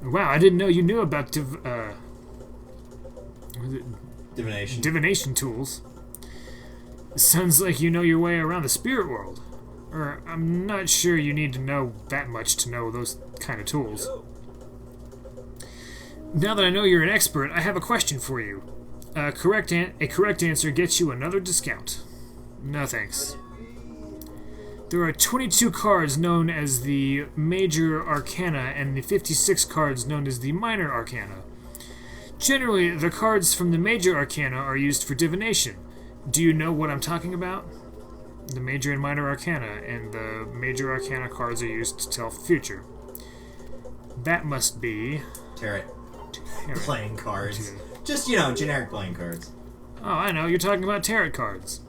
Wow, I didn't know you knew about Divination. divination tools. Sounds like you know your way around the spirit world. Or, I'm not sure you need to know that much to know those kind of tools. Now that I know you're an expert, I have a question for you. A correct answer gets you another discount. No thanks. There are 22 cards known as the Major Arcana and the 56 cards known as the Minor Arcana. Generally, the cards from the Major Arcana are used for divination. Do you know what I'm talking about? The Major and Minor Arcana, and the Major Arcana cards are used to tell the future. That must be... Tarot. Tarot. Playing cards. Tarot. Just, generic playing cards. Oh, I know, you're talking about tarot cards.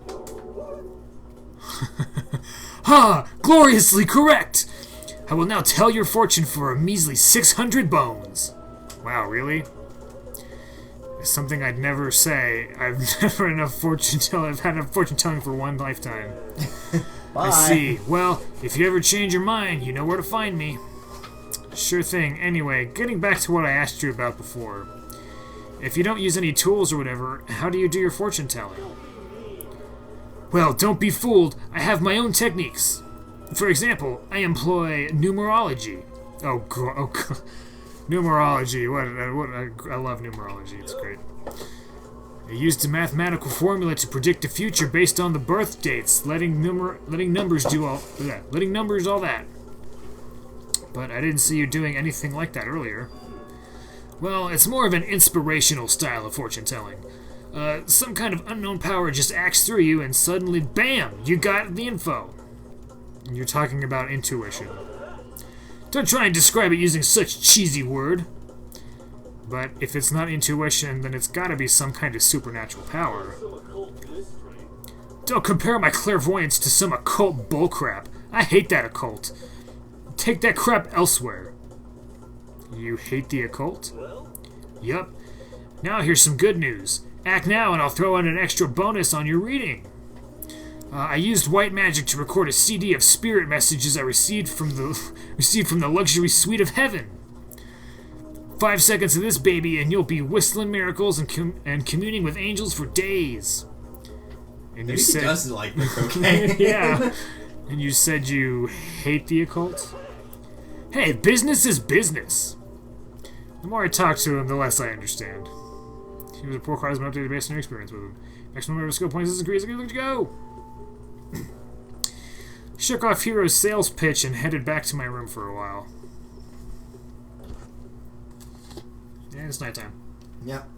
Ha! Gloriously correct! I will now tell your fortune for a measly 600 bones. Wow, really? Something I'd never say. I've never enough fortune telling. I've had enough fortune telling for one lifetime. Bye. I see. Well, if you ever change your mind, you know where to find me. Sure thing. Anyway, getting back to what I asked you about before. If you don't use any tools or whatever, how do you do your fortune telling? Well, don't be fooled. I have my own techniques. For example, I employ numerology. Oh, God. Numerology. I love numerology. It's great. I used a mathematical formula to predict the future based on the birth dates, letting numbers all that. But I didn't see you doing anything like that earlier. Well, it's more of an inspirational style of fortune telling. Some kind of unknown power just acts through you, and suddenly, bam! You got the info. And you're talking about intuition. Don't try and describe it using such cheesy word. But if it's not intuition, then it's gotta be some kind of supernatural power. Some occult mystery. Don't compare my clairvoyance to some occult bullcrap. I hate that occult. Take that crap elsewhere. You hate the occult? Well, Yup. Now here's some good news. Act now and I'll throw in an extra bonus on your reading. I used white magic to record a CD of spirit messages I received from the luxury suite of heaven. 5 seconds of this baby and you'll be whistling miracles and communing with angels for days. And Maybe he does like the cocaine. yeah. And you said you hate the occult? Hey, business is business. The more I talk to him, the less I understand. He was a poor card, updated based on your experience with him. Next number of skill points is increased. Look to go. Shook off Hero's sales pitch and headed back to my room for a while. Yeah, it's nighttime. Yep.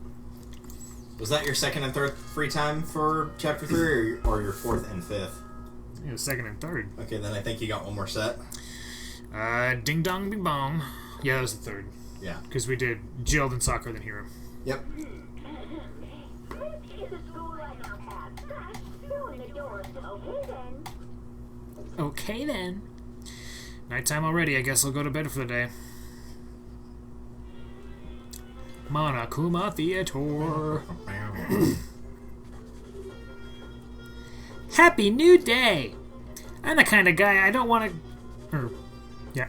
Was that your second and third free time for chapter 3, or your fourth and fifth? Yeah, second and third. Okay, then I think you got one more set. Ding dong bing bong. Yeah, that was the third. Yeah. Because we did Jill, then Soccer, then Hero. Yep. It's a school I now have. Through in the door. Okay then. Okay then. Nighttime already. I guess I'll go to bed for the day. Monokuma Theater. Happy New Day! I'm the kind of guy I don't want to...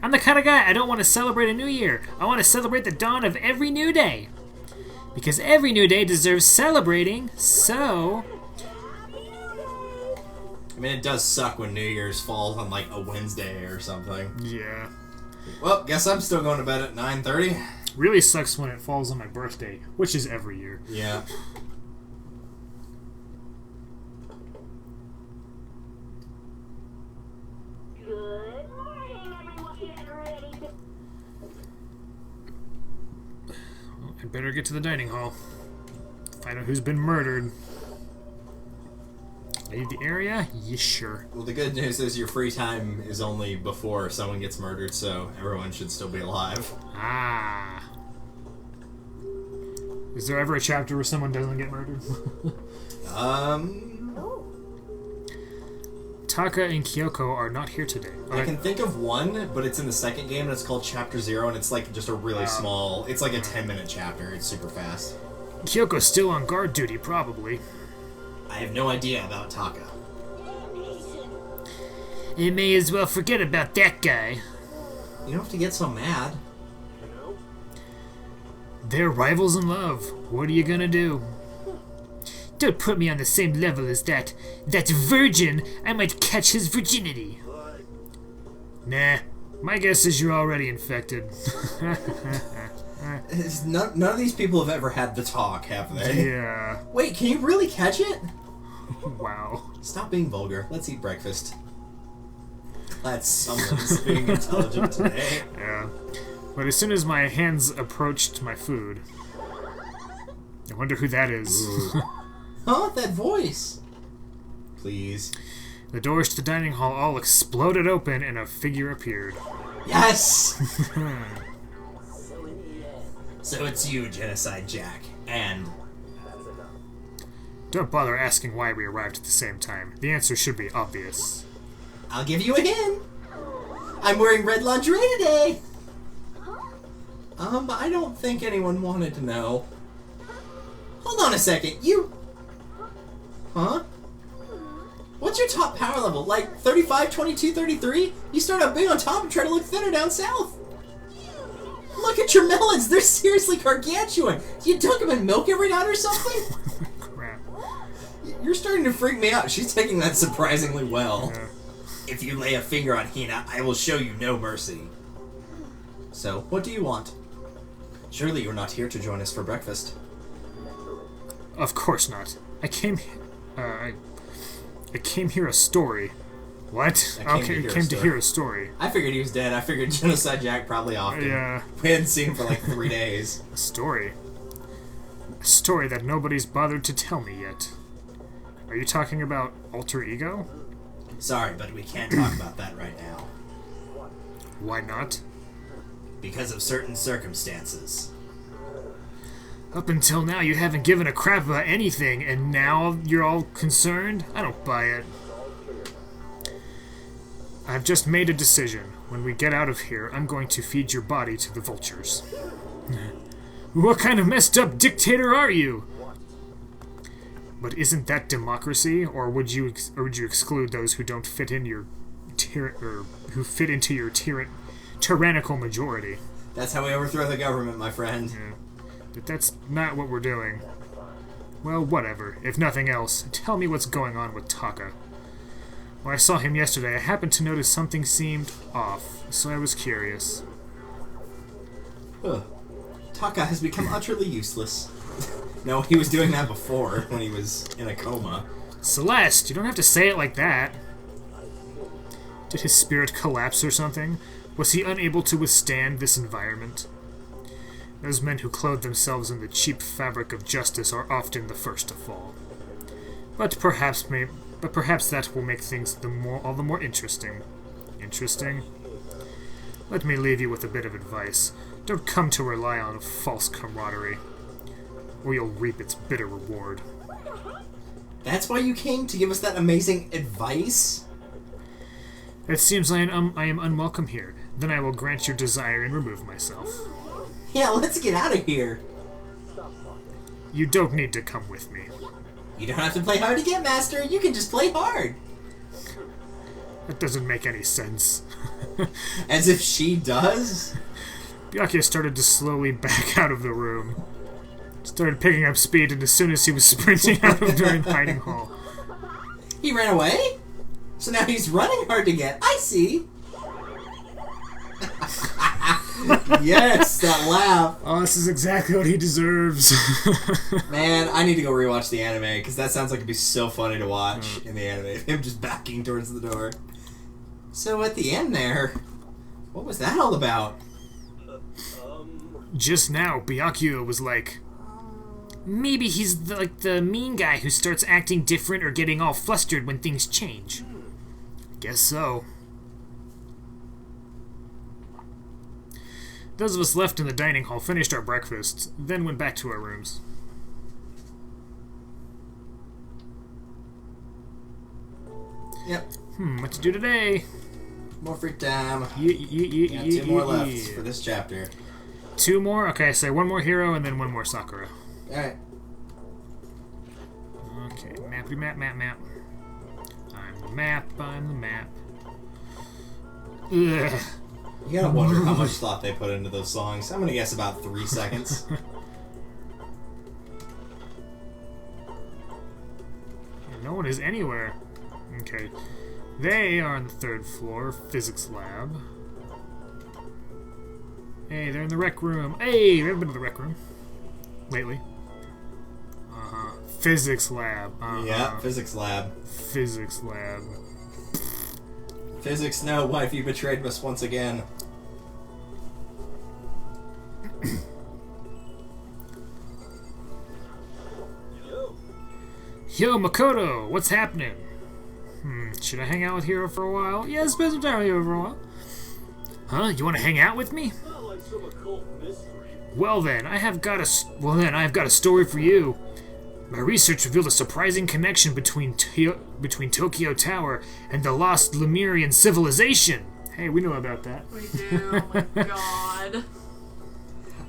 I'm the kind of guy I don't want to celebrate a new year. I want to celebrate the dawn of every new day. Because every new day deserves celebrating, so... I mean, it does suck when New Year's falls on, like, a Wednesday or something. Yeah. Well, guess I'm still going to bed at 9:30. Really sucks when it falls on my birthday, which is every year. Yeah. Good morning, everyone. Getting ready to... Well, I better get to the dining hall. Find out who's been murdered. Leave the area? Yeah, sure. Well, the good news is your free time is only before someone gets murdered, so everyone should still be alive. Ah. Is there ever a chapter where someone doesn't get murdered? Taka and Kyoko are not here today. I can think of one, but it's in the second game, and it's called Chapter 0, and it's like just a really small... It's like a 10-minute chapter. It's super fast. Kyoko's still on guard duty, probably. I have no idea about Taka. You may as well forget about that guy. You don't have to get so mad. you know, They're rivals in love. What are you gonna do? Don't put me on the same level as that virgin. I might catch his virginity. but Nah, my guess is you're already infected. None of these people have ever had the talk, have they? Yeah. Wait, can you really catch it? Wow. Stop being vulgar. Let's eat breakfast. Glad someone's being intelligent today. Yeah. But as soon as my hands approached my food, I wonder who that is. Huh? That voice? Please. The doors to the dining hall all exploded open and a figure appeared. Yes! So it's you, Genocide Jack. And... Don't bother asking why we arrived at the same time. The answer should be obvious. I'll give you a hint. I'm wearing red lingerie today. I don't think anyone wanted to know. Hold on a second. You... Huh? What's your top power level? Like 35, 22, 33? You start out big on top and try to look thinner down south. Look at your melons. They're seriously gargantuan. Do you dunk them in milk every night or something? Crap. You're starting to freak me out. She's taking that surprisingly well. Yeah. If you lay a finger on Hina, I will show you no mercy. So, what do you want? Surely you're not here to join us for breakfast. Of course not. I came here a story. What? I came to hear a story. story. I figured he was dead. I figured Genocide Jack probably off. Yeah. We hadn't seen him for like 3 days. A story. A story that nobody's bothered to tell me yet. Are you talking about alter ego? Sorry, but we can't talk about that right now. Why not? Because of certain circumstances. Up until now, you haven't given a crap about anything, and now you're all concerned? I don't buy it. I've just made a decision. When we get out of here, I'm going to feed your body to the vultures. What kind of messed up dictator are you? But isn't that democracy, or would you exclude those who don't fit in your who fit into your tyrannical majority? That's how we overthrow the government, my friend. Yeah. But that's not what we're doing. Well, whatever. If nothing else, tell me what's going on with Taka. When I saw him yesterday, I happened to notice something seemed off, so I was curious. Ugh. Taka has become utterly useless. No, he was doing that before, when he was in a coma. Celeste, you don't have to say it like that. Did his spirit collapse or something? Was he unable to withstand this environment? Those men who clothe themselves in the cheap fabric of justice are often the first to fall. But perhaps that will make things all the more interesting. Interesting? Let me leave you with a bit of advice. Don't come to rely on false camaraderie, or you'll reap its bitter reward. That's why you came to give us that amazing advice? It seems I am unwelcome here. Then I will grant your desire and remove myself. Yeah, let's get out of here. You don't need to come with me. You don't have to play hard to get, Master. You can just play hard. That doesn't make any sense. As if she does? Byakuya started to slowly back out of the room. Started picking up speed, and as soon as he was sprinting out of the hiding hall. He ran away? So now he's running hard to get. I see. Yes, that laugh. Oh, this is exactly what he deserves. Man, I need to go rewatch the anime, because that sounds like it'd be so funny to watch in the anime. Him just backing towards the door. So at the end there, what was that all about? Just now, Byakuya was like, maybe he's the mean guy who starts acting different or getting all flustered when things change. Guess so. Those of us left in the dining hall finished our breakfasts, then went back to our rooms. Yep. What to do today? More freak time. Yeah, Got two more left for this chapter. 2 more? Okay, so 1 more hero and then 1 more Sakura. Alright. Okay, map. I'm the map. Ugh. You gotta wonder how much thought they put into those songs. I'm gonna guess about 3 seconds. No one is anywhere. Okay. They are on the 3rd floor, physics lab. Hey, they're in the rec room. Hey, we haven't been to the rec room lately. Physics lab. Yeah, physics lab. Physics lab. Physics, no, wife, you betrayed us once again. Yo, Makoto, what's happening? Should I hang out with Hiro for a while? Yeah, spend some time with Hiro for a while. Huh? You want to hang out with me? Not like some occult mystery. Well then, I've got a story for you. My research revealed a surprising connection between Tokyo Tower and the lost Lemurian civilization. Hey, we know about that. We do. Oh my god.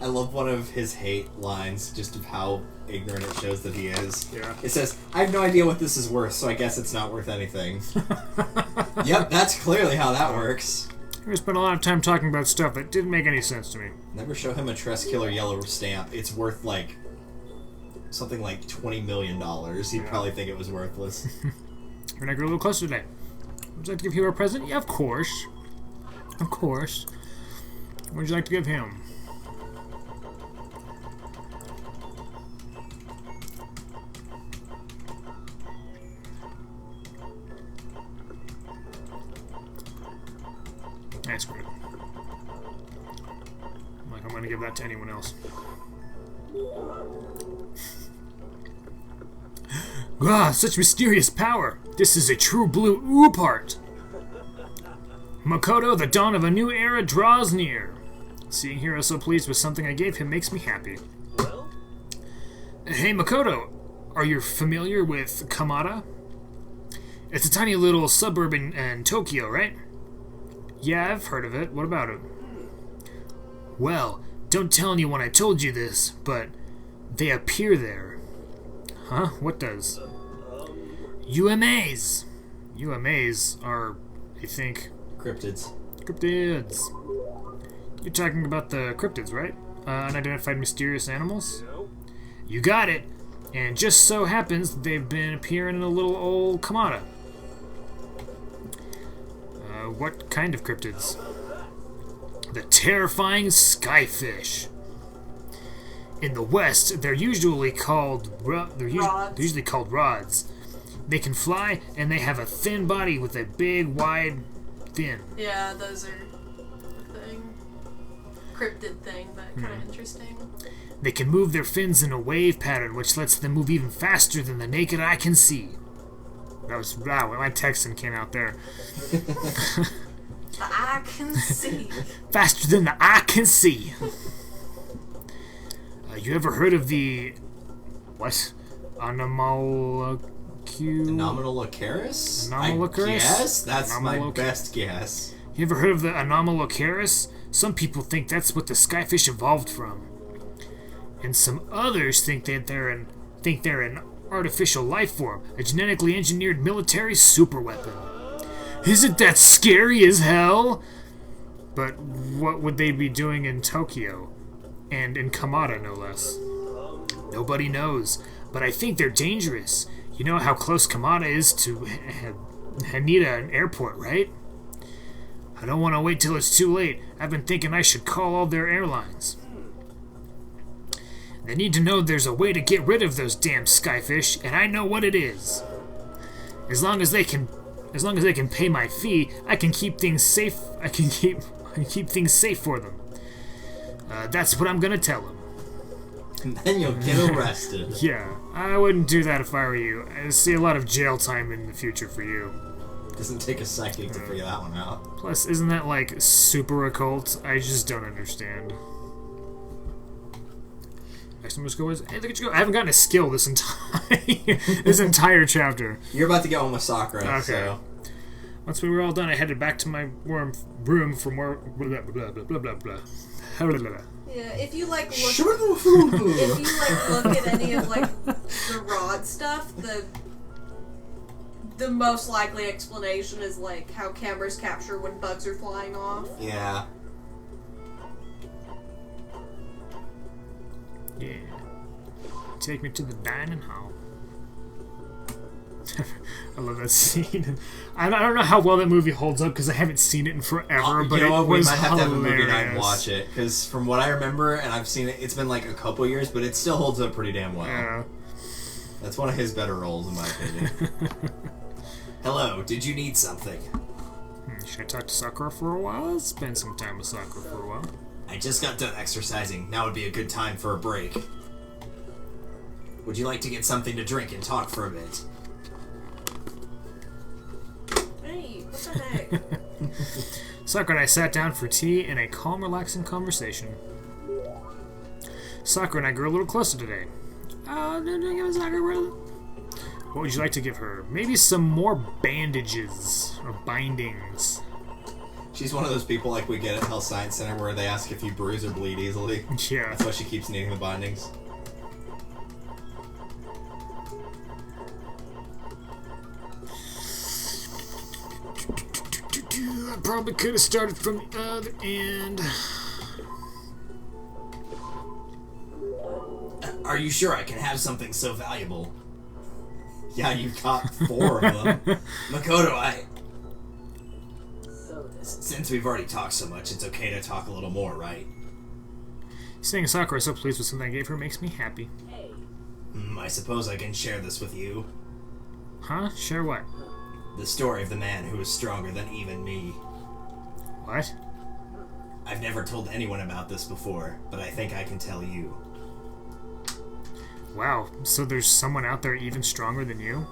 I love one of his hate lines, just of how ignorant it shows that he is. Yeah. It says, I have no idea what this is worth, so I guess it's not worth anything. Yep, that's clearly how that works. We spent a lot of time talking about stuff that didn't make any sense to me. Never show him a Tress Killer yellow stamp. It's worth like something like $20 million. He'd probably think it was worthless. We're gonna go a little closer today. Would you like to give Hiro a present? Yeah, of course. Of course. What would you like to give him? That's good. I'm gonna give that to anyone else. Ah, such mysterious power! This is a true blue ooh part! Makoto, the dawn of a new era draws near. Seeing Hiro so pleased with something I gave him makes me happy. Well, Hey, Makoto, are you familiar with Kamada? It's a tiny little suburb in Tokyo, right? Yeah, I've heard of it. What about it? Well, don't tell anyone I told you this, but they appear there. Huh? What does? UMAs! UMAs are, I think... Cryptids. Cryptids. You're talking about the cryptids, right? Unidentified mysterious animals? You got it! And just so happens they've been appearing in a little old Kamada. What kind of cryptids? The terrifying skyfish. In the West, they're usually called rods. They can fly, and they have a thin body with a big, wide fin. Yeah, those are a thing. Cryptid thing, but kind of interesting. They can move their fins in a wave pattern, which lets them move even faster than the naked eye can see. Wow, my Texan came out there. The eye can see. Faster than the eye can see. You ever heard of the... what? Anomalocus? Anomalocaris? Anomalocaris? Yes, that's my Anomaloc- best guess. You ever heard of the Anomalocaris? Some people think that's what the skyfish evolved from. And some others think that they're an artificial life form, a genetically engineered military superweapon. Isn't that scary as hell? But what would they be doing in Tokyo? And in Kamada, no less. Nobody knows, but I think they're dangerous. You know how close Kamada is to Haneda Airport, right? I don't want to wait till it's too late. I've been thinking I should call all their airlines. They need to know there's a way to get rid of those damn skyfish, and I know what it is. As long as they can pay my fee, I can keep things safe. I can keep things safe for them. That's what I'm gonna tell them. And then you'll get arrested. Yeah, I wouldn't do that if I were you. I see a lot of jail time in the future for you. Doesn't take a psychic to figure that one out. Plus, isn't that like super occult? I just don't understand. Next one, let's go. Hey, look at you go! I haven't gotten a skill this entire chapter. You're about to get one with Sakura. Okay. So. Once we were all done, I headed back to my room from where blah blah blah blah blah blah blah. Yeah, if you like look at any of like the rod stuff, the most likely explanation is like how cameras capture when bugs are flying off. Yeah. Yeah. Take me to the dining hall. I love that scene. I don't know how well that movie holds up because I haven't seen it in forever, but you know what? it We was might have to have a hilarious. movie night and watch it because from what I remember, and I've seen it, it's been like a couple years, but it still holds up pretty damn well. Yeah. That's one of his better roles, in my opinion. Hello, did you need something? Should I talk to Sakura for a while? I'll spend some time with Sakura for a while. I just got done exercising. Now would be a good time for a break. Would you like to get something to drink and talk for a bit? Hey, what the heck? Sakura and I sat down for tea in a calm, relaxing conversation. Sakura and I grew a little closer today. What would you like to give her? Maybe some more bandages or bindings. She's one of those people like we get at Health Science Center where they ask if you bruise or bleed easily. Yeah. That's why she keeps needing the bindings. I probably could have started from the other end. Are you sure I can have something so valuable? Yeah, you caught 4 of them. Makoto, since we've already talked so much, it's okay to talk a little more, right? Saying Sakura is so pleased with something I gave her makes me happy. I suppose I can share this with you. Huh? Share what? The story of the man who is stronger than even me. What? I've never told anyone about this before, but I think I can tell you. Wow, so there's someone out there even stronger than you?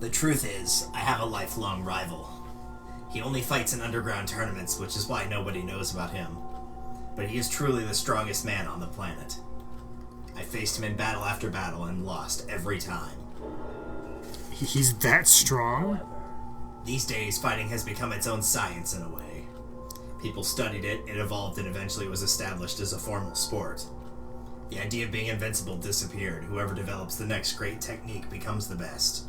The truth is, I have a lifelong rival. He only fights in underground tournaments, which is why nobody knows about him. But he is truly the strongest man on the planet. I I faced him in battle after battle and lost every time. He's that strong? These days, fighting has become its own science in a way. People studied it, it evolved, and eventually was established as a formal sport. The idea of being invincible disappeared. Whoever develops the next great technique becomes the best.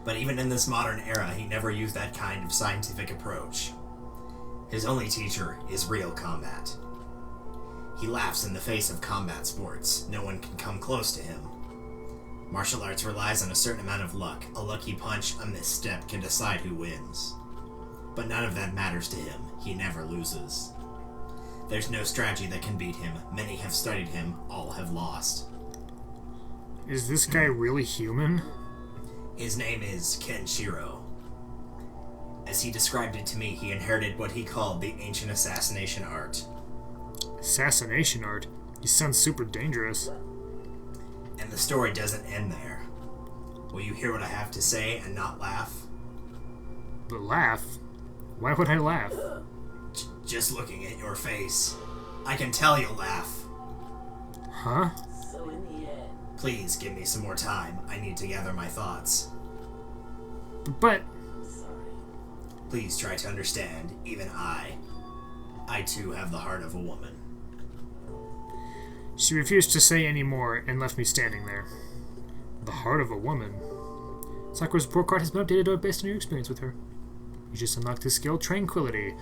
But even in this modern era, he never used that kind of scientific approach. His only teacher is real combat. He laughs in the face of combat sports. No one can come close to him. Martial arts relies on a certain amount of luck. A lucky punch, a misstep can decide who wins. But none of that matters to him. He never loses. There's no strategy that can beat him. Many have studied him. All have lost. Is this guy really human? His name is Kenshiro. As he described it to me, he inherited what he called the ancient assassination art. Assassination art? He sounds super dangerous. And the story doesn't end there. Will you hear what I have to say and not laugh? But laugh? Why would I laugh? Just looking at your face, I can tell you'll laugh. Huh? So in the end, Please give me some more time. I need to gather my thoughts. But I'm sorry. Please try to understand, even I too have the heart of a woman. she refused to say any more and left me standing there. The heart of a woman. Sakura's report card has been updated based on your experience with her. You just unlocked the skill Tranquility.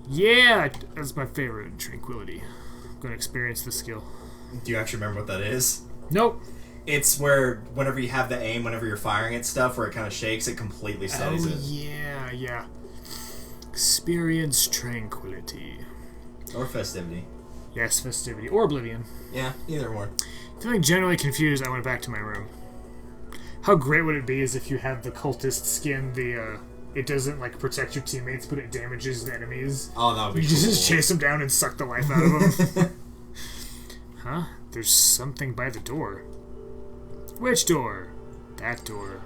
Yeah, that's my favorite, Tranquility. I'm gonna experience the skill. Do you actually remember what that is? Nope. It's where whenever you have the aim, whenever you're firing at stuff, where it kind of shakes, it completely steadies it. Yeah. Experience Tranquility. Or festivity. Yes, Festivity. Or Oblivion. Yeah, either one. Feeling generally confused, I went back to my room. How great would it be is if you have the cultist skin, it doesn't, like, protect your teammates, but it damages the enemies. Oh, that would be You cool. just chase them down and suck the life out of them. Huh? There's something by the door. Which door? That door.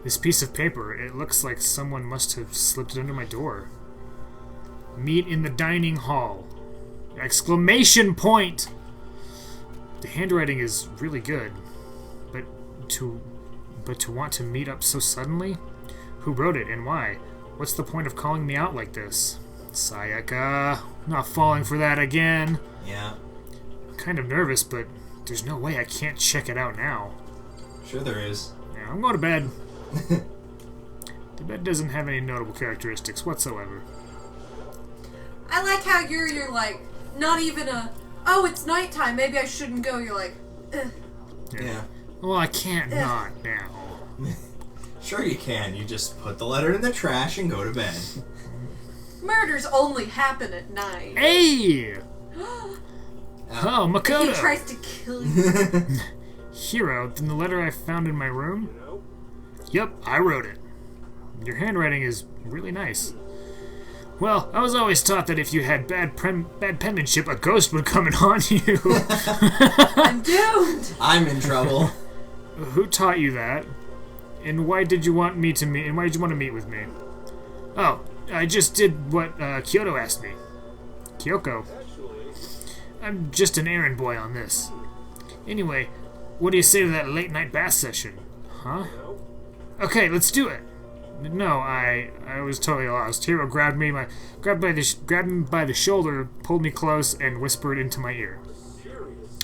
This piece of paper, it looks like someone must have slipped it under my door. Meet in the dining hall. Exclamation point! The handwriting is really good, but to want to meet up so suddenly? Who wrote it and why? What's the point of calling me out like this? Sayaka, not falling for that again. Yeah. I'm kind of nervous, but there's no way I can't check it out now. Sure there is. Yeah, I'm going to bed. The bed doesn't have any notable characteristics whatsoever. I like how you're like, not even oh, it's nighttime, maybe I shouldn't go. You're like, ugh. Yeah. Well, I can't not now. Sure you can. You just put the letter in the trash and go to bed. Murders only happen at night. Hey! Oh, He Makoto! tries to kill you. Hero, then the letter I found in my room? You know? Yep, I wrote it. Your handwriting is really nice. Well, I was always taught that if you had bad penmanship, a ghost would come and haunt you. I'm doomed. I'm in trouble. Who taught you that? And why did you want me to meet? And why did you want to meet with me? Oh, I just did what Kyoto asked me. Kyoko, Actually, I'm just an errand boy on this. Anyway, what do you say to that late night bath session? Huh? you know? Okay, let's do it. No, I was totally lost. Hiro grabbed me by the shoulder, pulled me close, and whispered into my ear. Serious.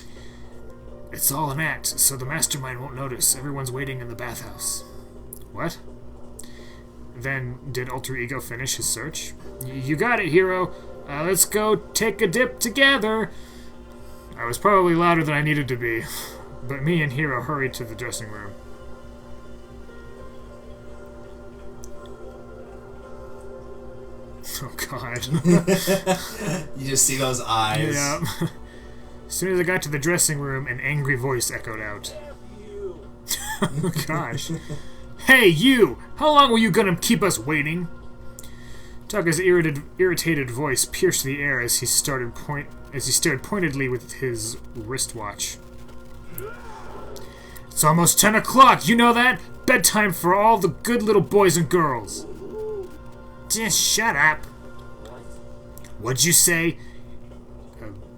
It's all an act, so the mastermind won't notice. Everyone's waiting in the bathhouse. What? Then, did Alter Ego finish his search? You got it, Hiro. Let's go take a dip together. I was probably louder than I needed to be, but me and Hiro hurried to the dressing room. Oh, God. You just see those eyes. Yeah. As soon as I got to the dressing room, an angry voice echoed out. F you. Oh, gosh. Hey, you! How long were you gonna keep us waiting? Taka's irritated voice pierced the air as he stared pointedly with his wristwatch. It's almost 10 o'clock, you know that? Bedtime for all the good little boys and girls. Just shut up. What'd you say?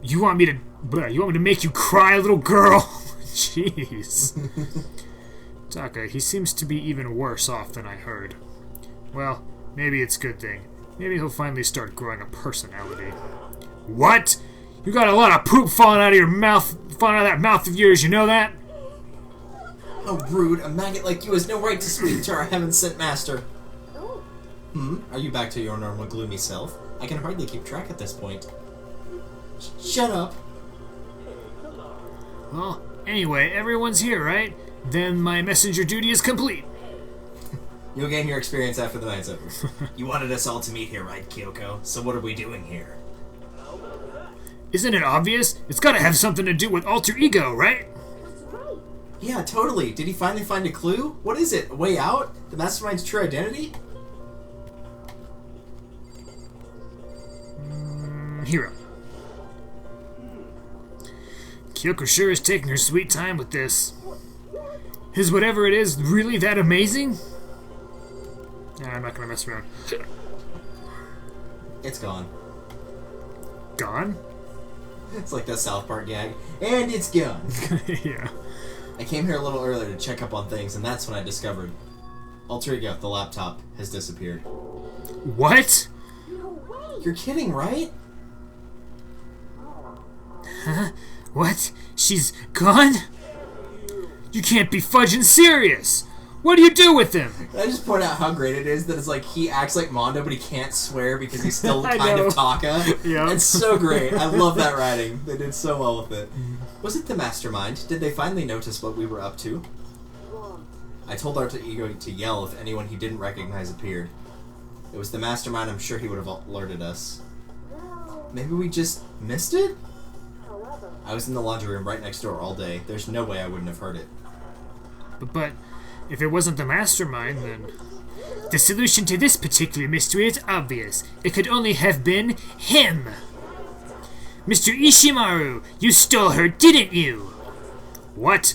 You want me to make you cry, little girl? Jeez. Taka, he seems to be even worse off than I heard. Well, maybe it's a good thing. Maybe he'll finally start growing a personality. What? You got a lot of poop falling out of your mouth, falling out of that mouth of yours, you know that? How rude. A maggot like you has no right to speak to our heaven-sent master. Are you back to your normal gloomy self? I can hardly keep track at this point. Shut up. Well, anyway, everyone's here, right? Then my messenger duty is complete. You'll gain your experience after the night's over. You wanted us all to meet here, right, Kyoko? So what are we doing here? Isn't it obvious? It's gotta have something to do with alter ego, right? Yeah, totally. Did he finally find a clue? What is it? A way out? The mastermind's true identity? Hero. Kyoko sure is taking her sweet time with this. Is whatever it is really that amazing? Nah, I'm not gonna mess around. It's gone. Gone? It's like that South Park gag. And it's gone. Yeah. I came here a little earlier to check up on things, and that's when I discovered Alter Ego, the laptop, has disappeared. What? You're kidding, right? Huh? What? She's gone? You can't be fudging serious! What do you do with him? I just point out how great it is that it's like he acts like Mondo, but he can't swear because he's still I kind know. of Taka. Yeah. It's so great. I love that writing. They did so well with it. Was it the mastermind? Did they finally notice what we were up to? I told Alter Ego to yell if anyone he didn't recognize appeared. It was the mastermind. I'm sure he would have alerted us. Maybe we just missed it? I was in the laundry room right next door all day. There's no way I wouldn't have heard it. But if it wasn't the mastermind, then... The solution to this particular mystery is obvious. It could only have been him! Mr. Ishimaru, you stole her, didn't you? What?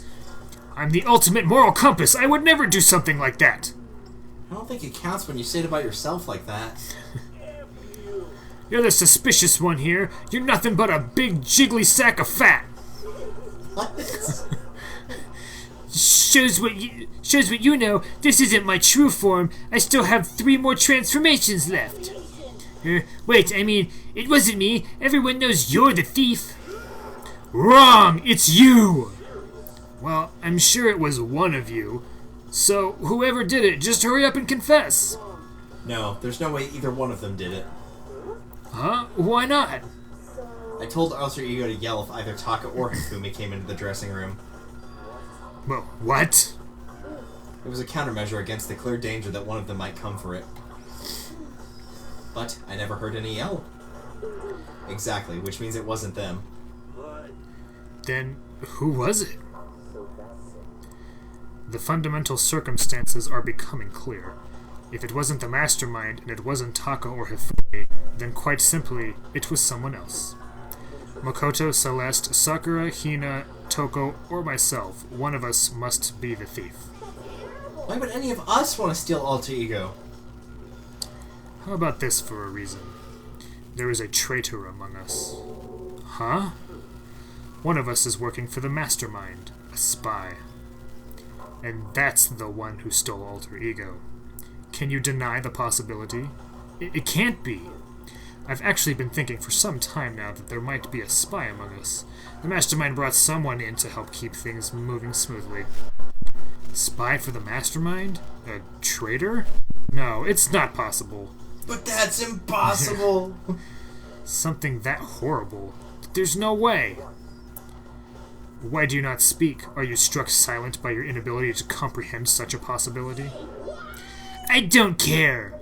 I'm the ultimate moral compass. I would never do something like that. I don't think it counts when you say it about yourself like that. You're the suspicious one here. You're nothing but a big jiggly sack of fat. What? Shows what you know. This isn't my true form. I still have 3 more transformations left. Wait, I mean, it wasn't me. Everyone knows you're the thief. Wrong! It's you! Well, I'm sure it was one of you. So, whoever did it, just hurry up and confess. No, there's no way either one of them did it. Huh? Why not? I told Alter Ego to yell if either Taka or Hifumi came into the dressing room. Well, what? It was a countermeasure against the clear danger that one of them might come for it. But I never heard any yell. Exactly, which means it wasn't them. Then, who was it? The fundamental circumstances are becoming clear. If it wasn't the mastermind and it wasn't Taka or Hifumi, then quite simply, it was someone else. Makoto, Celeste, Sakura, Hina, Toko, or myself, one of us must be the thief. Why would any of us want to steal Alter Ego? How about this for a reason? There is a traitor among us. Huh? One of us is working for the mastermind, a spy. And that's the one who stole Alter Ego. Can you deny the possibility? It can't be. I've actually been thinking for some time now that there might be a spy among us. The mastermind brought someone in to help keep things moving smoothly. Spy for the mastermind? A traitor? No, it's not possible. But that's impossible! Something that horrible. There's no way. Why do you not speak? Are you struck silent by your inability to comprehend such a possibility? I don't care.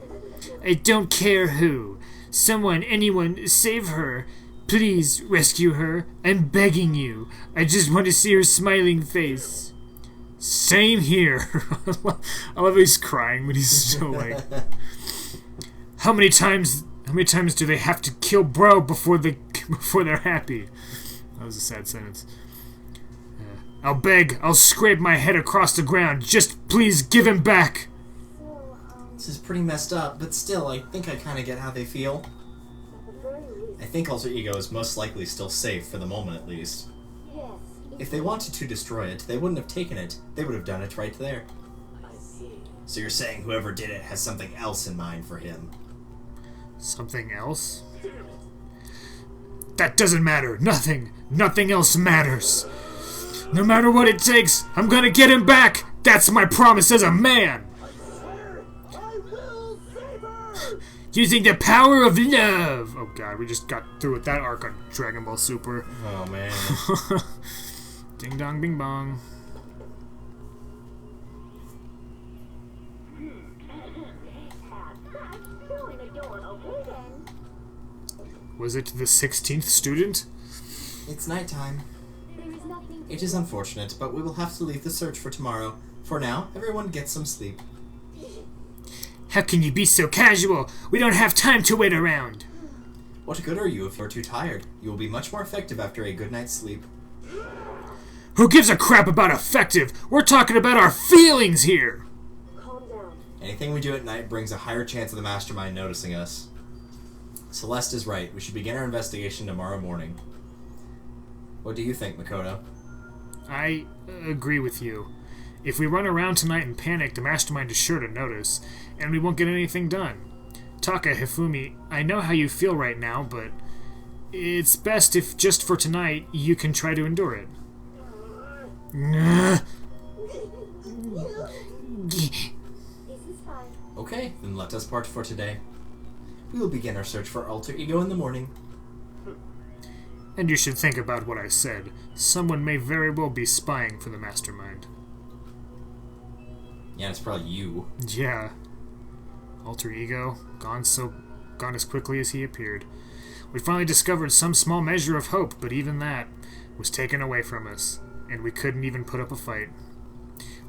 I don't care who. Someone, anyone, save her. Please rescue her. I'm begging you. I just want to see her smiling face. Same here. I love how he's crying, but he's still like... How many times do they have to kill bro before they're happy? That was a sad sentence. I'll beg. I'll scrape my head across the ground. Just please give him back. This is pretty messed up, but still, I think I kind of get how they feel. I think Alter Ego is most likely still safe for the moment at least. Yes. If they wanted to destroy it, they wouldn't have taken it. They would have done it right there. I see. So you're saying whoever did it has something else in mind for him? Something else? Damn it. That doesn't matter. Nothing else matters. No matter what it takes, I'm gonna get him back. That's my promise as a man. I swear, I will save her! Using the power of love. Oh god, we just got through with that arc on Dragon Ball Super. Oh man. Ding dong bing bong. Going the door, okay then. Was it the 16th student? It's nighttime. There is nothing. It is unfortunate, but we will have to leave the search for tomorrow. For now, everyone get some sleep. How can you be so casual? We don't have time to wait around. What good are you if you're too tired? You will be much more effective after a good night's sleep. Who gives a crap about effective? We're talking about our feelings here. Calm down. Anything we do at night brings a higher chance of the mastermind noticing us. Celeste is right. We should begin our investigation tomorrow morning. What do you think, Makoto? I agree with you. If we run around tonight and panic, the mastermind is sure to notice, and we won't get anything done. Taka, Hifumi, I know how you feel right now, but it's best if just for tonight you can try to endure it. This is fine. Okay, then let us part for today. We will begin our search for Alter Ego in the morning. And you should think about what I said. Someone may very well be spying for the mastermind. Yeah, it's probably you. Yeah. Alter Ego, gone as quickly as he appeared. We finally discovered some small measure of hope, but even that was taken away from us, and we couldn't even put up a fight.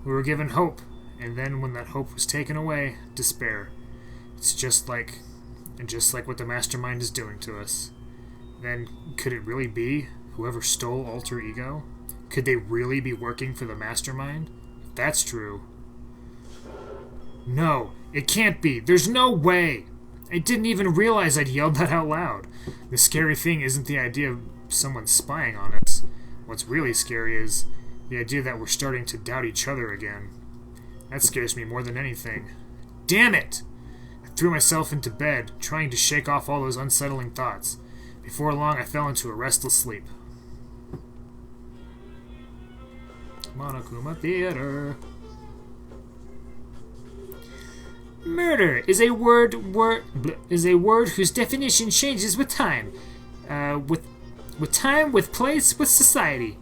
We were given hope, and then when that hope was taken away, despair. It's just like what the mastermind is doing to us. Then, could it really be whoever stole Alter Ego? Could they really be working for the mastermind? If that's true. No, it can't be. There's no way. I didn't even realize I'd yelled that out loud. The scary thing isn't the idea of someone spying on us. What's really scary is the idea that we're starting to doubt each other again. That scares me more than anything. Damn it! I threw myself into bed, trying to shake off all those unsettling thoughts. Before long, I fell into a restless sleep. Monokuma Theater. Murder is a word whose definition changes with time, with place, with society.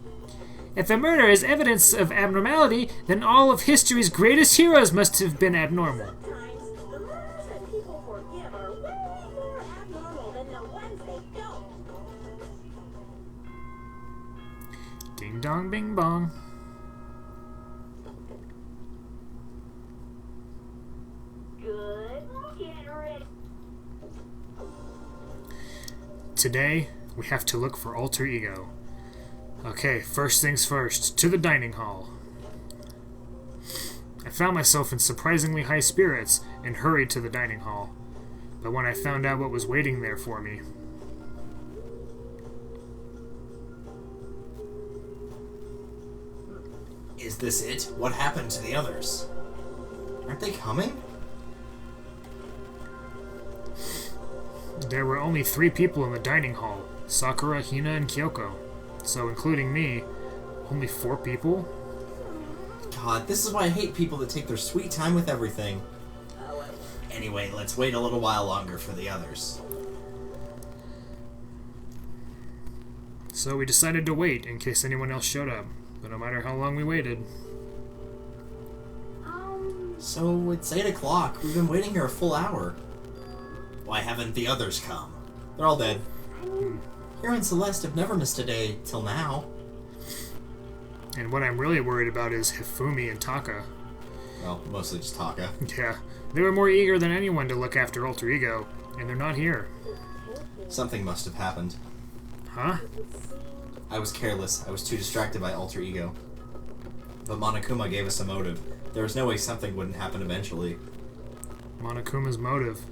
If a murder is evidence of abnormality, then all of history's greatest heroes must have been abnormal. Sometimes the murders that people forgive are way more abnormal than the ones they don't. Ding dong bing bong. Good. Get ready. Today, we have to look for Alter Ego. Okay, first things first, to the dining hall. I found myself in surprisingly high spirits and hurried to the dining hall. But when I found out what was waiting there for me... Is this it? What happened to the others? Aren't they coming? There were only 3 people in the dining hall, Sakura, Hina, and Kyoko. So, including me, only 4 people? God, this is why I hate people that take their sweet time with everything. Anyway, let's wait a little while longer for the others. So we decided to wait in case anyone else showed up. But no matter how long we waited... So, it's 8 o'clock. We've been waiting here a full hour. Why haven't the others come? They're all dead. Hero and Celeste have never missed a day till now. And what I'm really worried about is Hifumi and Taka. Well, mostly just Taka. Yeah, they were more eager than anyone to look after Alter Ego, and they're not here. Something must have happened. Huh? I was careless. I was too distracted by Alter Ego. But Monokuma gave us a motive. There was no way something wouldn't happen eventually. Monokuma's motive.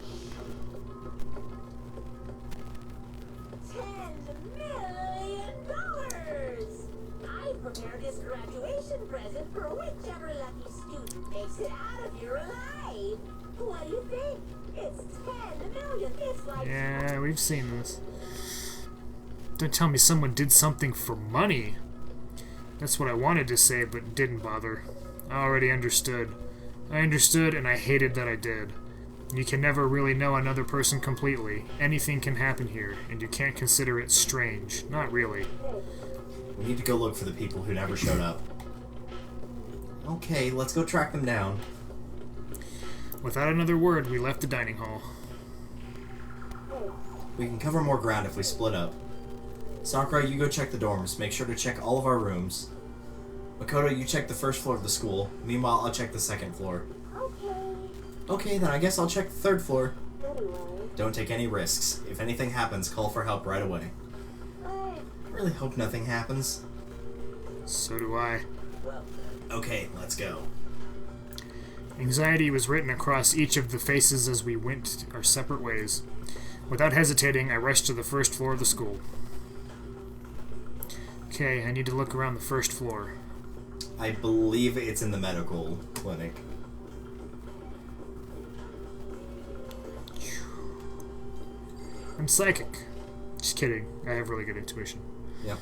It's like Yeah, we've seen this. Don't tell me someone did something for money. That's what I wanted to say, but didn't bother. I already understood. I understood, and I hated that I did. You can never really know another person completely. Anything can happen here, and you can't consider it strange. Not really. We need to go look for the people who never showed up. Okay, let's go track them down. Without another word, we left the dining hall. We can cover more ground if we split up. Sakura, you go check the dorms. Make sure to check all of our rooms. Makoto, you check the first floor of the school. Meanwhile, I'll check the second floor. okay. Okay, then I guess I'll check the third floor. Anyway, Don't take any risks. If anything happens, call for help right away. but I really hope nothing happens. So do I. Okay, let's go. Anxiety was written across each of the faces as we went our separate ways. Without hesitating, I rushed to the first floor of the school. Okay, I need to look around the first floor. I believe it's in the medical clinic. I'm psychic. Just kidding. I have really good intuition. Yep.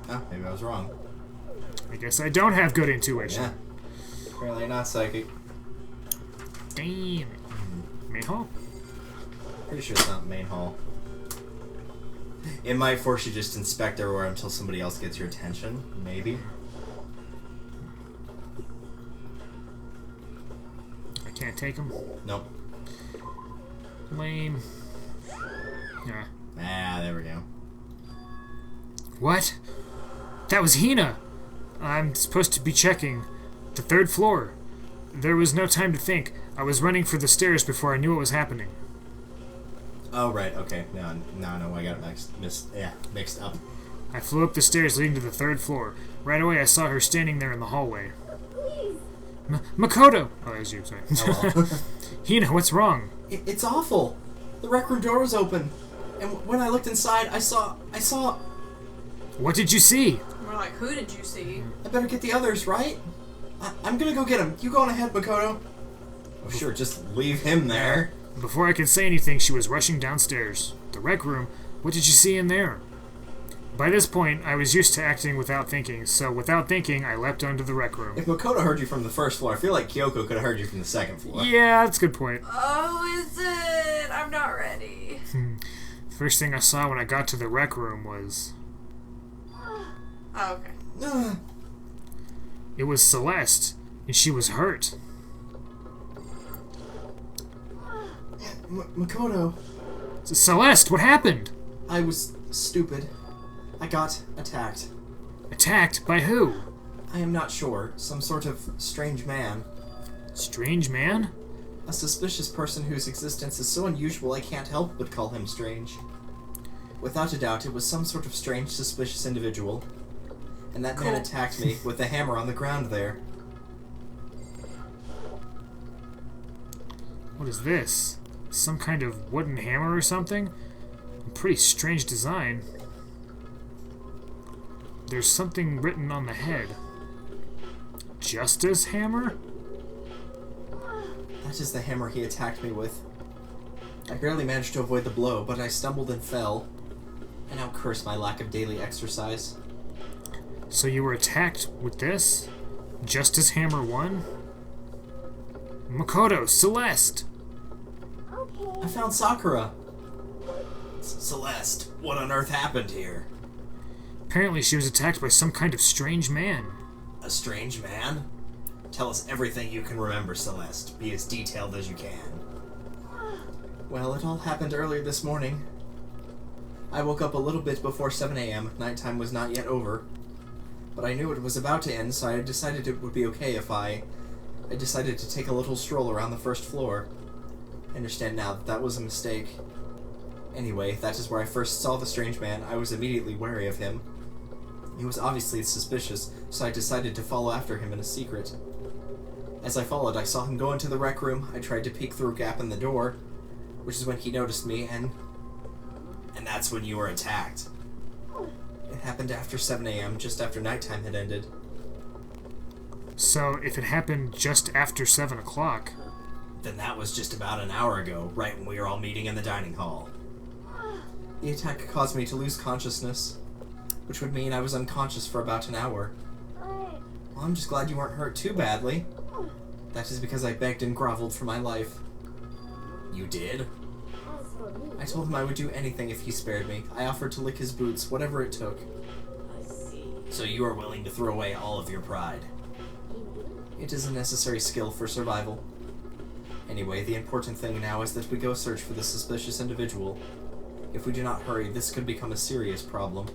Oh, maybe I was wrong. I guess I don't have good intuition. Yeah. Apparently not psychic. Damn it. Main hall? Pretty sure it's not main hall. It might force you just to inspect everywhere until somebody else gets your attention. Maybe. I can't take him. Nope. Lame. Yeah. Ah, there we go. What? That was Hina! I'm supposed to be checking the third floor. There was no time to think. I was running for the stairs before I knew what was happening. Oh, right, okay. No, I got it mixed up. I flew up the stairs leading to the third floor. Right away, I saw her standing there in the hallway. please. Makoto! Oh, that was you, sorry. Oh, well. Hina, what's wrong? It's awful. The rec room door was open. And when I looked inside, I saw... What did you see? We're like, who did you see? I better get the others, right? I'm gonna go get him. You go on ahead, Makoto. Oh, sure, just leave him there. Before I could say anything, she was rushing downstairs. The rec room? What did you see in there? By this point, I was used to acting without thinking, so without thinking, I leapt onto the rec room. If Makoto heard you from the first floor, I feel like Kyoko could have heard you from the second floor. Yeah, that's a good point. Oh, is it? I'm not ready. First thing I saw when I got to the rec room was... Oh, okay. It was Celeste, and she was hurt. Makoto, Celeste, what happened? I was stupid. I got attacked. Attacked by who? I am not sure. Some sort of strange man. Strange man? A suspicious person whose existence is so unusual I can't help but call him strange. Without a doubt, it was some sort of strange, suspicious individual. And that man Cool. attacked me with a hammer on the ground there. What is this? Some kind of wooden hammer or something? A pretty strange design. There's something written on the head. Justice hammer? That is the hammer he attacked me with. I barely managed to avoid the blow, but I stumbled and fell. I now curse my lack of daily exercise. So you were attacked with this? Justice Hammer 1? Makoto, Celeste! I found Sakura. Celeste, what on earth happened here? Apparently she was attacked by some kind of strange man. A strange man? Tell us everything you can remember, Celeste. Be as detailed as you can. Well, it all happened earlier this morning. I woke up a little bit before 7 a.m. Nighttime was not yet over. But I knew it was about to end, so I decided it would be okay if I decided to take a little stroll around the first floor. I understand now that was a mistake. Anyway, that is where I first saw the strange man. I was immediately wary of him. He was obviously suspicious, so I decided to follow after him in a secret. As I followed, I saw him go into the rec room. I tried to peek through a gap in the door, which is when he noticed me, and that's when you were attacked. It happened after 7 a.m., just after nighttime had ended. So, if it happened just after 7 o'clock... Then that was just about an hour ago, right when we were all meeting in the dining hall. The attack caused me to lose consciousness, which would mean I was unconscious for about an hour. Well, I'm just glad you weren't hurt too badly. That is because I begged and groveled for my life. You did? I told him I would do anything if he spared me. I offered to lick his boots, whatever it took. So you are willing to throw away all of your pride. It is a necessary skill for survival. Anyway, the important thing now is that we go search for the suspicious individual. If we do not hurry, this could become a serious problem.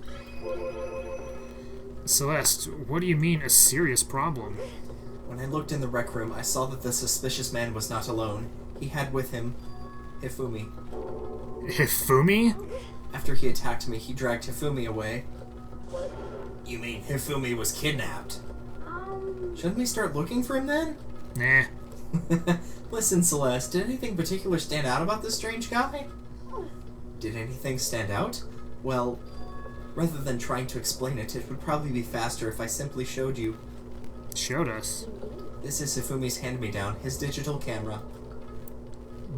Celeste, what do you mean, a serious problem? When I looked in the rec room, I saw that the suspicious man was not alone. He had with him Hifumi. Hifumi? After he attacked me, he dragged Hifumi away. You mean Hifumi was kidnapped? Shouldn't we start looking for him then? Nah. Listen, Celeste, did anything particular stand out about this strange guy? Did anything stand out? Well, rather than trying to explain it, it would probably be faster if I simply showed you. Showed us? This is Hifumi's hand-me-down, his digital camera.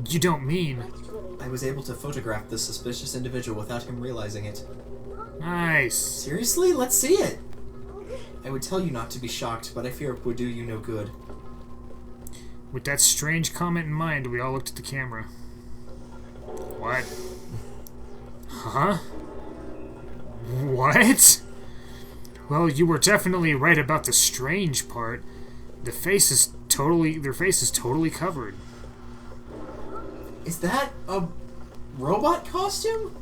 You don't mean... I was able to photograph the suspicious individual without him realizing it. Nice. Seriously? Let's see it! I would tell you not to be shocked, but I fear it would do you no good. With that strange comment in mind, we all looked at the camera. What? Huh? What? Well, you were definitely right about the strange part. Their face is totally covered. Is that a robot costume?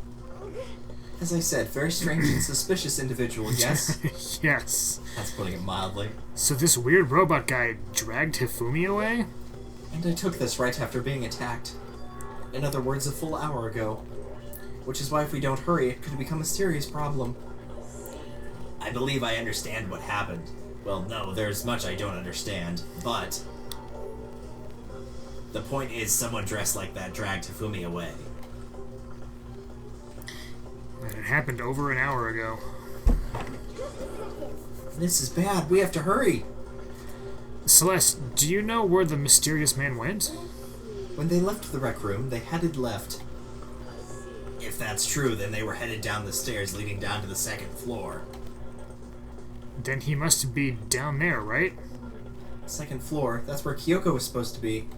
As I said, very strange and suspicious individual, yes? Yes. That's putting it mildly. So this weird robot guy dragged Hifumi away? And I took this right after being attacked. In other words, a full hour ago. Which is why if we don't hurry, it could become a serious problem. I believe I understand what happened. Well, no, there's much I don't understand, but... The point is, someone dressed like that dragged Hifumi away. And it happened over an hour ago. This is bad. We have to hurry. Celeste, do you know where the mysterious man went? When they left the rec room, they headed left. If that's true, then they were headed down the stairs leading down to the second floor. Then he must be down there, right? Second floor? That's where Kyoko was supposed to be.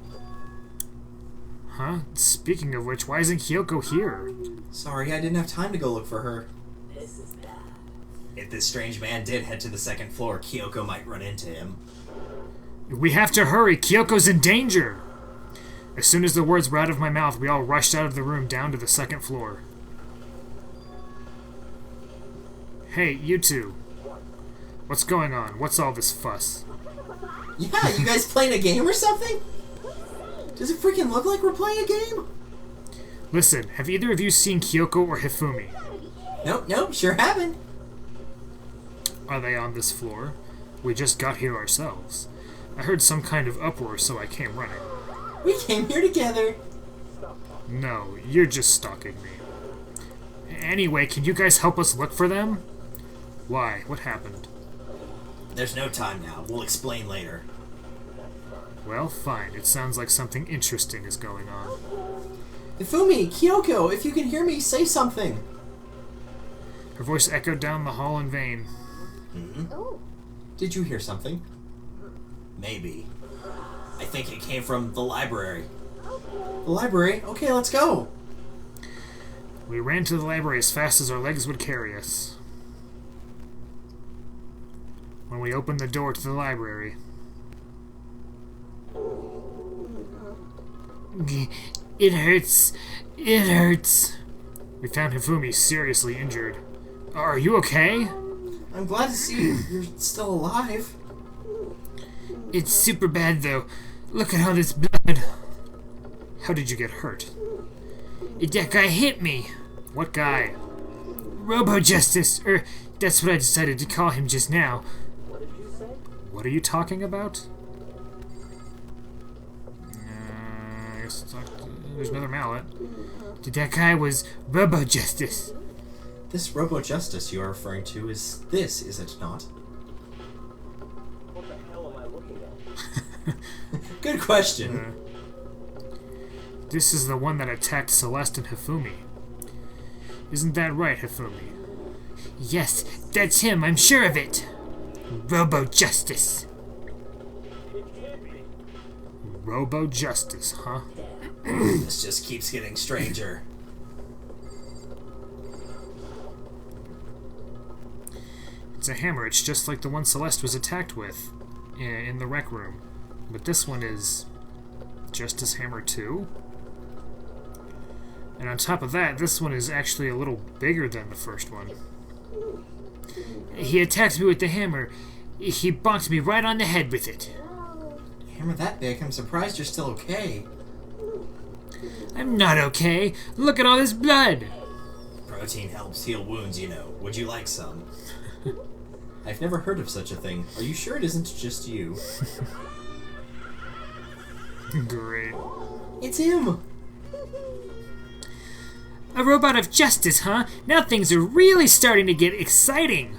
Huh? Speaking of which, why isn't Kyoko here? Sorry, I didn't have time to go look for her. If this strange man did head to the second floor, Kyoko might run into him. We have to hurry! Kyoko's in danger! As soon as the words were out of my mouth, we all rushed out of the room down to the second floor. Hey, you two. What's going on? What's all this fuss? Yeah, you guys playing a game or something? Does it freaking look like we're playing a game? Listen, have either of you seen Kyoko or Hifumi? Nope, sure haven't. Are they on this floor? We just got here ourselves. I heard some kind of uproar, so I came running. We came here together. No, you're just stalking me. Anyway, can you guys help us look for them? Why? What happened? There's no time now. We'll explain later. Well, fine. It sounds like something interesting is going on. Hifumi, Kyoko, if you can hear me, say something. Her voice echoed down the hall in vain. Did you hear something? Maybe. I think it came from the library. The library? Okay, let's go. We ran to the library as fast as our legs would carry us. When we opened the door to the library... It hurts. It hurts. We found Hifumi seriously injured. Are you okay? I'm glad to see you're still alive. It's super bad, though. Look at all this blood. How did you get hurt? That guy hit me. What guy? Robo Justice. That's what I decided to call him just now. What are you talking about? I guess there's another mallet. That guy was Robo Justice. This Robo Justice you are referring to is this, is it not? Good question. This is the one that attacked Celeste and Hifumi. Isn't that right, Hifumi? Yes, that's him, I'm sure of it. Robo-Justice. Robo-Justice, huh? This just keeps getting stranger. It's a hammer. It's just like the one Celeste was attacked with in the rec room. But this one is Justice Hammer 2. And on top of that, this one is actually a little bigger than the first one. He attacked me with the hammer. He bonked me right on the head with it. Hammer that big? I'm surprised you're still okay. I'm not okay. Look at all this blood. Protein helps heal wounds, you know. Would you like some? I've never heard of such a thing. Are you sure it isn't just you? Great. It's him! A robot of justice, huh? Now things are really starting to get exciting.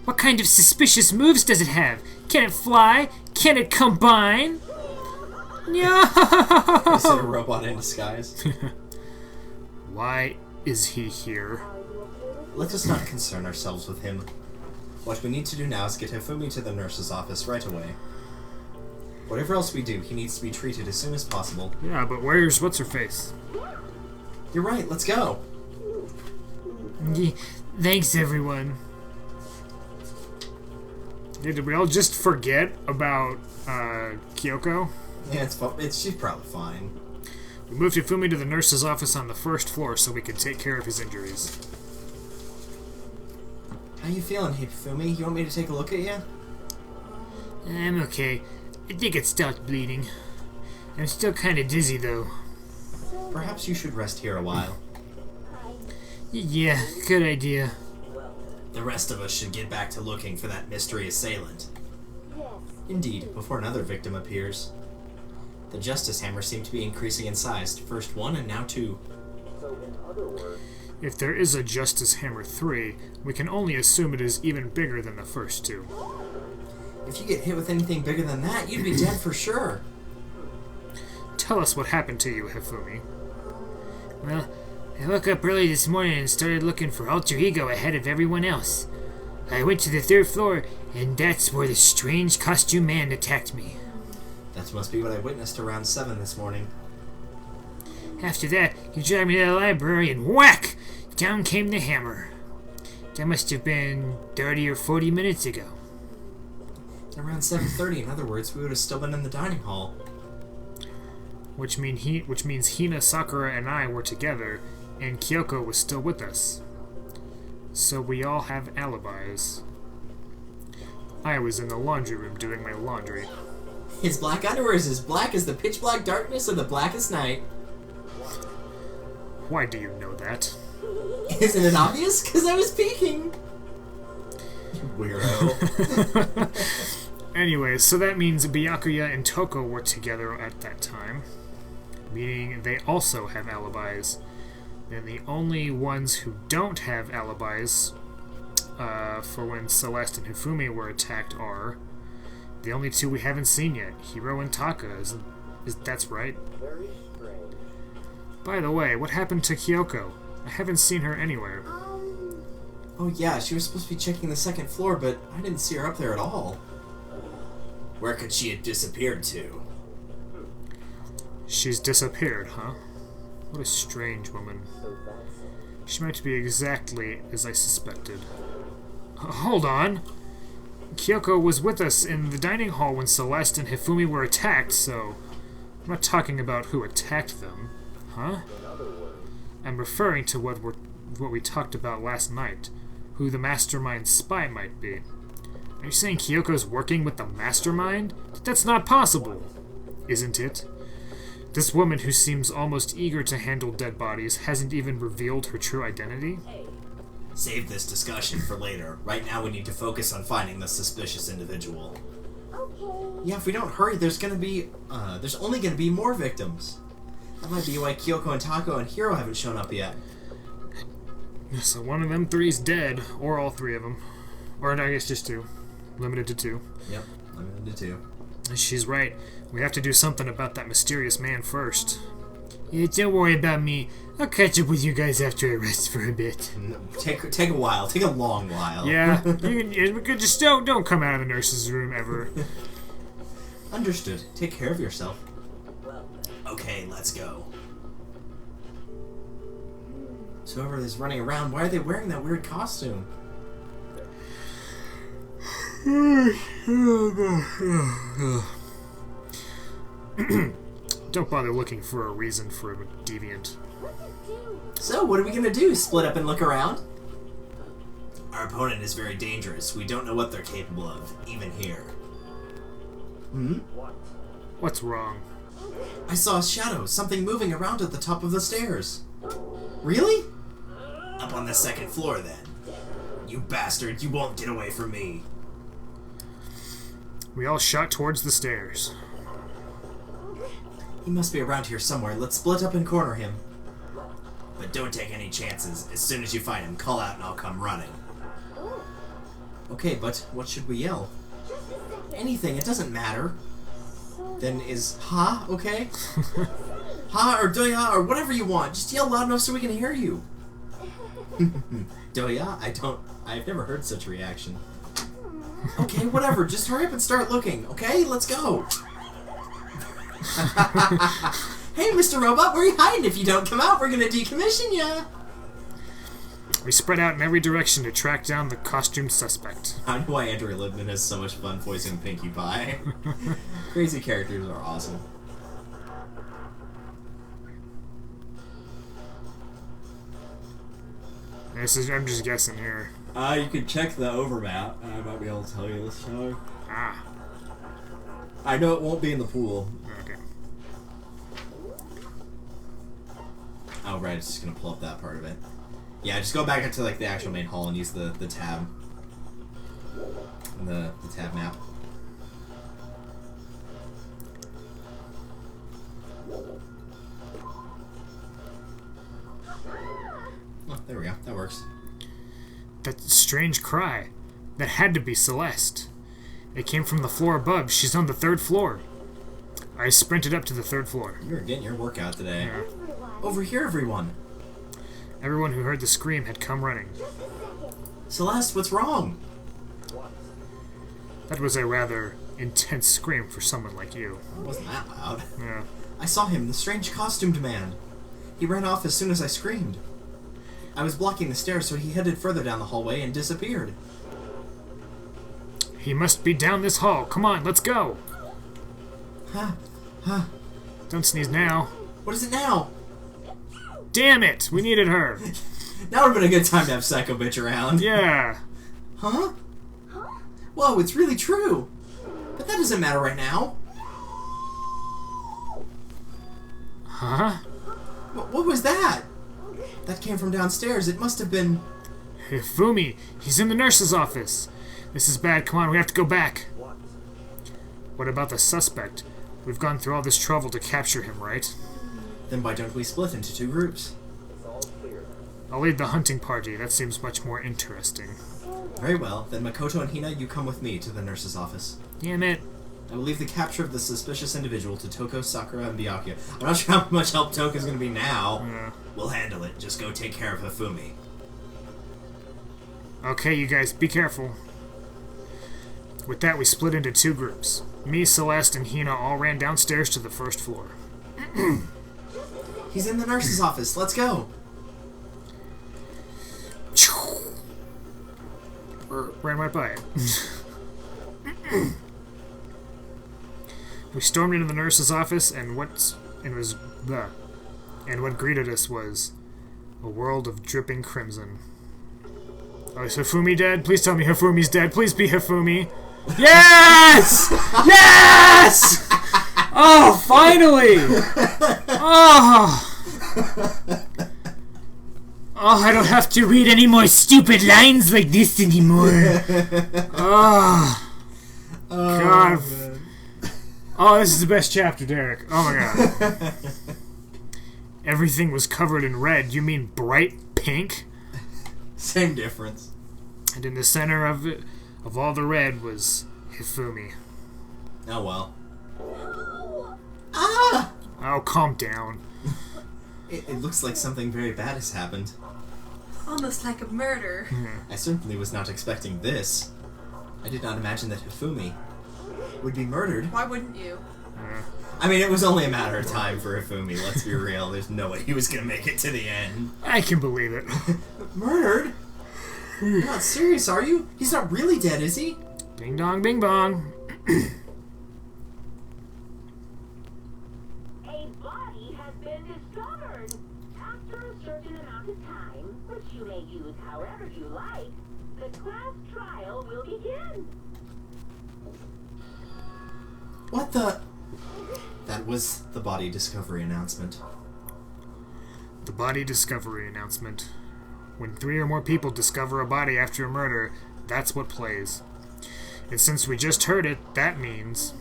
What kind of suspicious moves does it have? Can it fly? Can it combine? No! Is it a robot in disguise? Why is he here? Let us not concern ourselves with him. What we need to do now is get Hifumi to the nurse's office right away. Whatever else we do, he needs to be treated as soon as possible. Yeah, but where's what's-her-face? You're right, let's go! Thanks, everyone. Yeah, did we all just forget about Kyoko? Yeah, she's probably fine. We moved Hifumi to the nurse's office on the first floor so we could take care of his injuries. How you feeling, Hifumi? You want me to take a look at you? I'm okay. I think it stopped bleeding. I'm still kind of dizzy, though. Perhaps you should rest here a while. Yeah, good idea. The rest of us should get back to looking for that mystery assailant. Indeed, before another victim appears. The Justice Hammer seemed to be increasing in size. First one and now two. So in other words, If there is a Justice Hammer 3, we can only assume it is even bigger than the first two. If you get hit with anything bigger than that, you'd be dead for sure. Tell us what happened to you, Hifumi. Well, I woke up early this morning and started looking for Alter Ego ahead of everyone else. I went to the 3rd floor, and that's where the strange costume man attacked me. That must be what I witnessed around 7 this morning. After that, he dragged me to the library, and whack! Down came the hammer. That must have been 30 or 40 minutes ago. Around 7:30, in other words, we would have still been in the dining hall. Which means Hina, Sakura, and I were together, and Kyoko was still with us. So we all have alibis. I was in the laundry room doing my laundry. His black underwear is as black as the pitch black darkness of the blackest night. Why do you know that? Isn't it obvious? Because I was peeking. Weirdo. Anyway, so that means Byakuya and Toko were together at that time, meaning they also have alibis. And the only ones who don't have alibis for when Celeste and Hifumi were attacked are the only two we haven't seen yet, Hiro and Taka. That's right? very strange. By the way, what happened to Kyoko? I haven't seen her anywhere. Oh yeah, she was supposed to be checking the 2nd floor, but I didn't see her up there at all. Where could she have disappeared to? She's disappeared, huh? What a strange woman. So that's She might be exactly as I suspected. Hold on! Kyoko was with us in the dining hall when Celeste and Hifumi were attacked, so I'm not talking about who attacked them, huh? in other words. I'm referring to what we talked about last night, who the mastermind spy might be. Are you saying Kyoko's working with the mastermind? That's not possible, isn't it? This woman who seems almost eager to handle dead bodies hasn't even revealed her true identity? Save this discussion for later. Right now we need to focus on finding the suspicious individual. Okay. Yeah, if we don't hurry, there's only gonna be more victims. That might be why Kyoko and Tako and Hiro haven't shown up yet. So one of them three's dead, or all three of them. Or I guess just two. Limited to two. Yep, limited to 2. She's right. We have to do something about that mysterious man first. Yeah, don't worry about me. I'll catch up with you guys after I rest for a bit. Take a while. Take a long while. Yeah, you can just don't come out of the nurse's room ever. Understood. Take care of yourself. Okay, let's go. So whoever is running around, why are they wearing that weird costume? Don't bother looking for a reason for a deviant. So, what are we gonna do? Split up and look around? Our opponent is very dangerous. We don't know what they're capable of, even here. What's wrong? I saw a shadow, something moving around at the top of the stairs. Really? Up on the second floor, then. You bastard, you won't get away from me. We all shot towards the stairs. He must be around here somewhere. Let's split up and corner him. But don't take any chances. As soon as you find him, call out and I'll come running. Okay, but what should we yell? Anything, it doesn't matter. Then is ha okay? Ha or doya or whatever you want. Just yell loud enough so we can hear you. Doya? I've never heard such a reaction. Okay, whatever. Just hurry up and start looking. Okay, let's go. Hey, Mr. Robot, where are you hiding? If you don't come out, we're gonna decommission ya. We spread out in every direction to track down the costumed suspect. I know why Andrew Libman has so much fun voicing Pinkie Pie. Crazy characters are awesome. I'm just guessing here. You can check the overmap, and I might be able to tell you this time. Ah, I know it won't be in the pool. okay. Oh, right, it's just gonna pull up that part of it. Yeah, just go back into like the actual main hall and use the tab. The tab map. Oh, there we go. That works. That strange cry. That had to be Celeste. It came from the floor above. She's on the 3rd floor. I sprinted up to the 3rd floor. You're getting your workout today. Yeah. Over here, everyone. Everyone who heard the scream had come running. Celeste, what's wrong? That was a rather intense scream for someone like you. It wasn't that loud. Yeah. I saw him, the strange costumed man. He ran off as soon as I screamed. I was blocking the stairs, so he headed further down the hallway and disappeared. He must be down this hall. Come on, let's go. Huh? Don't sneeze now. What is it now? Damn it! We needed her. Now would have been a good time to have Psycho Bitch around. Yeah. Huh? Whoa, it's really true. But that doesn't matter right now. Huh? What was that? That came from downstairs. It must have been... Hifumi, he's in the nurse's office. This is bad. Come on, we have to go back. What about the suspect? We've gone through all this trouble to capture him, right? Then why don't we split into 2 groups? I'll lead the hunting party. That seems much more interesting. Very well. Then Makoto and Hina, you come with me to the nurse's office. Damn it. I will leave the capture of the suspicious individual to Toko, Sakura, and Byakuya. I'm not sure how much help Toko's going to be now. Yeah. We'll handle it. Just go take care of Hifumi. Okay, you guys, be careful. With that, we split into 2 groups. Me, Celeste, and Hina all ran downstairs to the 1st floor. He's in the nurse's office. Let's go. Ran right by it. We stormed into the nurse's office, and what greeted us was a world of dripping crimson. Oh, is Hifumi dead? Please tell me Hifumi's dead. Please be Hifumi. Yes! Yes! Oh, finally! Oh! Oh, I don't have to read any more stupid lines like this anymore. Oh. God. Oh, this is the best chapter, Derek. Oh my god. Everything was covered in red. You mean bright pink? Same difference. And in the center of all the red was Hifumi. Oh well. Oh, calm down. It looks like something very bad has happened. Almost like a murder. I certainly was not expecting this. I did not imagine that Hifumi would be murdered. Why wouldn't you? I mean, it was only a matter of time for Hifumi, let's be real. There's no way he was gonna make it to the end. I can believe it. Murdered? You're not serious, are you? He's not really dead, is he? Ding dong, bing bong. A body has been discovered. After a certain amount of time, which you may use however you like, the class trial will begin. What the? That was the body discovery announcement. The body discovery announcement. When 3 or more people discover a body after a murder, that's what plays. And since we just heard it, that means...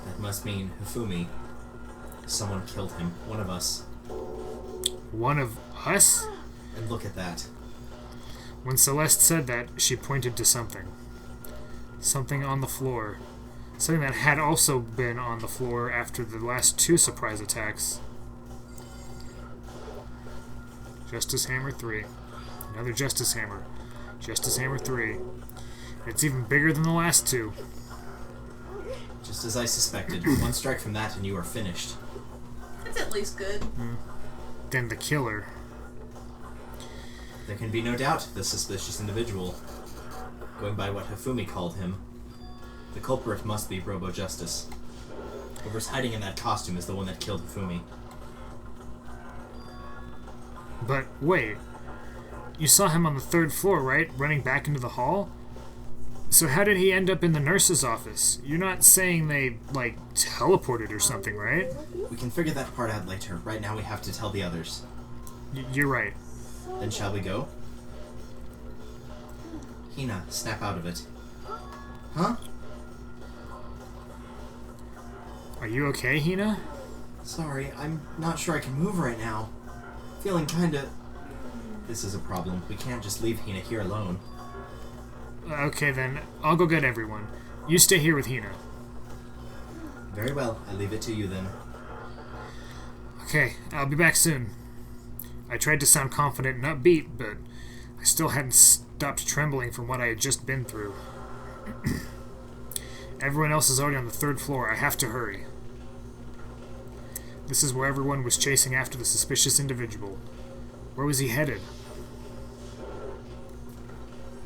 That must mean Hifumi. Someone killed him. One of us. One of us? And look at that. When Celeste said that, she pointed to something. Something on the floor. Something that had also been on the floor after the last 2 surprise attacks. Justice Hammer 3. Another Justice Hammer. Justice Hammer 3. It's even bigger than the last 2. Just as I suspected. One strike from that and you are finished. That's at least good. Then the killer. There can be no doubt the suspicious individual. Going by what Hifumi called him, the culprit must be Robo Justice. Whoever's hiding in that costume is the one that killed Hifumi. But wait. You saw him on the 3rd floor, right? Running back into the hall? So how did he end up in the nurse's office? You're not saying they, like, teleported or something, right? We can figure that part out later. Right now we have to tell the others. You're right. Then shall we go? Hina, snap out of it. Huh? Are you okay, Hina? Sorry, I'm not sure I can move right now. Feeling kinda... This is a problem. We can't just leave Hina here alone. Okay then, I'll go get everyone. You stay here with Hina. Very well, I leave it to you then. Okay, I'll be back soon. I tried to sound confident and upbeat, but I still hadn't stopped trembling from what I had just been through. Everyone else is already on the 3rd floor. I have to hurry. This is where everyone was chasing after the suspicious individual. Where was he headed?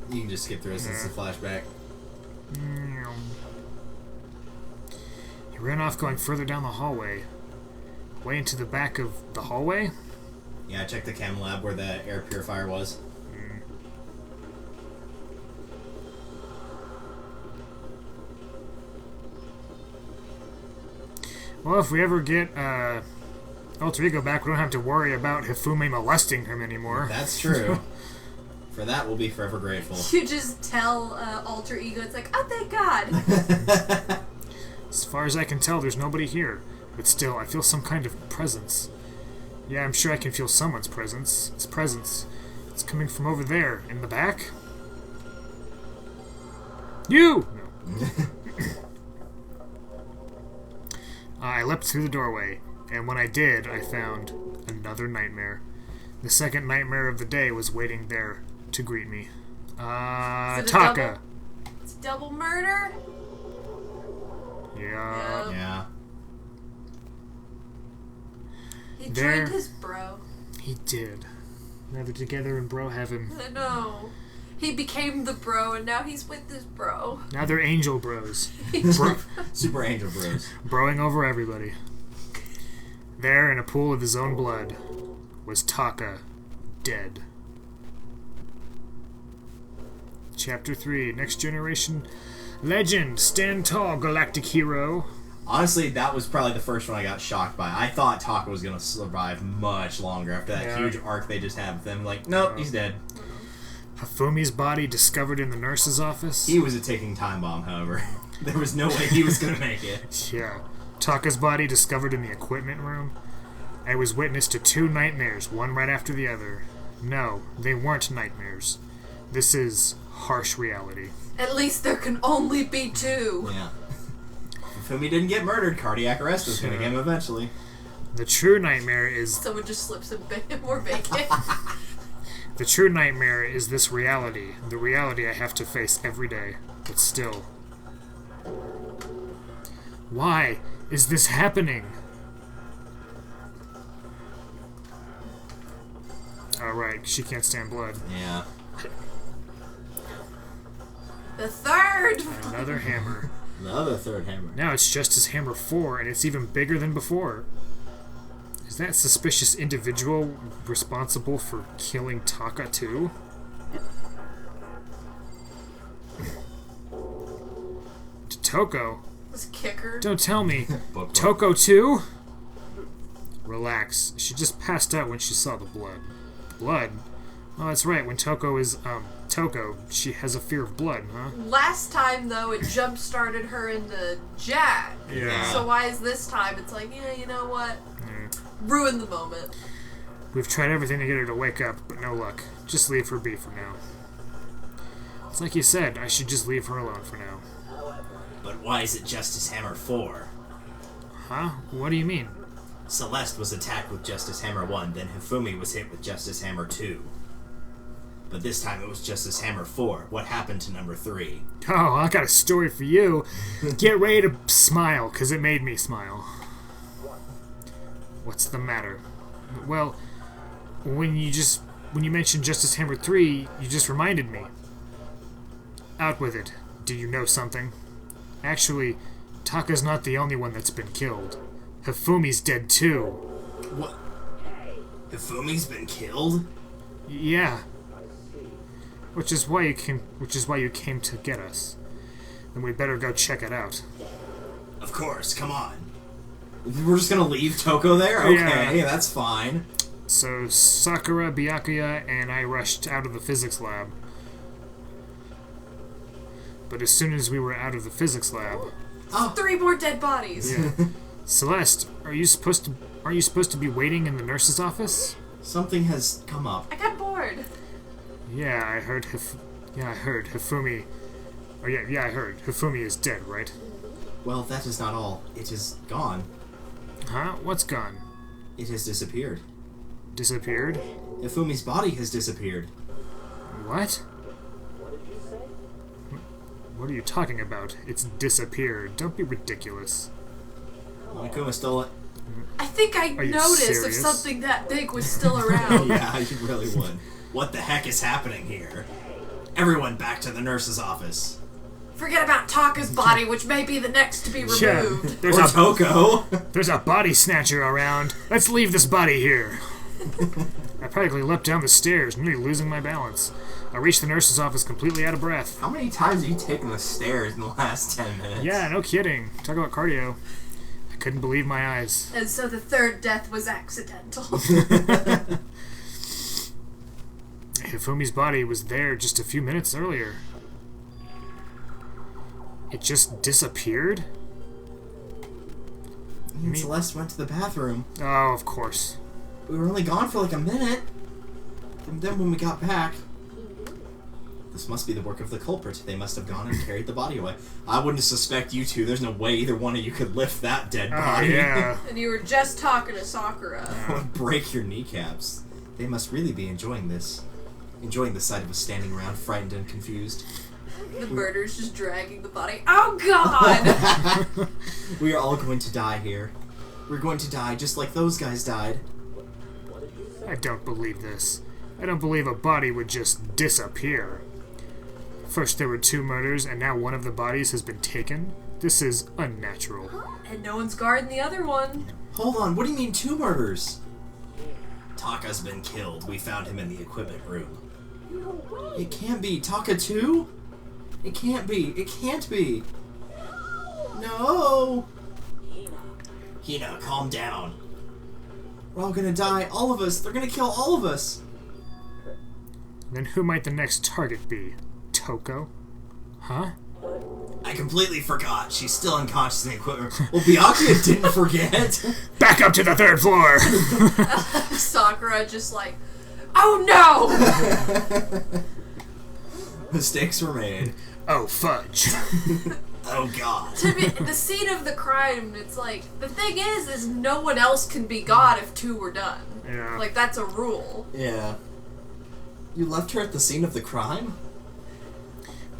You can just skip through it since it's a flashback. He ran off going further down the hallway. Way into the back of the hallway? Yeah, I checked the chem lab where the air purifier was. Well, if we ever get Alter Ego back, we don't have to worry about Hifumi molesting him anymore. That's true. For that, we'll be forever grateful. You just tell Alter Ego, it's like, oh, thank God. As far as I can tell, there's nobody here. But still, I feel some kind of presence. Yeah, I'm sure I can feel someone's presence. It's presence. It's coming from over there, in the back. You! No. I leapt through the doorway, and when I did, I found another nightmare. The second nightmare of the day was waiting there to greet me. Is it a Taka. double? It's double murder? Yeah. Yep. Yeah. He There. joined his bro. He did. Now they're together in bro heaven. I know. He became the bro, and now he's with his bro. Now they're angel bros. Super Angel Bros. Broing over everybody. There, in a pool of his own blood, was Taka, dead. Chapter 3, Next Generation Legend. Stand tall, galactic hero. Honestly, that was probably the first one I got shocked by. I thought Taka was going to survive much longer after that Yeah. huge arc they just had with him. Like, nope, he's dead. Hafumi's body discovered in the nurse's office. He was a ticking time bomb, however. There was no way he was going to make it. Yeah. Taka's body discovered in the equipment room. I was witness to 2 nightmares, one right after the other. No, they weren't nightmares. This is harsh reality. At least there can only be 2. Yeah. If Fumi didn't get murdered, cardiac arrest was going to get him eventually. The true nightmare is Someone just slips him more bacon. the true nightmare is this reality. The reality I have to face every day. But still. Why is this happening? Alright, she can't stand blood. Yeah. The third. Another hammer. The other third hammer. Now it's Justice Hammer 4, and it's even bigger than before. Is that suspicious individual responsible for killing Taka too? Toko? This kicker. Don't tell me. Book Toko too? Relax. She just passed out when she saw the blood. Blood? Oh, that's right. When Toko is, Toko, she has a fear of blood, huh? Last time, though, it jump-started her into Jack. Yeah. So why is this time? It's like, yeah, you know what? Ruin the moment. We've tried everything to get her to wake up, but no luck. Just leave her be for now. It's like you said, I should just leave her alone for now. But why is it Justice Hammer 4? Huh? What do you mean? Celeste was attacked with Justice Hammer 1, then Hifumi was hit with Justice Hammer 2. But this time it was Justice Hammer 4. What happened to number 3? Oh, I got a story for you. Get ready to smile, because it made me smile. What's the matter? Well, when you mentioned Justice Hammer 3, you just reminded me. Out with it. Do you know something? Actually, Taka's not the only one that's been killed. Hifumi's dead too. What? Hifumi's been killed? Yeah. Which is why you came to get us. Then we better go check it out. Of course, come on. We're just gonna leave Toko there? Okay, Yeah. that's fine. So Sakura, Byakuya, and I rushed out of the physics lab. But as soon as we were out of the physics lab, Oh, 3 more dead bodies. yeah. Celeste, aren't you supposed to be waiting in the nurse's office? something has come up. I got bored. Yeah, I heard Hifumi. Oh yeah, I heard Hifumi is dead, right? Well, that is not all. It is gone. Huh? What's gone? It has disappeared. Disappeared? Hifumi's body has disappeared. What? What are you talking about? It's disappeared. Don't be ridiculous. Monokuma stole it. I think I Are you noticed if serious? something that big was still around. Yeah, you really would. What the heck is happening here? Everyone back to the nurse's office. Forget about Taka's body, which may be the next to be Yeah, removed. there's Or a Toko. there's a body snatcher around. Let's leave this body here. I practically leapt down the stairs, nearly losing my balance. I reached the nurse's office completely out of breath. How many times have you taken the stairs in the last 10 minutes? Yeah, no kidding. Talk about cardio. I couldn't believe my eyes. And so the third death was accidental. Hifumi's body was there just a few minutes earlier. It just disappeared? Me and Celeste went to the bathroom. Oh, of course. We were only gone for like a minute. And then when we got back... This must be the work of the culprit. They must have gone and carried the body away. I wouldn't suspect you two. There's no way either one of you could lift that dead Oh, body. yeah. And you were just talking to Sakura. Break your kneecaps. They must really be enjoying this. Enjoying the sight of us standing around, frightened and confused. The murderer's just dragging the body. Oh god! We are all going to die here. We're going to die just like those guys died. I don't believe this. I don't believe a body would just disappear. First there were 2 murders, and now one of the bodies has been taken? This is unnatural. And no one's guarding the other one. Hold on, what do you mean 2 murders? Taka's been killed. We found him in the equipment room. It can't be. Taka too? It can't be. It can't be. No! Hina, calm down. We're all gonna die. All of us. They're gonna kill all of us. Then who might the next target be? Toko? Huh? I completely forgot. She's still unconscious in the equipment room. Well, Byakuya didn't forget. Back up to the 3rd floor! Sakura just like, oh no! Mistakes were made. Oh, fudge. Oh God. To me, the scene of the crime, it's like, the thing is no one else can be God if two were done. Yeah. Like, that's a rule. Yeah. You left her at the scene of the crime?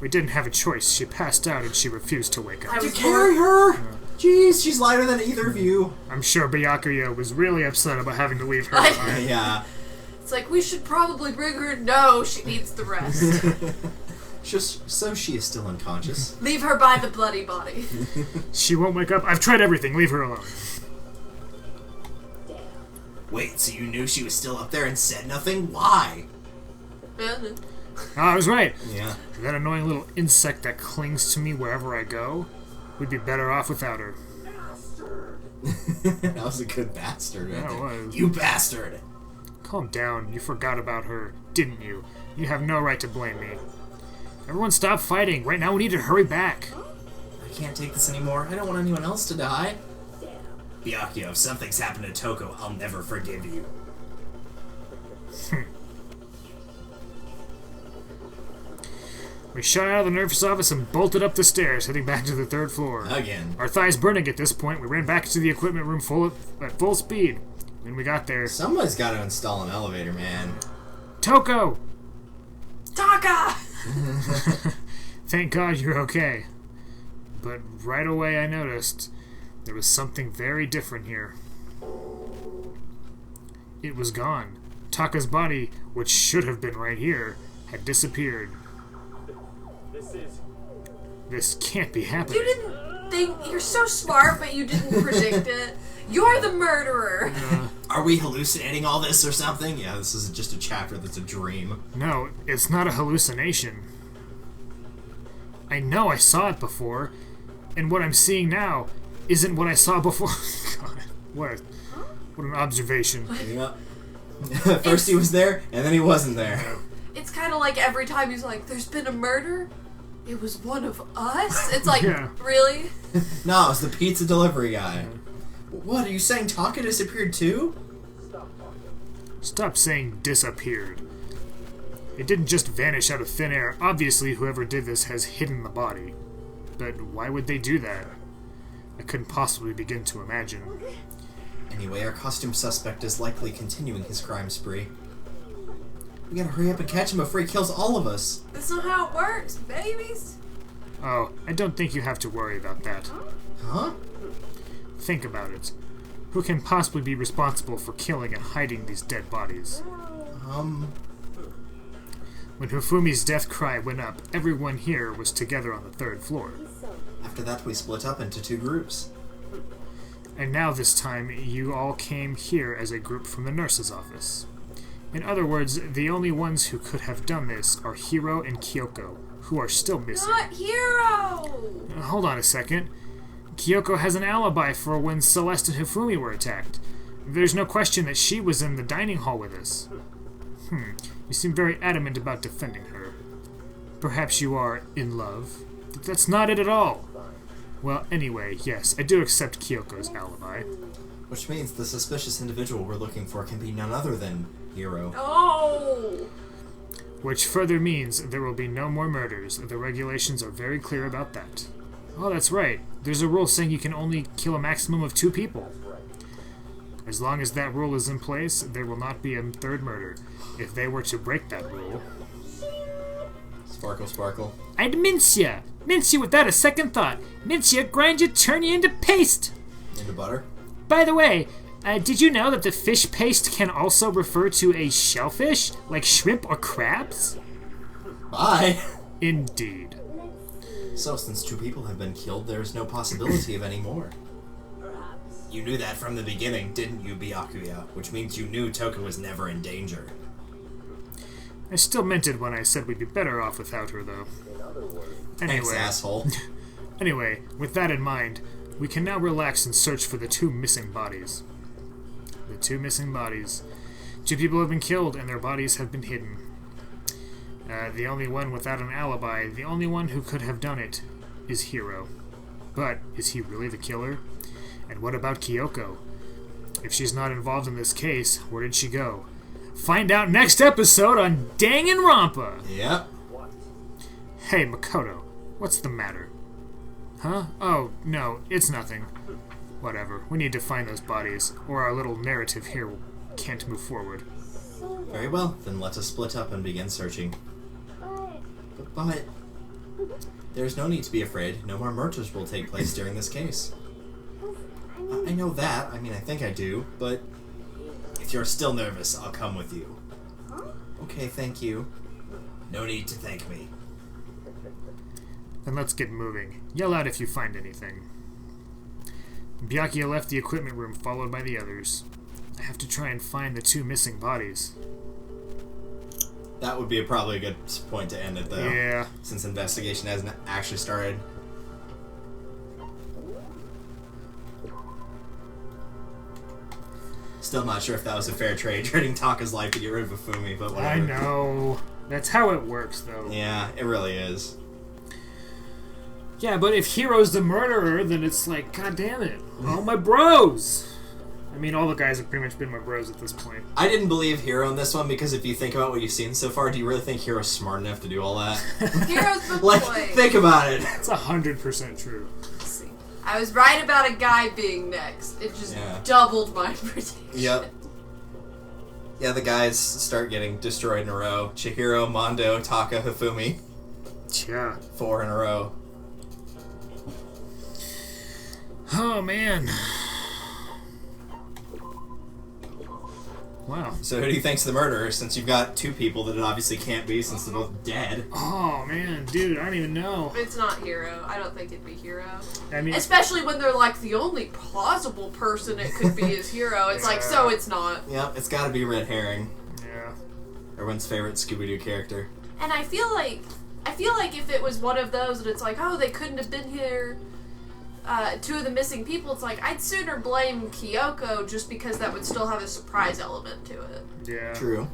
We didn't have a choice. She passed out and she refused to wake up. I To was carry her? Jeez, she's lighter than either of you. I'm sure Byakuya was really upset about having to leave her I- behind. Yeah. It's like, we should probably bring her. No, she needs the rest. Just so she is still unconscious. Leave her by the bloody body. She won't wake up. I've tried everything. Leave her alone. Wait, so you knew she was still up there and said nothing? Why? I was right. Yeah. That annoying little insect that clings to me wherever I go. We'd be better off without her. That was a good bastard. Yeah, it was. You bastard! Calm down. You forgot about her, didn't you? You have no right to blame me. Everyone stop fighting. Right now we need to hurry back. I can't take this anymore. I don't want anyone else to die. Byakuya, if something's happened to Toko, I'll never forgive you. We shot out of the nurse's office and bolted up the stairs, heading back to the 3rd floor. Again. Our thighs burning at this point, we ran back to the equipment room at full speed. When we got there, Somebody's got to install an elevator, man. Toko! Taka! Thank God you're okay. But right away I noticed there was something very different here. It was gone. Taka's body, which should have been right here, had disappeared. This can't be happening. You didn't think. You're so smart, but you didn't predict it. You're the murderer. Are we hallucinating all this or something? Yeah, this is just a chapter that's a dream. No, it's not a hallucination. I know I saw it before, and what I'm seeing now isn't what I saw before. God, what an observation. Yeah. First he was there, and then he wasn't there. It's kind of like every time he's like, "There's been a murder. It was one of us." It's like, Yeah. really? No, it was the pizza delivery guy. What, are you saying Taka disappeared too? Stop saying disappeared. It didn't just vanish out of thin air. Obviously, whoever did this has hidden the body. But why would they do that? I couldn't possibly begin to imagine. Anyway, our costume suspect is likely continuing his crime spree. We gotta hurry up and catch him before he kills all of us. That's not how it works, babies. Oh, I don't think you have to worry about that. Huh? Think about it. Who can possibly be responsible for killing and hiding these dead bodies? When Hifumi's death cry went up, everyone here was together on the 3rd floor. After that, we split up into 2 groups. And now this time, you all came here as a group from the nurse's office. In other words, the only ones who could have done this are Hiro and Kyoko, who are still missing. Not Hero. Hold on a second. Kyoko has an alibi for when Celeste and Hifumi were attacked. There's no question that she was in the dining hall with us. You seem very adamant about defending her. Perhaps you are in love. But that's not it at all. Well, anyway, yes, I do accept Kyoko's alibi. Which means the suspicious individual we're looking for can be none other than Hiro. Oh. Which further means there will be no more murders. The regulations are very clear about that. Oh, that's right. There's a rule saying you can only kill a maximum of 2 people. As long as that rule is in place, there will not be a 3rd murder. If they were to break that rule... Sparkle, sparkle. I'd mince ya! Mince you without a second thought. Mince you, grind you, turn you into paste! Into butter? By the way, did you know that the fish paste can also refer to a shellfish, like shrimp or crabs? Bye! Indeed. So, since 2 people have been killed, there's no possibility of any more. You knew that from the beginning, didn't you, Byakuya? Which means you knew Toko was never in danger. I still meant it when I said we'd be better off without her, though. Thanks, asshole. Anyway, with that in mind, we can now relax and search for the 2 missing bodies. The 2 missing bodies. 2 people have been killed and their bodies have been hidden. The only one without an alibi, the only one who could have done it, is Hiro. But is he really the killer? And what about Kyoko? If she's not involved in this case, where did she go? Find out next episode on Danganronpa! Yep. Hey, Makoto, what's the matter? Huh? Oh, no, it's nothing. Whatever. We need to find those bodies, or our little narrative here can't move forward. Very well, then let us split up and begin searching. But there's no need to be afraid. No more murders will take place during this case. I know that. I mean, I think I do. But if you're still nervous, I'll come with you. Okay, thank you. No need to thank me. Then let's get moving. Yell out if you find anything. Byakuya left the equipment room, followed by the others. I have to try and find the 2 missing bodies. That would be probably a good point to end it, though. Yeah. Since investigation hasn't actually started. Still not sure if that was a fair trade, trading Taka's life to get rid of Ifumi, but whatever. I know. That's how it works, though. Yeah, it really is. Yeah, but if Hiro's the murderer, then it's like, god damn it. All my bros! I mean, all the guys have pretty much been my bros at this point. I didn't believe Hiro in this one because if you think about what you've seen so far, do you really think Hiro's smart enough to do all that? Hero's the Like, boy. think about it. It's 100% true. Let's see. I was right about a guy being next. It just Yeah. doubled my prediction. Yep. Yeah, the guys start getting destroyed in a row. Chihiro, Mondo, Taka, Hifumi. Yeah. 4 in a row. Oh, man. Wow. So who do you think's the murderer, since you've got 2 people that it obviously can't be since they're both dead? Oh, man. Dude, I don't even know. It's not Hero. I don't think it'd be Hero. I mean, Especially when they're like the only plausible person it could be is Hero. It's like, so it's not. Yep, it's gotta be Red Herring. yeah. Everyone's favorite Scooby-Doo character. And I feel like if it was one of those and it's like, oh, they couldn't have been here, 2 of the missing people, it's like, I'd sooner blame Kyoko just because that would still have a surprise element to it. Yeah. True.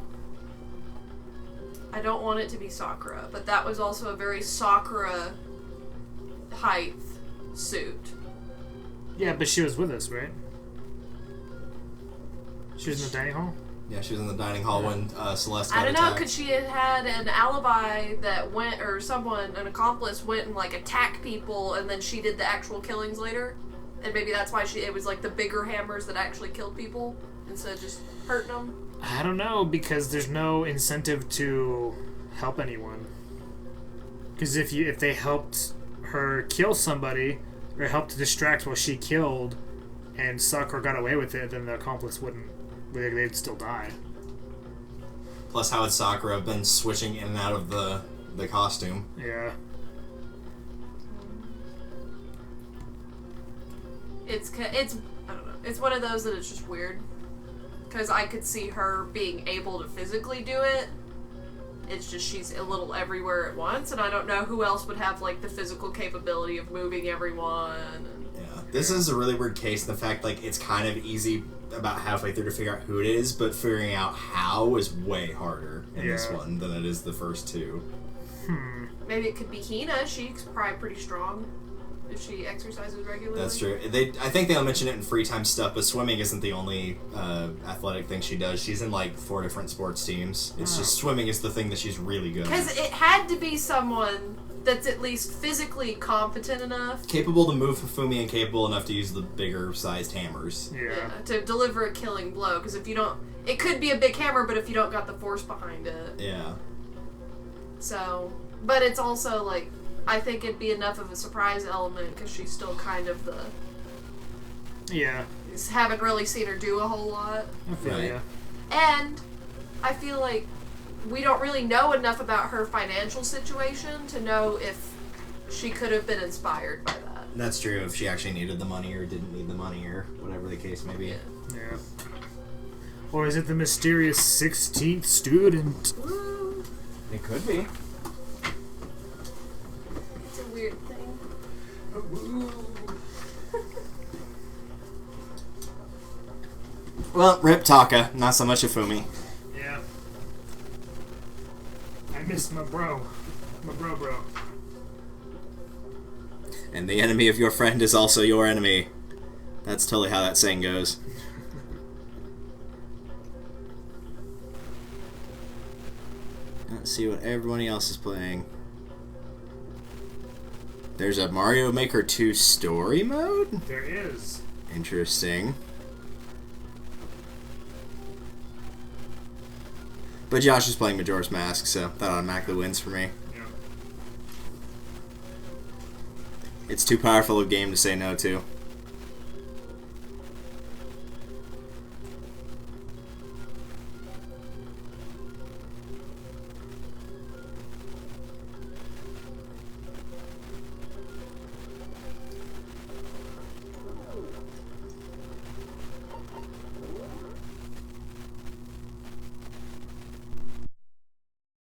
I don't want it to be Sakura, but that was also a very Sakura height suit. Yeah, but she was with us, right? She was in the dining hall? Yeah, she was in the dining hall when Celeste got I don't know, attacked. could she have had an alibi that went, or someone, an accomplice, went and like attacked people, and then she did the actual killings later? And maybe that's why it was like the bigger hammers that actually killed people instead of just hurting them. I don't know, because there's no incentive to help anyone. Because if they helped her kill somebody, or helped to distract what she killed, and Sakura got away with it, then the accomplice wouldn't. They'd still die. Plus, how would Sakura have been switching in and out of the costume? Yeah. It's I don't know. It's one of those that it's just weird. Because I could see her being able to physically do it. It's just she's a little everywhere at once, and I don't know who else would have like the physical capability of moving everyone. Yeah. This is a really weird case in the fact like it's kind of easy about halfway through to figure out who it is, but figuring out how is way harder in this Yeah. one than it is the first 2. Maybe it could be Hina. She's probably pretty strong if she exercises regularly. That's true. I think they'll mention it in free time stuff, but swimming isn't the only athletic thing she does. She's in like 4 different sports teams. It's just swimming is the thing that she's really good Because at. it had to be someone that's at least physically competent enough. Capable to move Fufumi and capable enough to use the bigger sized hammers. Yeah. To deliver a killing blow. Because if you don't, it could be a big hammer, but if you don't got the force behind it. Yeah. So, but it's also like, I think it'd be enough of a surprise element because she's still kind of Yeah. haven't really seen her do a whole lot. I feel Right. ya. And I feel like we don't really know enough about her financial situation to know if she could have been inspired by that. That's true if she actually needed the money or didn't need the money or whatever the case may be. Yeah. Or is it the mysterious 16th student? It could be. It's a weird thing. Well, rip Taka, not so much Ifumi. Yeah. I miss my bro. My bro. And the enemy of your friend is also your enemy. That's totally how that saying goes. Let's see what everybody else is playing. There's a Mario Maker 2 story mode? There is. Interesting. But Josh is playing Majora's Mask, so that automatically wins for me. Yeah. It's too powerful a game to say no to.